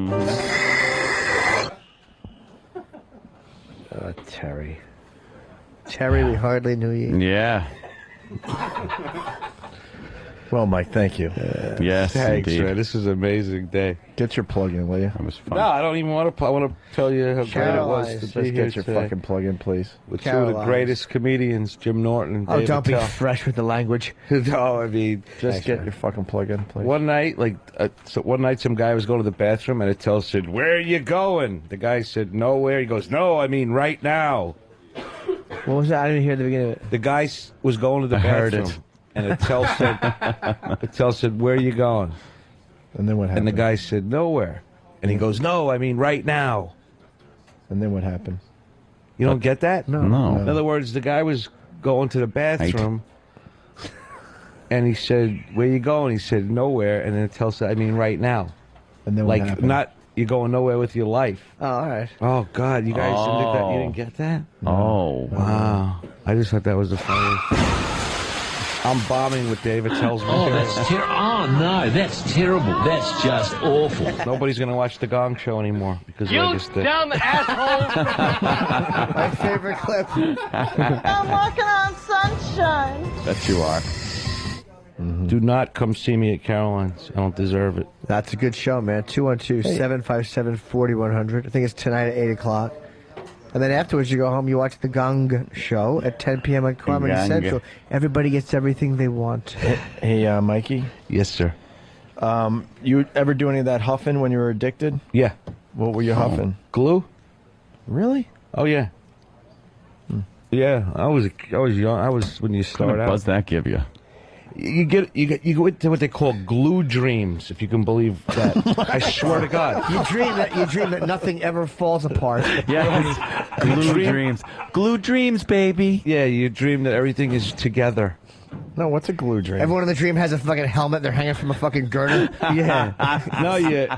Terry. Terry, we hardly knew you. Yeah. Well, Mike, thank you. Yes, Thanks, indeed. man. This is an amazing day. Get your plug in, will you? That was fun. No, I don't even want to. I want to tell you how great it was to Just be here get your today. fucking plug in, please. With two of the Caroline's. greatest comedians, Jim Norton and Oh, David don't be Tell. fresh with the language. No, I mean, Just get your fucking plug in, please. one night, one night, some guy was going to the bathroom, and it tells said, "Where are you going?" The guy said, "Nowhere." He goes, "No, I mean right now." What was that? I didn't hear the beginning of it. The guy was going to the I heard bathroom, it. and it tells said, "Where are you going?" And then what happened? And the guy said, "Nowhere." And he goes, "No, I mean right now." And then what happened? You don't get that? No. In other words, the guy was going to the bathroom, and he said, "Where you going?" He said, "Nowhere." And then it tells, "I mean right now." And then what Like happened? not you're going nowhere with your life. Oh, all right. Oh God, you guys didn't, Oh. you didn't get that? Oh. Wow. I just thought that was the funniest. I'm bombing with David Tell's Oh, material. that's terrible. Oh, no, that's terrible. That's just awful. Nobody's going to watch The Gong Show anymore because of You this thing. dumb asshole! My favorite clip. I'm working on sunshine. Bet you are. Do not come see me at Caroline's. I don't deserve it. That's a good show, man. 212-757-4100. I think it's tonight at 8 o'clock. And then afterwards, you go home, you watch The Gong Show at 10 p.m. on Comedy Gong. Central. Everybody gets everything they want. Hey, Mikey, Yes, sir. you ever do any of that huffing when you were addicted? Yeah. What were you huffing? Glue? Really? Oh yeah. Yeah, I was young. I was when you What start kind of out. buzz that give you? You go into what they call glue dreams, if you can believe that. I swear to God. You dream that nothing ever falls apart. Yes. Glue dreams. Glue dreams, baby. Yeah, you dream that everything is together. No, what's a glue dream? Everyone in the dream has a fucking helmet. They're hanging from a fucking girder. No, you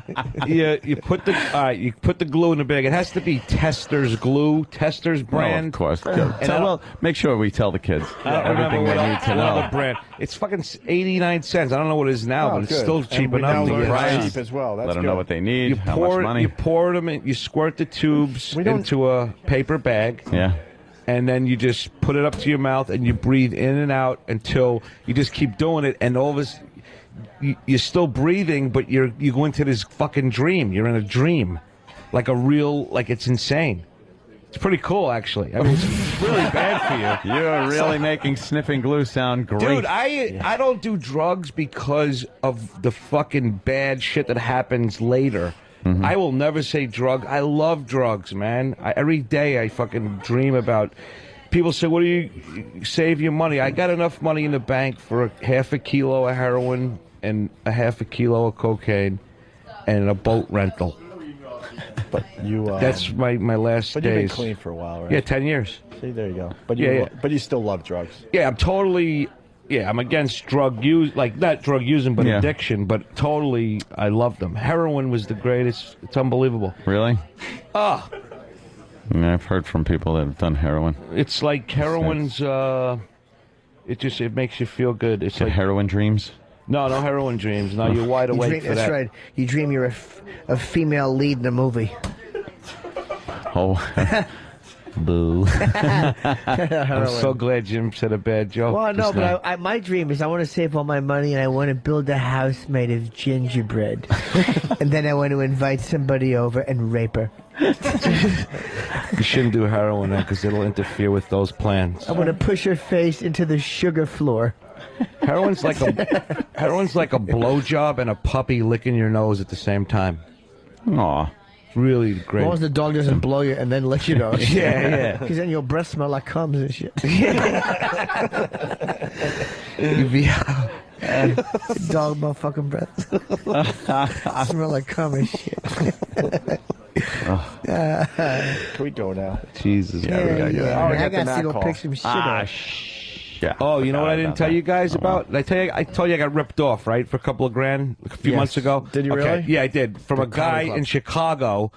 put the glue in the bag. It has to be Tester's glue, Tester's brand. Oh, of course. And make sure we tell the kids everything they need to know. The brand. It's fucking 89 cents. I don't know what it is now, but it's still cheap and enough to get cheap as well. That's Let them good. know what they need, how much money. You pour them in. You squirt the tubes into a paper bag. Yeah. And then you just put it up to your mouth and you breathe in and out until you just keep doing it. And all of this, you're still breathing, but you go into this fucking dream. You're in a dream, like it's insane. It's pretty cool, actually. I mean, it's really bad for you. You're really making sniffing glue sound great. Dude, I don't do drugs because of the fucking bad shit that happens later. Mm-hmm. I will never say drug. I love drugs, man. Every day I fucking dream about. People say, "What do you save your money?" I got enough money in the bank for half a kilo of heroin and a half a kilo of cocaine and a boat rental. But that's my last but days. You've been clean for a while, right? Yeah, 10 years. See, there you go. But you still love drugs. Yeah, I'm totally. Yeah, I'm against drug use, like not drug using, but addiction. But totally, I love them. Heroin was the greatest. It's unbelievable. Really? Ah. Yeah, I've heard from people that have done heroin. It's like heroin's. It makes you feel good. It's like heroin dreams. No heroin dreams. No, you're wide awake for that. That's right. You dream you're a female lead in a movie. Oh. Boo. I'm so glad Jim said a bad joke. Well, no, but my dream is I want to save all my money and I want to build a house made of gingerbread. And then I want to invite somebody over and rape her. You shouldn't do heroin then because it'll interfere with those plans. I want to push her face into the sugar floor. Heroin's like a blowjob and a puppy licking your nose at the same time. Aw. Really great. As long as the dog doesn't blow you and then let you know. Yeah. Because then your breath smell like cums and shit. Dog motherfucking breath. Smell like cum and shit. Can we go now? Jesus. Yeah, I got to go pick some shit up. Yeah. Oh, you know what I didn't tell you guys about? I told you I got ripped off, right, for a couple of grand a few months ago. Did you really? Yeah, I did. From a guy in Chicago